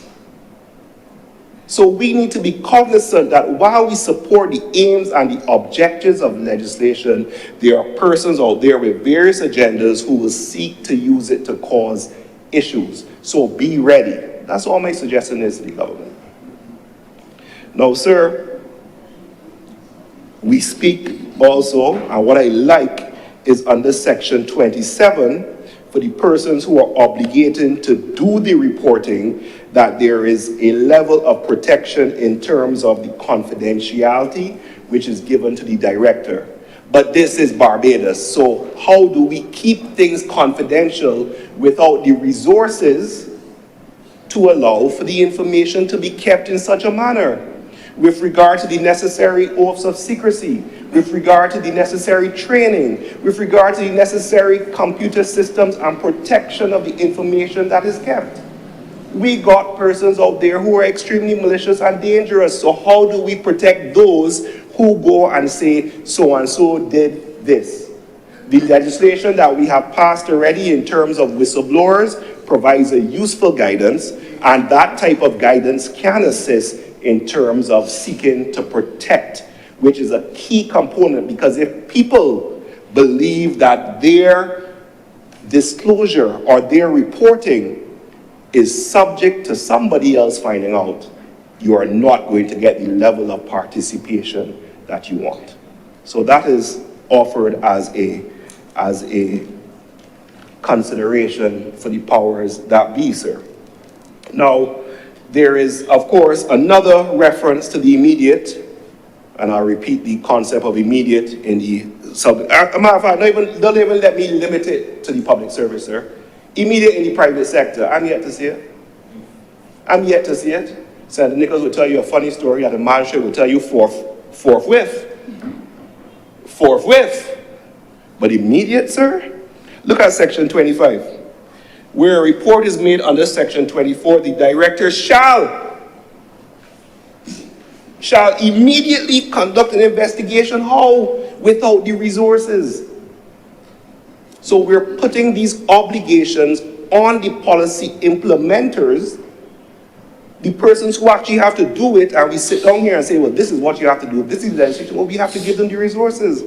So we need to be cognizant that while we support the aims and the objectives of legislation, there are persons out there with various agendas who will seek to use it to cause issues. So be ready. That's all my suggestion is to the government. Now, sir, we speak also, and what I like is under section 27, for the persons who are obligated to do the reporting, that there is a level of protection in terms of the confidentiality which is given to the director. But this is Barbados, so how do we keep things confidential without the resources to allow for the information to be kept in such a manner? With regard to the necessary oaths of secrecy, with regard to the necessary training, with regard to the necessary computer systems and protection of the information that is kept. We got persons out there who are extremely malicious and dangerous. So how do we protect those who go and say, so-and-so did this? The legislation that we have passed already in terms of whistleblowers provides a useful guidance, and that type of guidance can assist in terms of seeking to protect, which is a key component, because if people believe that their disclosure or their reporting is subject to somebody else finding out, you are not going to get the level of participation that you want. So that is offered as a consideration for the powers that be, sir. Now, there is, of course, another reference to the immediate, and I'll repeat the concept of immediate in the subject. As a matter of fact, don't even let me limit it to the public service, sir. Immediate in the private sector. I'm yet to see it. Senator Nichols will tell you a funny story, and the magistrate will tell you forthwith. But immediate, sir? Look at section 25. Where a report is made under section 24, the director shall immediately conduct an investigation. How? Without the resources. So we're putting these obligations on the policy implementers, the persons who actually have to do it, and we sit down here and say, well, this is what you have to do. This is the legislation. Well, we have to give them the resources.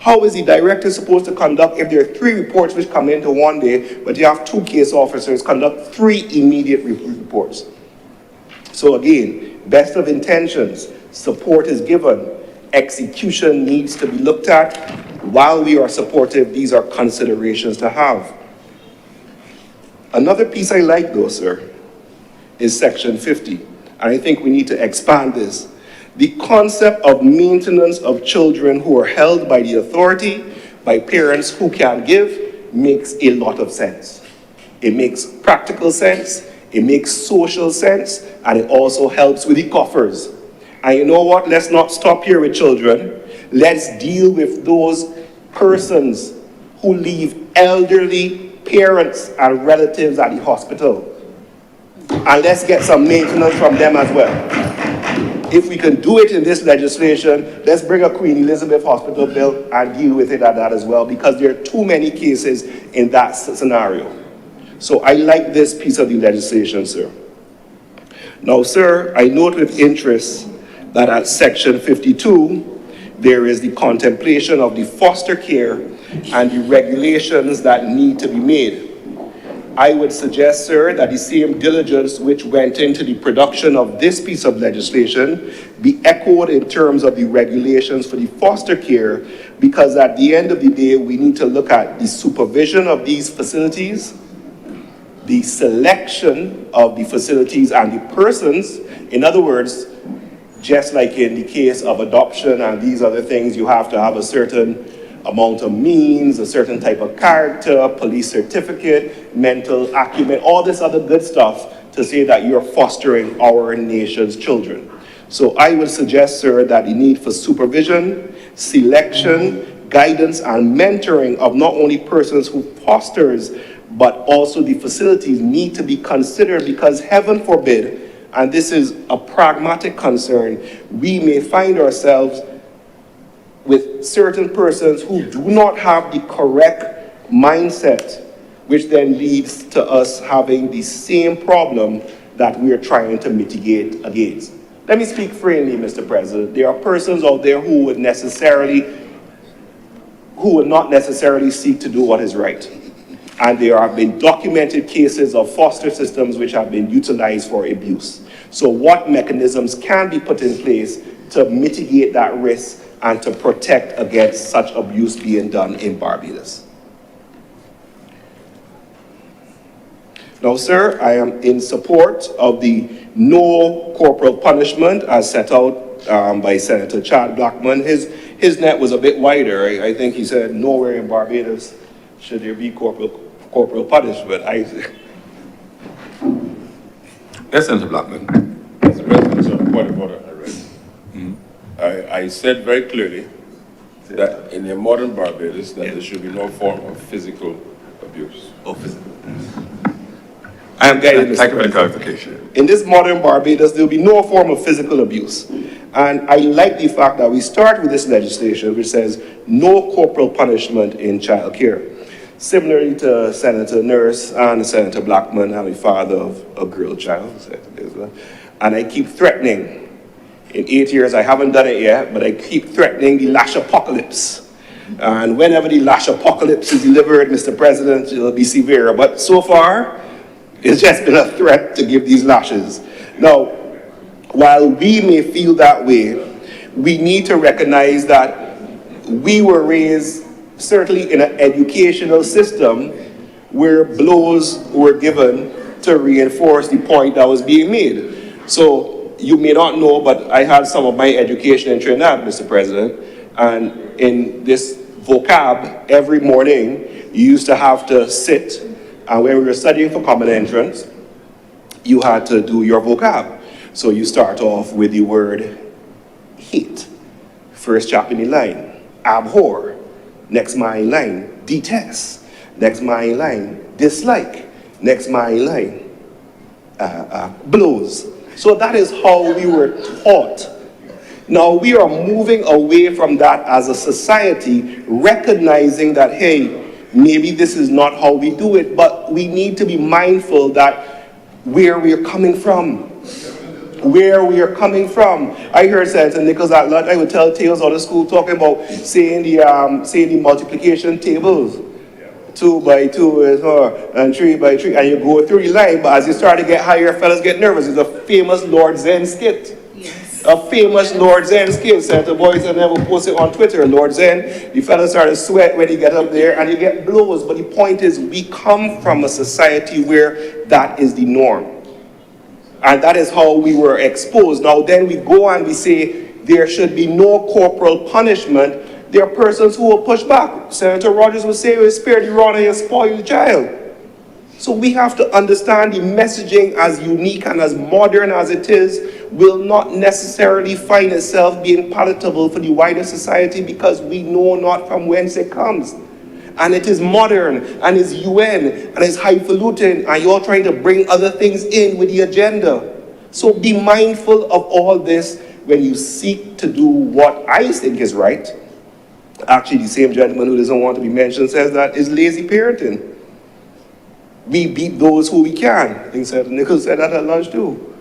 How is the director supposed to conduct if there are 3 reports which come into one day, but you have 2 case officers conduct 3 immediate reports? So again, best of intentions, support is given, execution needs to be looked at. While we are supportive, these are considerations to have. Another piece I like though, sir, is section 50. And I think we need to expand this. The concept of maintenance of children who are held by the authority, by parents who can give, makes a lot of sense. It makes practical sense, it makes social sense, and it also helps with the coffers. And you know what? Let's not stop here with children. Let's deal with those persons who leave elderly parents and relatives at the hospital. And let's get some maintenance from them as well. If we can do it in this legislation, let's bring a Queen Elizabeth Hospital bill and deal with it at that as well, because there are too many cases in that scenario. So I like this piece of the legislation, sir. Now, sir, I note with interest that at section 52, there is the contemplation of the foster care and the regulations that need to be made. I would suggest, sir, that the same diligence which went into the production of this piece of legislation be echoed in terms of the regulations for the foster care, because at the end of the day, we need to look at the supervision of these facilities, the selection of the facilities and the persons. In other words, just like in the case of adoption and these other things, you have to have a certain amount of means, a certain type of character, police certificate, mental acumen, all this other good stuff to say that you're fostering our nation's children. So I would suggest, sir, that the need for supervision, selection, guidance, and mentoring of not only persons who fosters, but also the facilities need to be considered, because heaven forbid, and this is a pragmatic concern, we may find ourselves with certain persons who do not have the correct mindset, which then leads to us having the same problem that we are trying to mitigate against. Let me speak frankly, Mr. President. There are persons out there who would not necessarily seek to do what is right. And there have been documented cases of foster systems which have been utilized for abuse. So what mechanisms can be put in place to mitigate that risk and to protect against such abuse being done in Barbados? Now, sir, I am in support of the no corporal punishment as set out by Senator Chad Blackman. His net was a bit wider. I think he said nowhere in Barbados should there be corporal punishment. Yes, Senator Blackman. Mr. President, sir, point of order, I read. I said very clearly that in a modern Barbados that there should be no form of physical abuse. I am getting this. Thank you for the clarification. In this modern Barbados, there will be no form of physical abuse. And I like the fact that we start with this legislation which says no corporal punishment in child care. Similarly to Senator Nurse and Senator Blackman, I'm a father of a girl child, and I keep threatening. In 8 years, I haven't done it yet, but I keep threatening the lash apocalypse. And whenever the lash apocalypse is delivered, Mr. President, it'll be severe. But so far, it's just been a threat to give these lashes. Now, while we may feel that way, we need to recognize that we were raised certainly in an educational system where blows were given to reinforce the point that was being made. So you may not know, but I had some of my education in Trinidad, Mr. President, and in this vocab, every morning, you used to have to sit, and when we were studying for common entrance, you had to do your vocab. So you start off with the word hate, first chap in the line, abhor, next mile line, detest, next mile line, dislike, next mile line, blows. So that is how we were taught. Now we are moving away from that as a society, recognizing that, hey, maybe this is not how we do it, but we need to be mindful that where we're coming from. where we are coming from. I heard Senator Nichols at lunch, I would tell tales out of school talking about saying the multiplication tables. 2 by 2 is 4, and 3 by 3, and you go through the line, but as you start to get higher, fellas get nervous. It's a famous Lord Zen skit. Yes. A famous Lord Zen skit. Senator Boyson never posted on Twitter. Lord Zen, the fellas start to sweat when you get up there, and you get blows. But the point is, we come from a society where that is the norm. And that is how we were exposed. Now then we go and we say, there should be no corporal punishment. There are persons who will push back. Senator Rogers would say, well, spare the rod and you spoil the child. So we have to understand the messaging, as unique and as modern as it is, will not necessarily find itself being palatable for the wider society, because we know not from whence it comes. And it is modern, and it's UN, and it's highfalutin, and you're trying to bring other things in with the agenda. So be mindful of all this when you seek to do what I think is right. Actually, the same gentleman who doesn't want to be mentioned says that is lazy parenting. We beat those who we can. I think Senator Nichols said that at lunch too.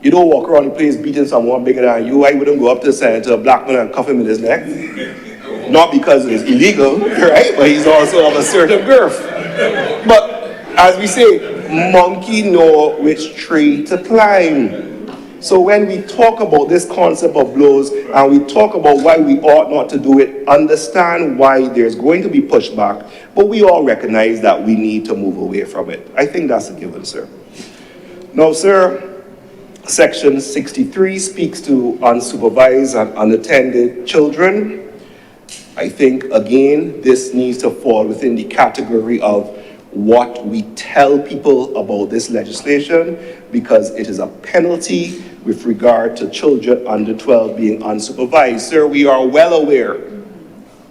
You don't walk around the place beating someone bigger than you. I wouldn't go up to Senator Blackman and cuff him in his neck. Not because it's illegal, right? But he's also of a certain girth. But as we say, monkey know which tree to climb. So when we talk about this concept of blows, and we talk about why we ought not to do it, understand why there's going to be pushback, but we all recognize that we need to move away from it. I think that's a given, sir. Now, sir, Section 63 speaks to unsupervised and unattended children. I think, again, this needs to fall within the category of what we tell people about this legislation, because it is a penalty with regard to children under 12 being unsupervised. Sir, we are well aware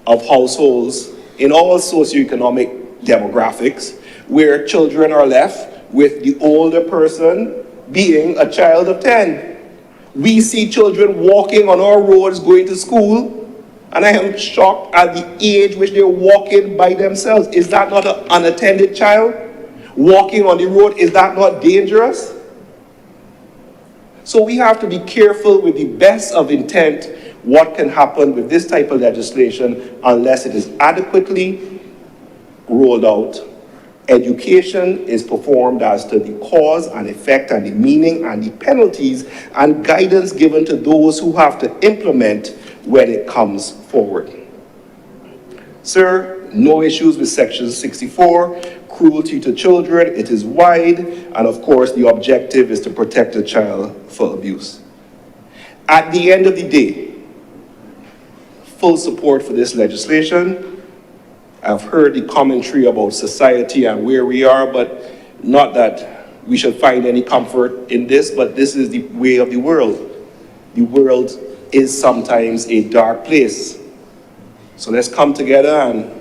of households in all socioeconomic demographics where children are left with the older person being a child of 10. We see children walking on our roads going to school, and I am shocked at the age which they're walking by themselves. Is that not an unattended child? Walking on the road, is that not dangerous? So we have to be careful with the best of intent what can happen with this type of legislation unless it is adequately rolled out. Education is performed as to the cause and effect and the meaning and the penalties and guidance given to those who have to implement when it comes forward. Sir, no issues with Section 64, cruelty to children. It is wide, and of course the objective is to protect a child for abuse. At the end of the day, full support for this legislation. I've heard the commentary about society and where we are, but not that we should find any comfort in this, but this is the way of the world. The world is sometimes a dark place. So let's come together and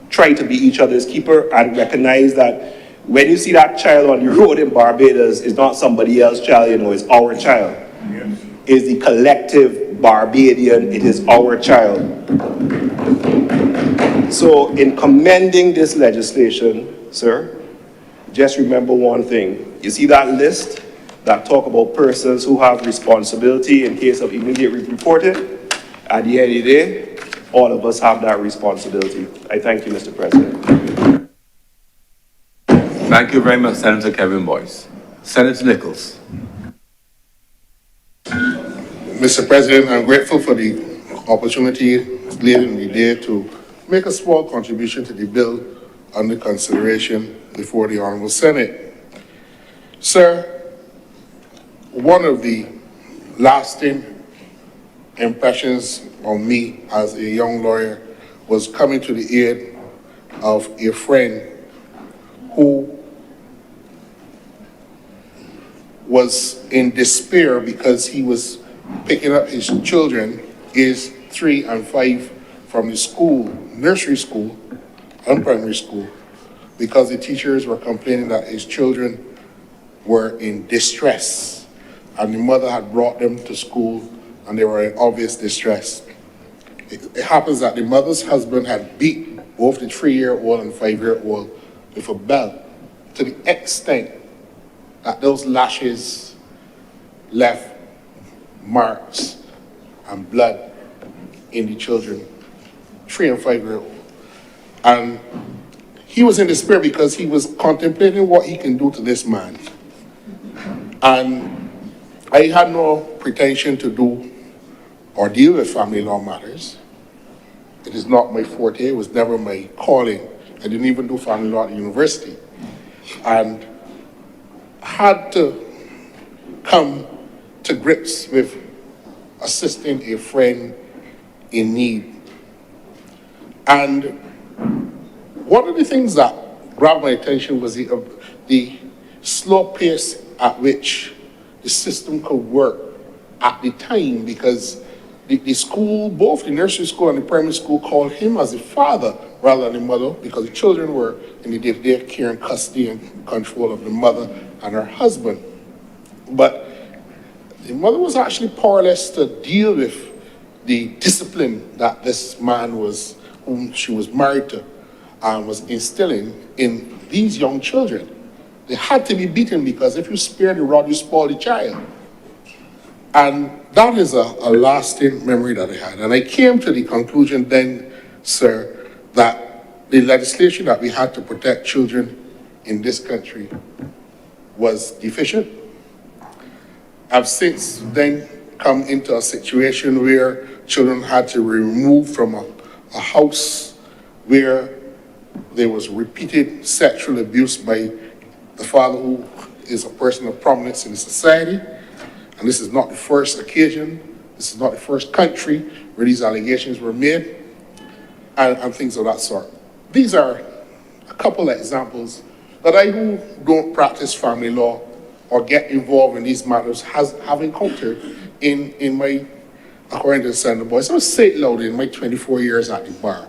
try to be each other's keeper and recognize that when you see that child on the road in Barbados, it's not somebody else's child, it's our child. Yes. It's the collective Barbadian, it is our child. So in commending this legislation, sir, just remember one thing. You see that list that talk about persons who have responsibility in case of immediate reporting? At the end of the day, all of us have that responsibility. I thank you, Mr. President. Thank you very much, Senator Kevin Boyce. Senator Nichols. Mr. President, I'm grateful for the opportunity later in the day to make a small contribution to the bill under consideration before the Honourable Senate. Sir, one of the lasting impressions on me as a young lawyer was coming to the aid of a friend who was in despair because he was picking up his children, aged 3 and 5, from the school, nursery school and primary school, because the teachers were complaining that his children were in distress, and the mother had brought them to school and they were in obvious distress. It happens that the mother's husband had beat both the 3-year-old and 5-year-old with a belt, to the extent that those lashes left marks and blood in the children, 3 and 5-year-old. And he was in despair because he was contemplating what he can do to this man. And I had no pretension to do or deal with family law matters. It is not my forte, it was never my calling. I didn't even do family law at university. And had to come to grips with assisting a friend in need. And one of the things that grabbed my attention was the slow pace at which the system could work at the time, because the school, both the nursery school and the primary school, called him as the father rather than the mother, because the children were in the day-to-day care and custody and control of the mother and her husband. But the mother was actually powerless to deal with the discipline that this man was, whom she was married to, was instilling in these young children. They had to be beaten, because if you spare the rod, you spoil the child. And that is a lasting memory that I had. And I came to the conclusion then, sir, that the legislation that we had to protect children in this country was deficient. I've since then come into a situation where children had to be removed from a house where there was repeated sexual abuse by the father, who is a person of prominence in the society. And this is not the first occasion, this is not the first country where these allegations were made, and things of that sort. These are a couple of examples that I, who don't practice family law or get involved in these matters, have encountered in my, according to the Senator Boyce, I was say it loud, in my 24 years at the bar.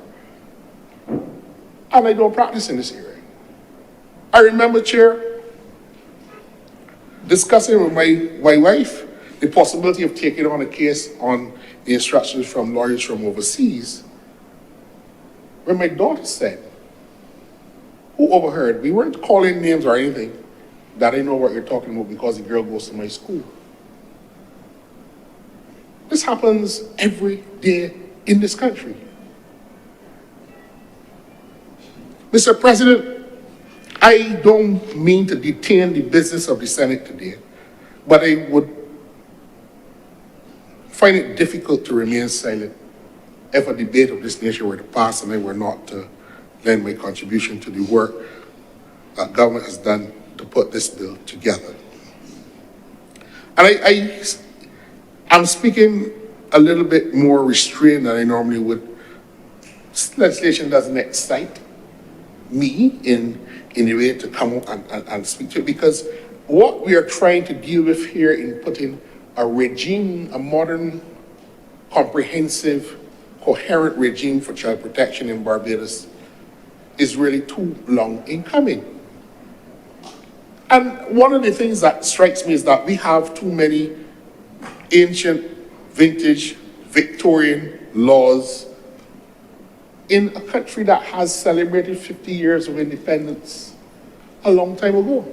And I don't practice in this area. I remember, Chair, discussing with my wife the possibility of taking on a case on the instructions from lawyers from overseas, when my daughter said, who overheard, we weren't calling names or anything, that I know what you're talking about because the girl goes to my school. This happens every day in this country. Mr. President, I don't mean to detain the business of the Senate today, but I would find it difficult to remain silent if a debate of this nature were to pass and I were not to lend my contribution to the work that government has done to put this bill together. And I'm speaking a little bit more restrained than I normally would. This legislation doesn't excite me in a way to come out and speak to it, because what we are trying to deal with here in putting a regime, a modern, comprehensive, coherent regime for child protection in Barbados is really too long in coming. And one of the things that strikes me is that we have too many ancient, vintage, Victorian laws in a country that has celebrated 50 years of independence a long time ago.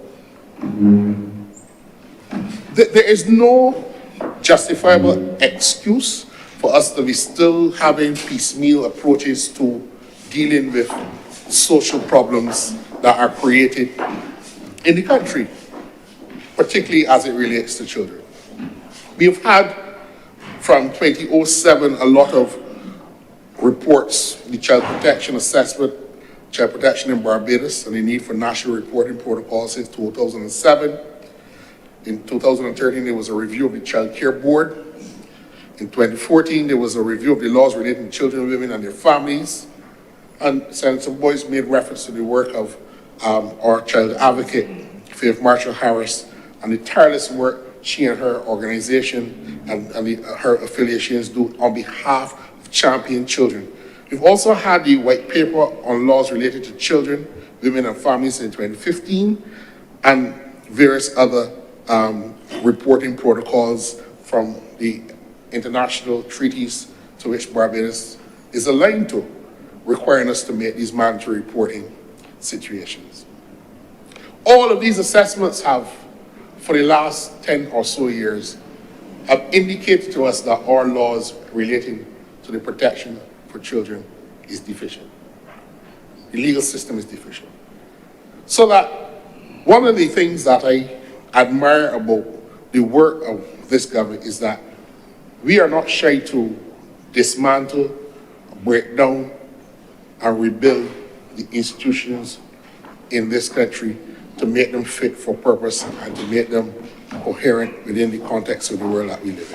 There is no justifiable excuse for us to be still having piecemeal approaches to dealing with social problems that are created in the country, particularly as it relates to children. We've had, from 2007, a lot of reports, the Child Protection Assessment, Child Protection in Barbados, and the need for national reporting protocols since 2007. In 2013, there was a review of the Child Care Board. In 2014, there was a review of the laws relating to children, women, and their families. And Senator Boyce made reference to the work of our child advocate, Faith Marshall Harris, and the tireless work she and her organization and her affiliations do on behalf of championing children. We've also had the white paper on laws related to children, women, and families in 2015, and various other reporting protocols from the international treaties to which Barbados is aligned to, requiring us to make these mandatory reporting situations. All of these assessments have for the last 10 or so years have indicated to us that our laws relating to the protection for children is deficient. The legal system is deficient. So that one of the things that I admire about the work of this government is that we are not shy to dismantle, break down, and rebuild the institutions in this country to make them fit for purpose and to make them coherent within the context of the world that we live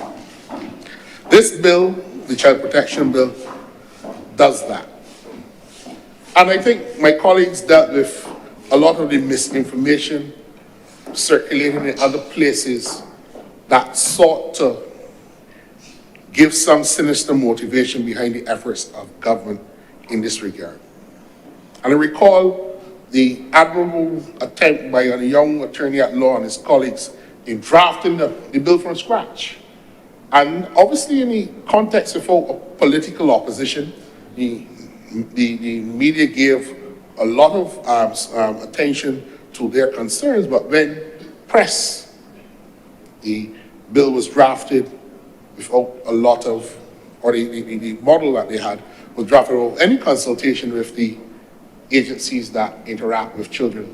in. This bill, the Child Protection Bill, does that. And I think my colleagues dealt with a lot of the misinformation circulating in other places that sought to give some sinister motivation behind the efforts of government in this regard. And I recall the admirable attempt by a young attorney at law and his colleagues in drafting the bill from scratch. And obviously in the context of a political opposition, the media gave a lot of attention to their concerns, but when pressed, the bill was drafted without a lot of, or the model that they had was drafted without any consultation with the agencies that interact with children,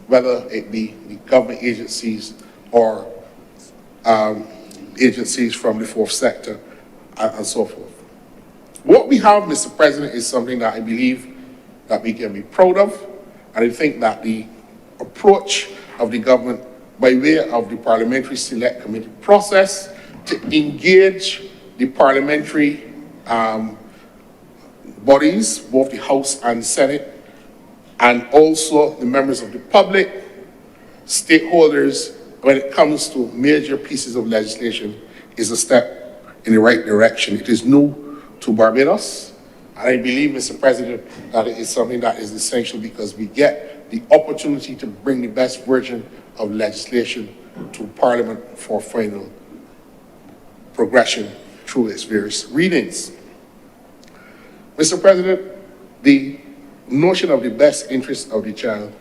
whether it be the government agencies or agencies from the fourth sector and so forth. What we have, Mr. President, is something that I believe that we can be proud of, and I think that the approach of the government by way of the Parliamentary Select Committee process to engage the parliamentary bodies, both the House and the Senate, and also the members of the public, stakeholders, when it comes to major pieces of legislation, is a step in the right direction. It is new to Barbados, and I believe, Mr. President, that it is something that is essential because we get the opportunity to bring the best version of legislation to Parliament for final progression through its various readings. Mr. President, the notion of the best interest of the child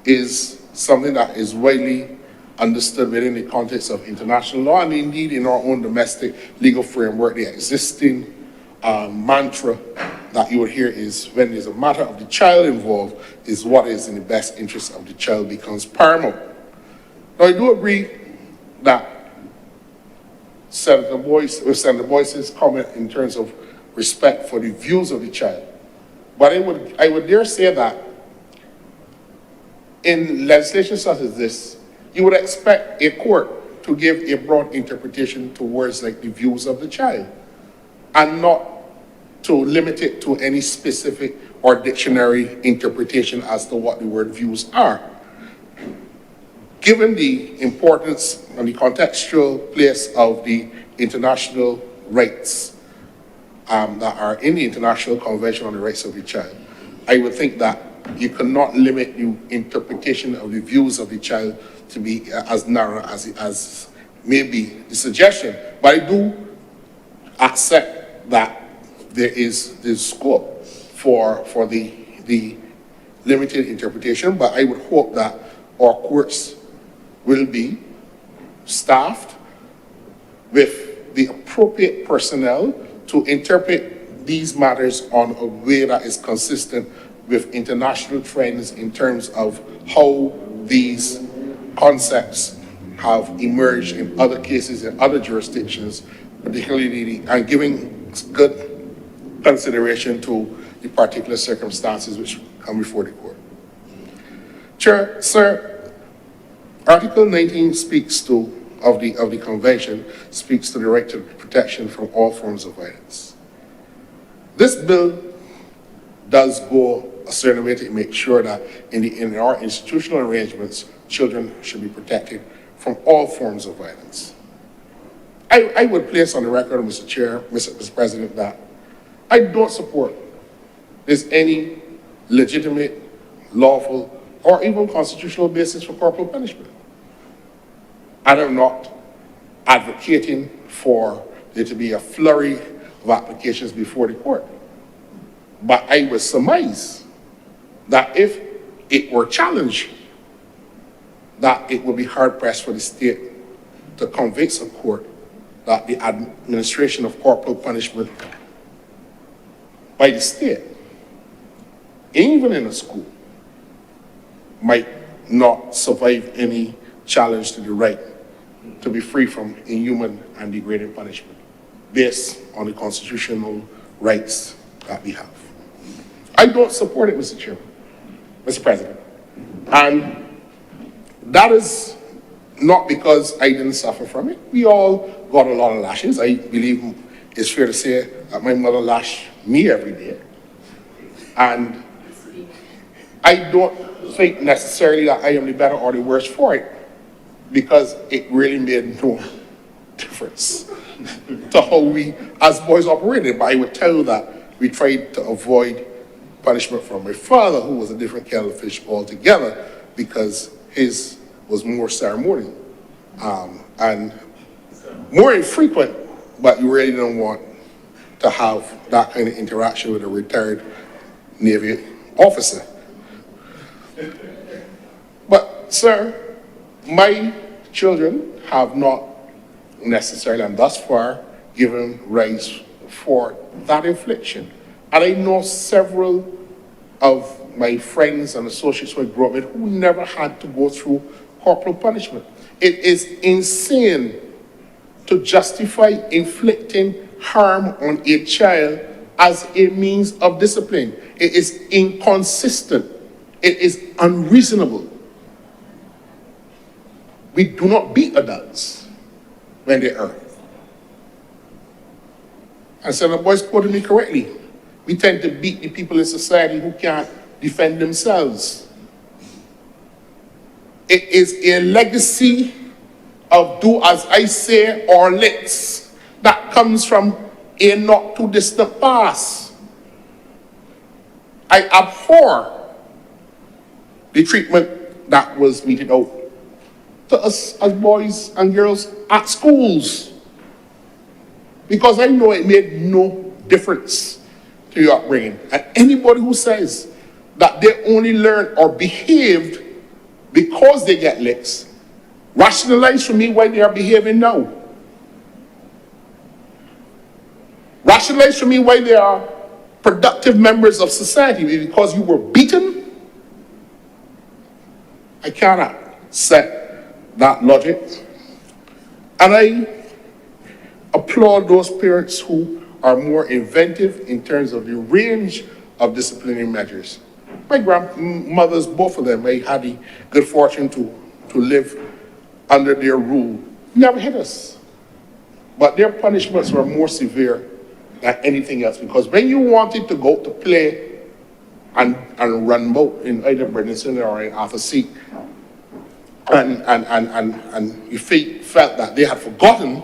is something that is widely understood within the context of international law and indeed in our own domestic legal framework. The existing mantra that you would hear is when there's a matter of the child involved, is what is in the best interest of the child becomes paramount. Now, I do agree that Senator Boyce's comment in terms of respect for the views of the child. But I would dare say that in legislation such as this, you would expect a court to give a broad interpretation to words like the views of the child, and not to limit it to any specific or dictionary interpretation as to what the word views are. Given the importance and the contextual place of the international rights that are in the International Convention on the Rights of the Child, I would think that you cannot limit the interpretation of the views of the child to be as narrow as may be the suggestion. But I do accept that there is scope for the limited interpretation, but I would hope that our courts will be staffed with the appropriate personnel to interpret these matters on a way that is consistent with international trends in terms of how these concepts have emerged in other cases in other jurisdictions, particularly and giving good consideration to the particular circumstances which come before the court. Chair, sir, Article 19 speaks of the Convention speaks to the right to protection from all forms of violence. This bill does go a certain way to make sure that in our institutional arrangements, children should be protected from all forms of violence. I would place on the record, Mr. Chair, Mr. President, that I don't support there's any legitimate, lawful, or even constitutional basis for corporal punishment. And I'm not advocating for there to be a flurry of applications before the court. But I would surmise that if it were challenged, that it will be hard-pressed for the state to convince a court that the administration of corporal punishment by the state, even in a school, might not survive any challenge to the right to be free from inhuman and degrading punishment based on the constitutional rights that we have. I don't support it, Mr. Chairman, Mr. President. And that is not because I didn't suffer from it. We all got a lot of lashes. I believe it's fair to say that my mother lashed me every day. And I don't think necessarily that I am the better or the worse for it, because it really made no difference to how we as boys operated. But I would tell you that we tried to avoid punishment from my father, who was a different kettle of fish altogether, because his was more ceremonial and more infrequent, but you really don't want to have that kind of interaction with a retired Navy officer. But, sir, my children have not necessarily, and thus far, given rise for that infliction. And I know several of my friends and associates who I grew up with who never had to go through corporal punishment. It is insane to justify inflicting harm on a child as a means of discipline. It is inconsistent. It is unreasonable. We do not beat adults when they err. And so the boys quoted me correctly. We tend to beat the people in society who can't defend themselves. It is a legacy of do as I say or let's that comes from a not too distant past. I abhor the treatment that was meted out to us as boys and girls at schools, because I know it made no difference to your upbringing. And anybody who says that they only learn or behaved because they get licks, rationalize for me why they are behaving now. Rationalize for me why they are productive members of society because you were beaten. I cannot set that logic. And I applaud those parents who are more inventive in terms of the range of disciplinary measures. My grandmothers, both of them, I had the good fortune to live under their rule, never hit us. But their punishments were more severe than anything else, because when you wanted to go to play and run boat in either Bernison or in Arthur Seat, and you felt that they had forgotten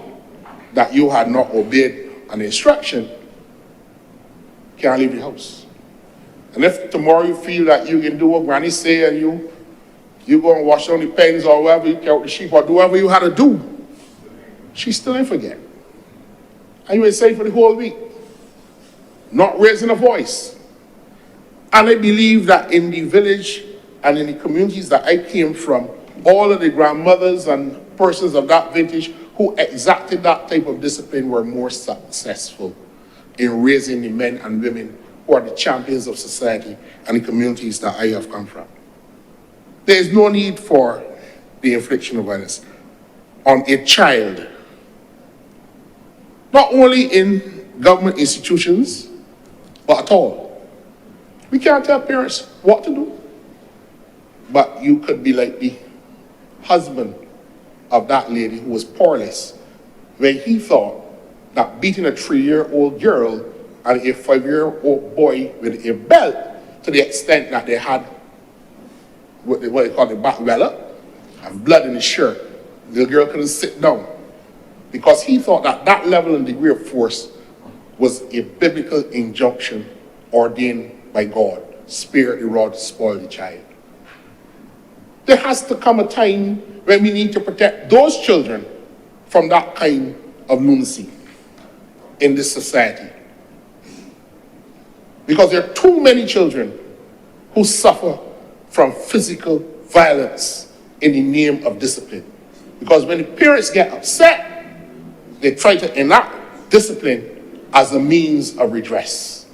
that you had not obeyed an instruction, can't leave the house. And if tomorrow you feel that you can do what Granny say and you go and wash down the pens or whatever, you count the sheep or do whatever you had to do, she still ain't forget. And you inside for the whole week, not raising a voice. And I believe that in the village and in the communities that I came from, all of the grandmothers and persons of that vintage who exacted that type of discipline were more successful in raising the men and women who are the champions of society and the communities that I have come from. There is no need for the infliction of violence on a child, not only in government institutions, but at all. We can't tell parents what to do, but you could be like the husband of that lady who was powerless when he thought that beating a 3-year-old girl and a 5-year-old boy with a belt to the extent that they had what they call the back well up and blood in his shirt, the girl couldn't sit down, because he thought that that level and degree of force was a biblical injunction ordained by God. Spare the rod, spoil the child. There has to come a time when we need to protect those children from that kind of lunacy in this society. Because there are too many children who suffer from physical violence in the name of discipline. Because when the parents get upset, they try to enact discipline as a means of redress.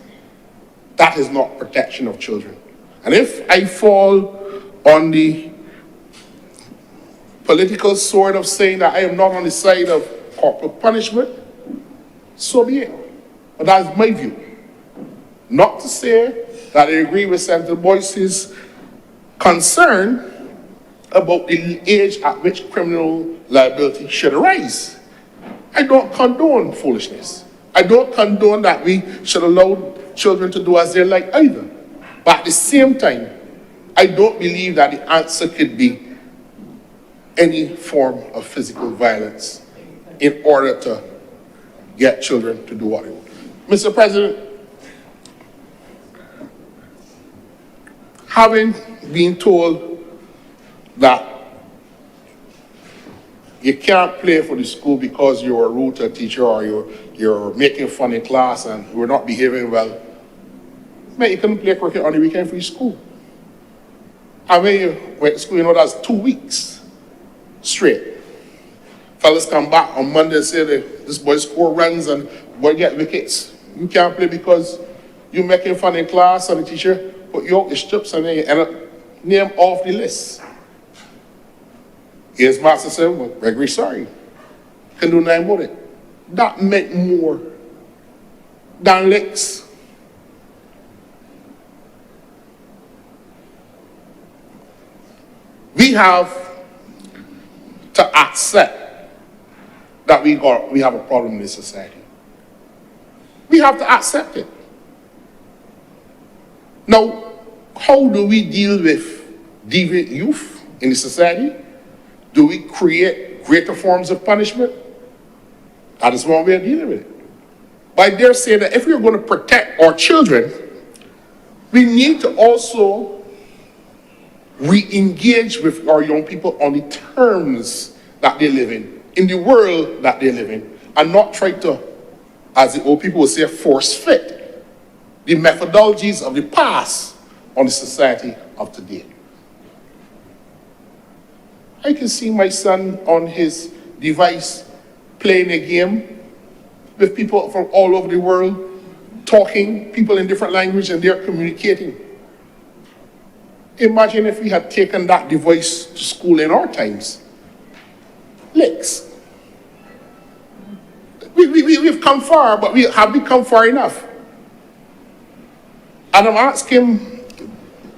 That is not protection of children. And if I fall on the political sword of saying that I am not on the side of corporal punishment, so be it. But that's my view. Not to say that I agree with Senator Boyce's concern about the age at which criminal liability should arise. I don't condone foolishness. I don't condone that we should allow children to do as they like either. But at the same time, I don't believe that the answer could be any form of physical violence in order to get children to do what they want. Mr. President, having been told that you can't play for the school because you're rude to a teacher or you're making fun in class and you're not behaving well, man, you couldn't play cricket on the weekend for your school. And when you went to school, you know, that's 2 weeks straight. Fellas come back on Monday and say this boy score runs and boy get wickets. You can't play because you're making fun in class and the teacher put you out the strips and then you end up name off the list. His master said, well, Gregory, sorry. Can do nothing about it. That meant more than licks. We have to accept that we have a problem in this society. We have to accept it. Now, how do we deal with deviant youth in the society? Do we create greater forms of punishment? That is one way of dealing with it. But I dare say that if we're going to protect our children, we need to also re-engage with our young people on the terms that they live in the world that they live in, and not try to, as the old people would say, force fit the methodologies of the past on the society of today. I can see my son on his device playing a game with people from all over the world, talking, people in different languages, and they're communicating. Imagine if we had taken that device to school in our times. Licks. We've come far, but have we come far enough? And I'm asking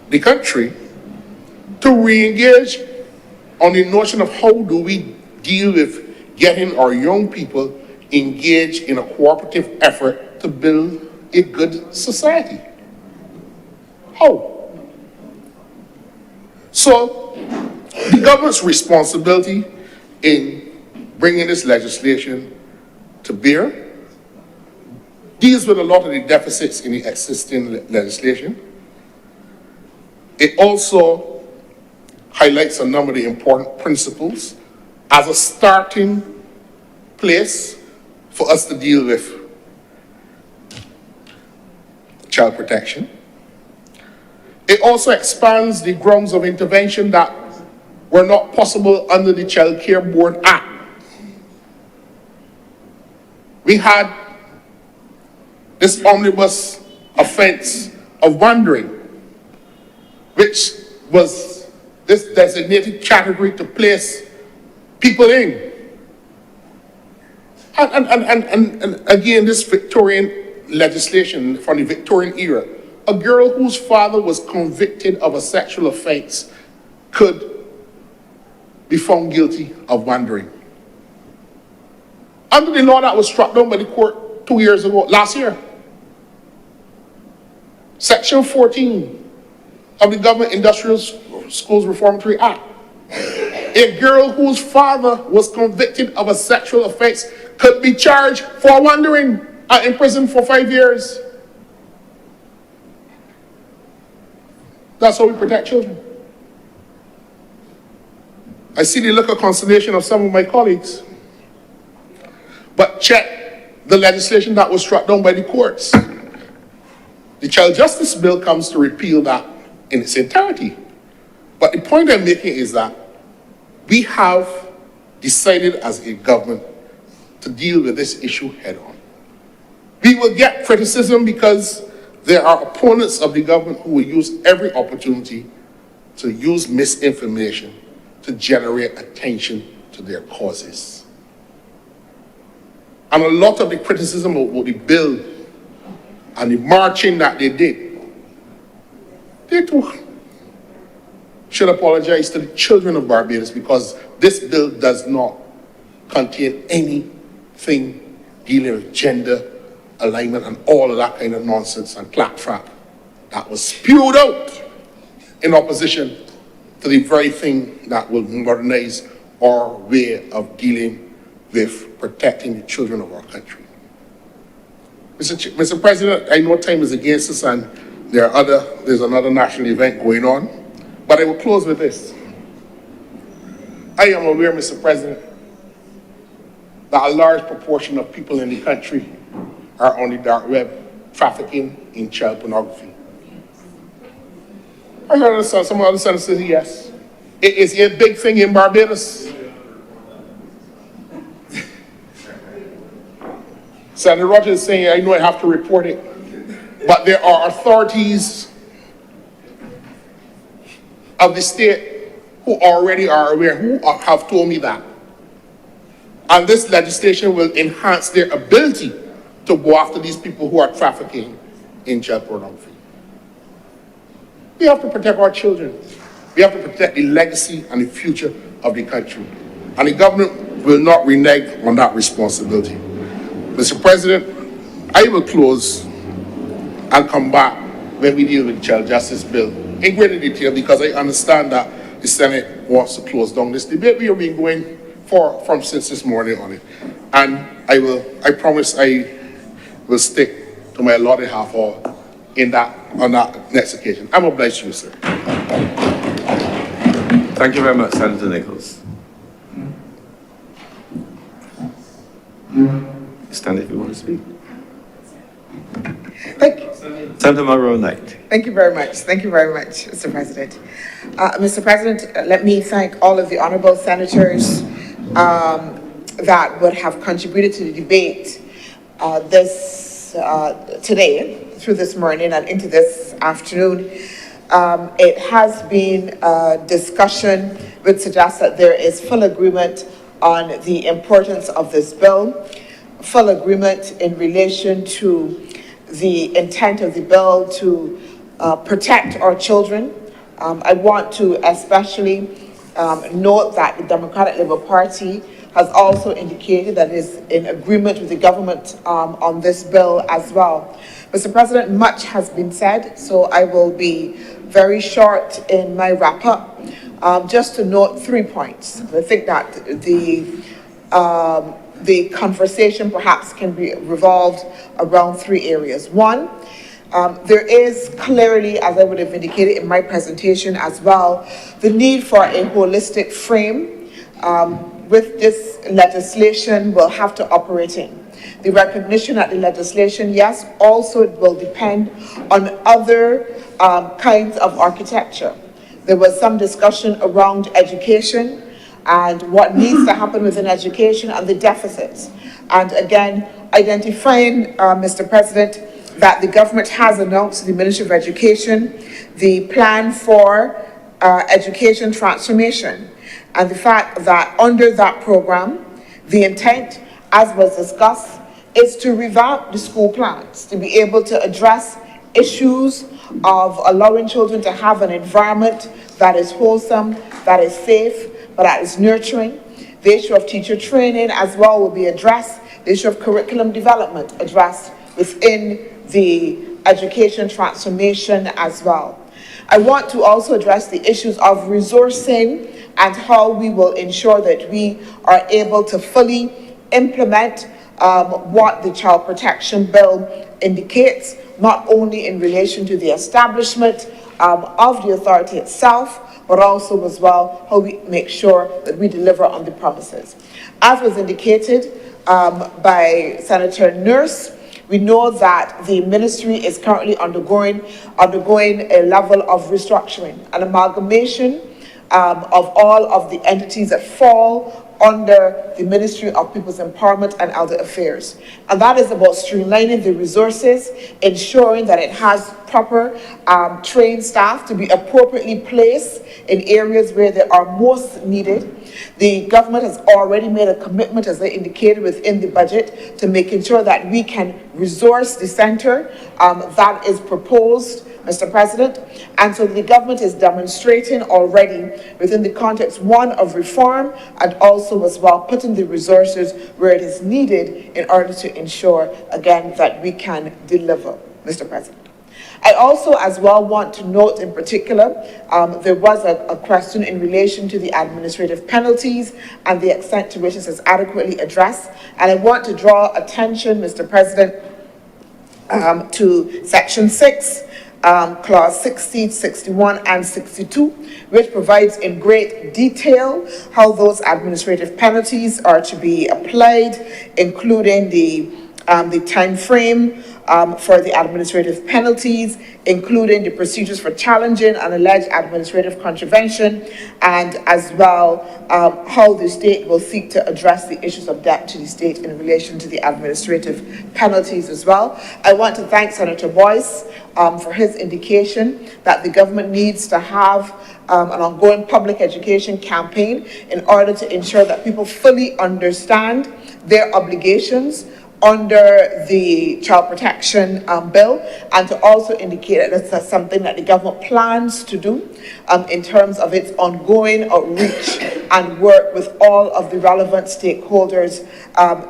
the country to re-engage on the notion of how do we deal with getting our young people engaged in a cooperative effort to build a good society. How? So, the government's responsibility in bringing this legislation to bear deals with a lot of the deficits in the existing legislation. It also highlights a number of the important principles as a starting place for us to deal with child protection. It also expands the grounds of intervention that were not possible under the Child Care Board Act. We had this omnibus offense of wandering, which was this designated category to place people in. And again, this Victorian legislation from the Victorian era, a girl whose father was convicted of a sexual offense could be found guilty of wandering. Under the law that was struck down by the court 2 years ago, last year, Section 14 of the Government Industrial Schools Reformatory Act, a girl whose father was convicted of a sexual offense could be charged for wandering and imprisoned for 5 years. That's how we protect children. I see the look of consternation of some of my colleagues. But check the legislation that was struck down by the courts. The Child Justice Bill comes to repeal that in its entirety. But the point I'm making is that We have decided as a government to deal with this issue head on. We will get criticism because there are opponents of the government who will use every opportunity to use misinformation to generate attention to their causes. And a lot of the criticism of the bill and the marching that they did, they too should apologize to the children of Barbados, because this bill does not contain anything dealing with gender alignment and all of that kind of nonsense and claptrap that was spewed out in opposition to the very thing that will modernize our way of dealing with protecting the children of our country. Mr. President, I know time is against us and there's another national event going on, but I will close with this. I am aware, Mr. President, that a large proportion of people in the country are on the dark web trafficking in child pornography. I heard some other senators say yes. It is a big thing in Barbados. Senator Rogers is saying, I know I have to report it, but there are authorities of the state who already are aware, who have told me that. And this legislation will enhance their ability to go after these people who are trafficking in child pornography. We have to protect our children. We have to protect the legacy and the future of the country. And the government will not renege on that responsibility. Mr. President, I will close and come back when we deal with the Child Justice Bill in greater detail, because I understand that the Senate wants to close down this debate we have been going from since this morning on it. And I promise I will stick to my allotted half hour on that next occasion. I'm obliged to you, sir. Thank you very much, Senator Nichols. Stand if you want to speak. Senator Monroe Knight. Thank you very much. Thank you very much, Mr. President. Mr. President, let me thank all of the honourable senators that would have contributed to the debate today, through this morning and into this afternoon. It has been a discussion which suggests that there is full agreement on the importance of this bill, full agreement in relation to the intent of the bill to protect our children. I want to especially note that the Democratic Labour Party has also indicated that it is in agreement with the government on this bill as well. Mr. President, much has been said, so I will be very short in my wrap-up. Just to note 3 points. I think that the conversation perhaps can be revolved around 3 areas. One, there is clearly, as I would have indicated in my presentation as well, the need for a holistic frame with this legislation will have to operate in. The recognition that the legislation, yes, also it will depend on other kinds of architecture. There was some discussion around education and what needs to happen within education and the deficits. And again, identifying, Mr. President, that the government has announced to the Ministry of Education the plan for education transformation, and the fact that under that program, the intent, as was discussed, is to revamp the school plans, to be able to address issues of allowing children to have an environment that is wholesome, that is safe, but that is nurturing. The issue of teacher training as well will be addressed. The issue of curriculum development addressed within the education transformation as well. I want to also address the issues of resourcing and how we will ensure that we are able to fully implement what the Child Protection Bill indicates, not only in relation to the establishment of the authority itself, but also as well how we make sure that we deliver on the promises. As was indicated by Senator Nurse, we know that the ministry is currently undergoing a level of restructuring, an amalgamation of all of the entities that fall under the Ministry of People's Empowerment and Elder Affairs. And that is about streamlining the resources, ensuring that it has proper trained staff to be appropriately placed in areas where they are most needed. The government has already made a commitment, as I indicated within the budget, to making sure that we can resource the center that is proposed, Mr. President. And so the government is demonstrating already within the context, one, of reform, and also as well putting the resources where it is needed in order to ensure, again, that we can deliver, Mr. President. I also as well want to note in particular, there was a question in relation to the administrative penalties and the extent to which this is adequately addressed. And I want to draw attention, Mr. President, to Section 6, Clause 60, 61, and 62, which provides in great detail how those administrative penalties are to be applied, including the time frame for the administrative penalties, including the procedures for challenging an alleged administrative contravention, and as well how the state will seek to address the issues of debt to the state in relation to the administrative penalties as well. I want to thank Senator Boyce for his indication that the government needs to have an ongoing public education campaign in order to ensure that people fully understand their obligations under the Child Protection Bill, and to also indicate that that's something that the government plans to do in terms of its ongoing outreach and work with all of the relevant stakeholders,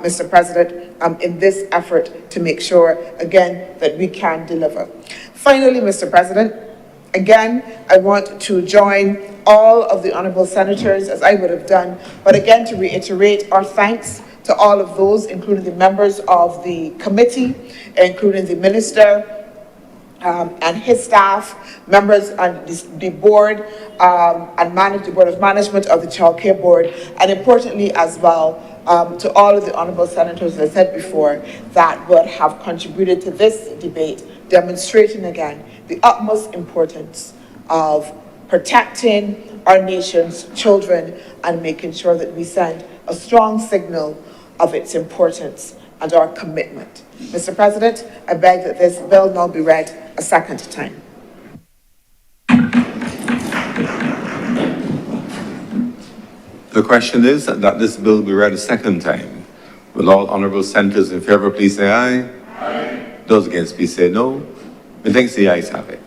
Mr. President, in this effort to make sure, again, that we can deliver. Finally, Mr. President, again, I want to join all of the honourable senators, as I would have done, but again to reiterate our thanks to all of those, including the members of the committee, including the minister and his staff, members on the board and the Board of Management of the Child Care Board, and importantly as well, to all of the honourable senators, as I said before, that would have contributed to this debate, demonstrating again the utmost importance of protecting our nation's children and making sure that we send a strong signal of its importance and our commitment. Mr. President, I beg that this bill now be read a second time. The question is that this bill be read a second time. Will all honourable senators in favour please say aye? Aye. Those against please say no. Methinks the ayes have it.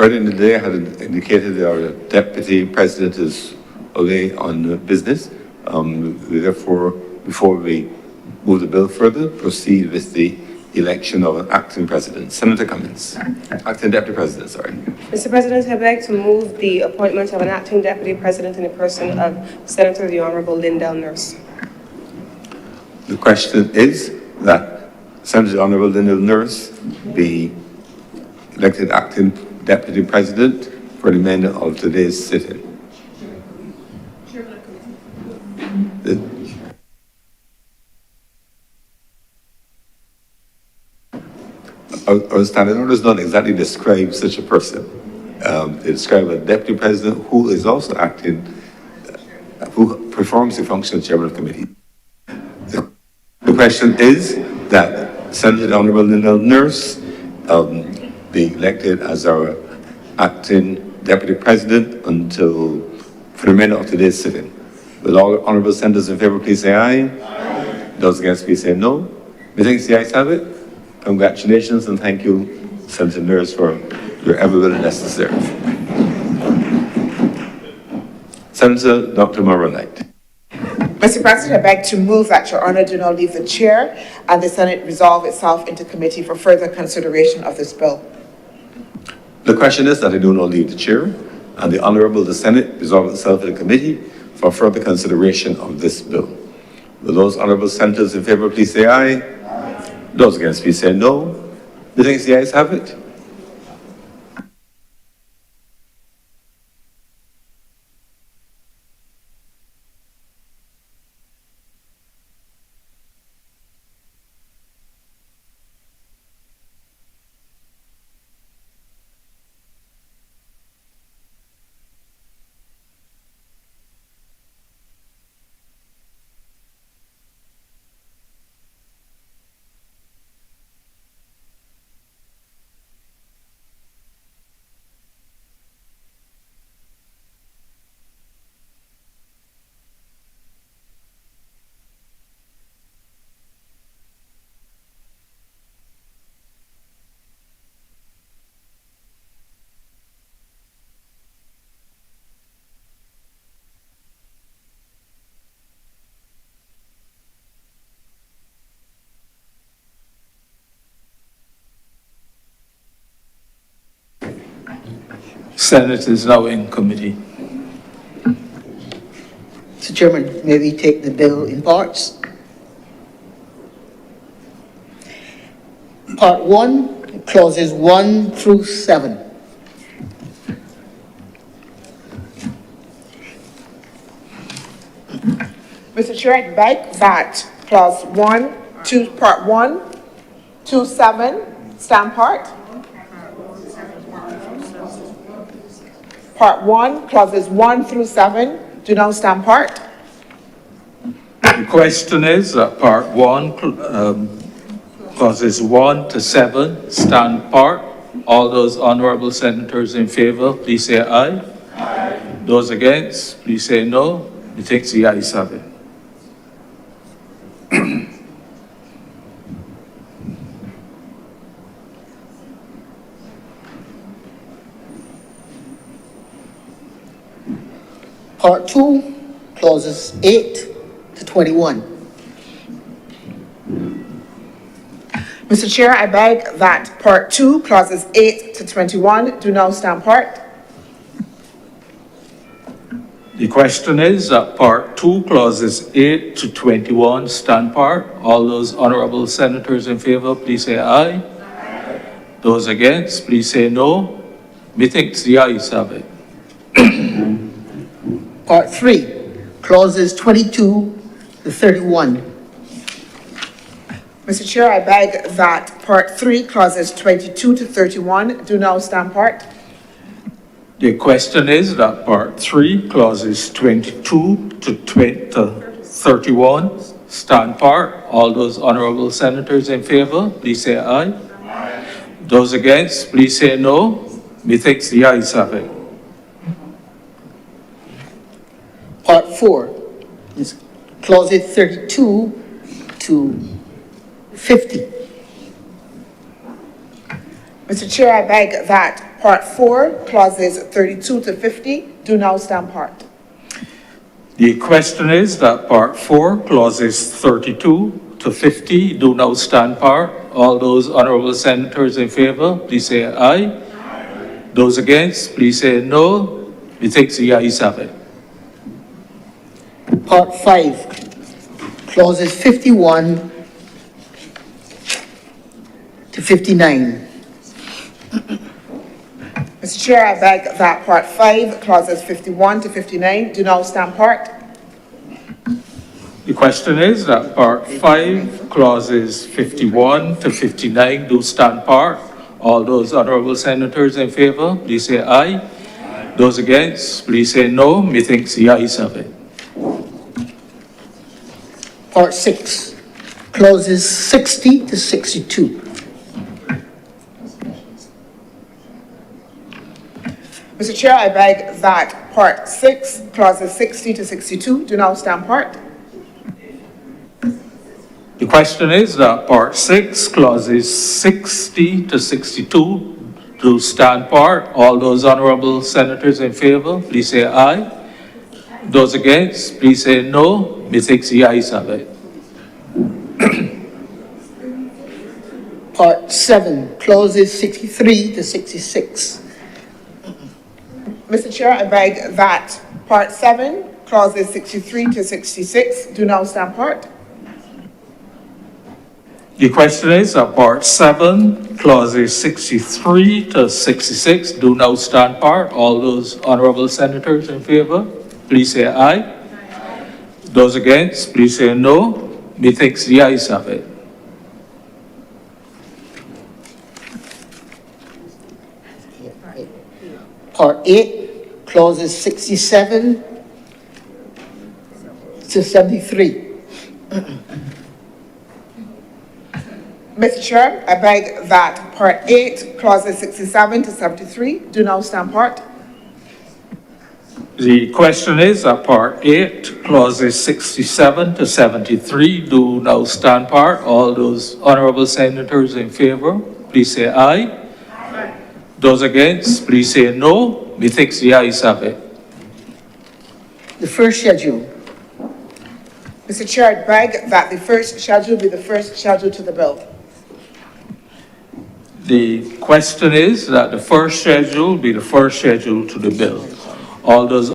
Earlier in the day, I had indicated that our Deputy President is away on business. Therefore, before we move the bill further, proceed with the election of an acting president. Senator Cummins. Acting Deputy President, sorry. Mr. President, I beg to move the appointment of an acting Deputy President in the person of Senator the Honourable Lindell Nurse. The question is that Senator the Honourable Lindell Nurse be elected acting Deputy President for the remainder of today's sitting. Our standing order does not exactly describe such a person. They describe a Deputy President who is also acting, who performs the function of Chairman of Committee. The question is that Senator the Honourable Lindell Nurse be elected as our acting Deputy President for the remainder of today's sitting. Will all honourable senators in favour please say aye? Aye. Those against please say no. Methinks the ayes have it. Congratulations and thank you, Senator Nurse, for your ever willingness to serve. Senator Dr. Maura Knight. Mr. President, I beg to move that Your Honour do not leave the chair and the Senate resolve itself into committee for further consideration of this bill. The question is that I do not leave the chair and the Honourable the Senate resolve itself in the committee for further consideration of this bill. Will those honourable senators in favour please say aye? Aye. Those against please say no. Methinks the ayes have it. Senate is now in committee. Mr. Chairman, may we take the bill in parts? Part 1, clauses 1 through 7. Mr. Chair, I beg that clause 1 to part 1 to 7 stand part. Part 1, clauses 1 through 7 do now stand part. The question is that part 1, clauses 1 to 7 stand part. All those honourable senators in favour, please say aye. Aye. Those against, please say no. Methinks the ayes have it. Part 2, clauses 8 to 21. Mr. Chair, I beg that part 2, clauses 8 to 21 do now stand part. The question is that part 2, clauses 8 to 21 stand part. All those honourable senators in favour, please say aye. Aye. Those against, please say no. Methinks the ayes have it. Part 3, clauses 22 to 31. Mr. Chair, I beg that part 3, clauses 22 to 31 do now stand part. The question is that part 3, clauses 22 to 31 stand part. All those honourable senators in favour, please say aye. Aye. Those against, please say no. Methinks the ayes have it. Part 4 is clauses 32 to 50. Mr. Chair, I beg that part 4, clauses 32 to 50 do now stand part. The question is that part 4, clauses 32 to 50 do now stand part. All those honourable senators in favour, please say aye. Aye. Those against, please say no. Methinks the ayes have it. Part 5, clauses 51 to 59. Mr. Chair, I beg that part 5, clauses 51 to 59 do now stand part. The question is that part 5, clauses 51 to 59 do stand part. All those honourable senators in favour, please say aye. Aye. Those against, please say no. Methinks the ayes have it. Part 6, clauses 60 to 62. Mr. Chair, I beg that part 6, clauses 60 to 62 do now stand part. The question is that part 6, clauses 60 to 62 do stand part. All those honourable senators in favour, please say aye. Those against, please say no. Methinks the ayes have it. Part 7, clauses 63 to 66. Mr. Chair, I beg that Part 7, clauses 63 to 66 do now stand part. The question is that Part 7, clauses 63 to 66 do now stand part. All those honourable senators in favour, please say aye. Aye. Those against, please say no. Methinks the ayes have it. Part 8, clauses 67 to 73. Mr. Chair, I beg that Part 8, clauses 67 to 73 do now stand part. The question is that Part 8, clauses 67 to 73 do now stand part. All those honourable senators in favour, please say aye. Aye. Those against, please say no. Methinks the ayes have it. The first schedule. Mr. Chair, I beg that the first schedule be the first schedule to the bill. The question is that the first schedule be the first schedule to the bill. All those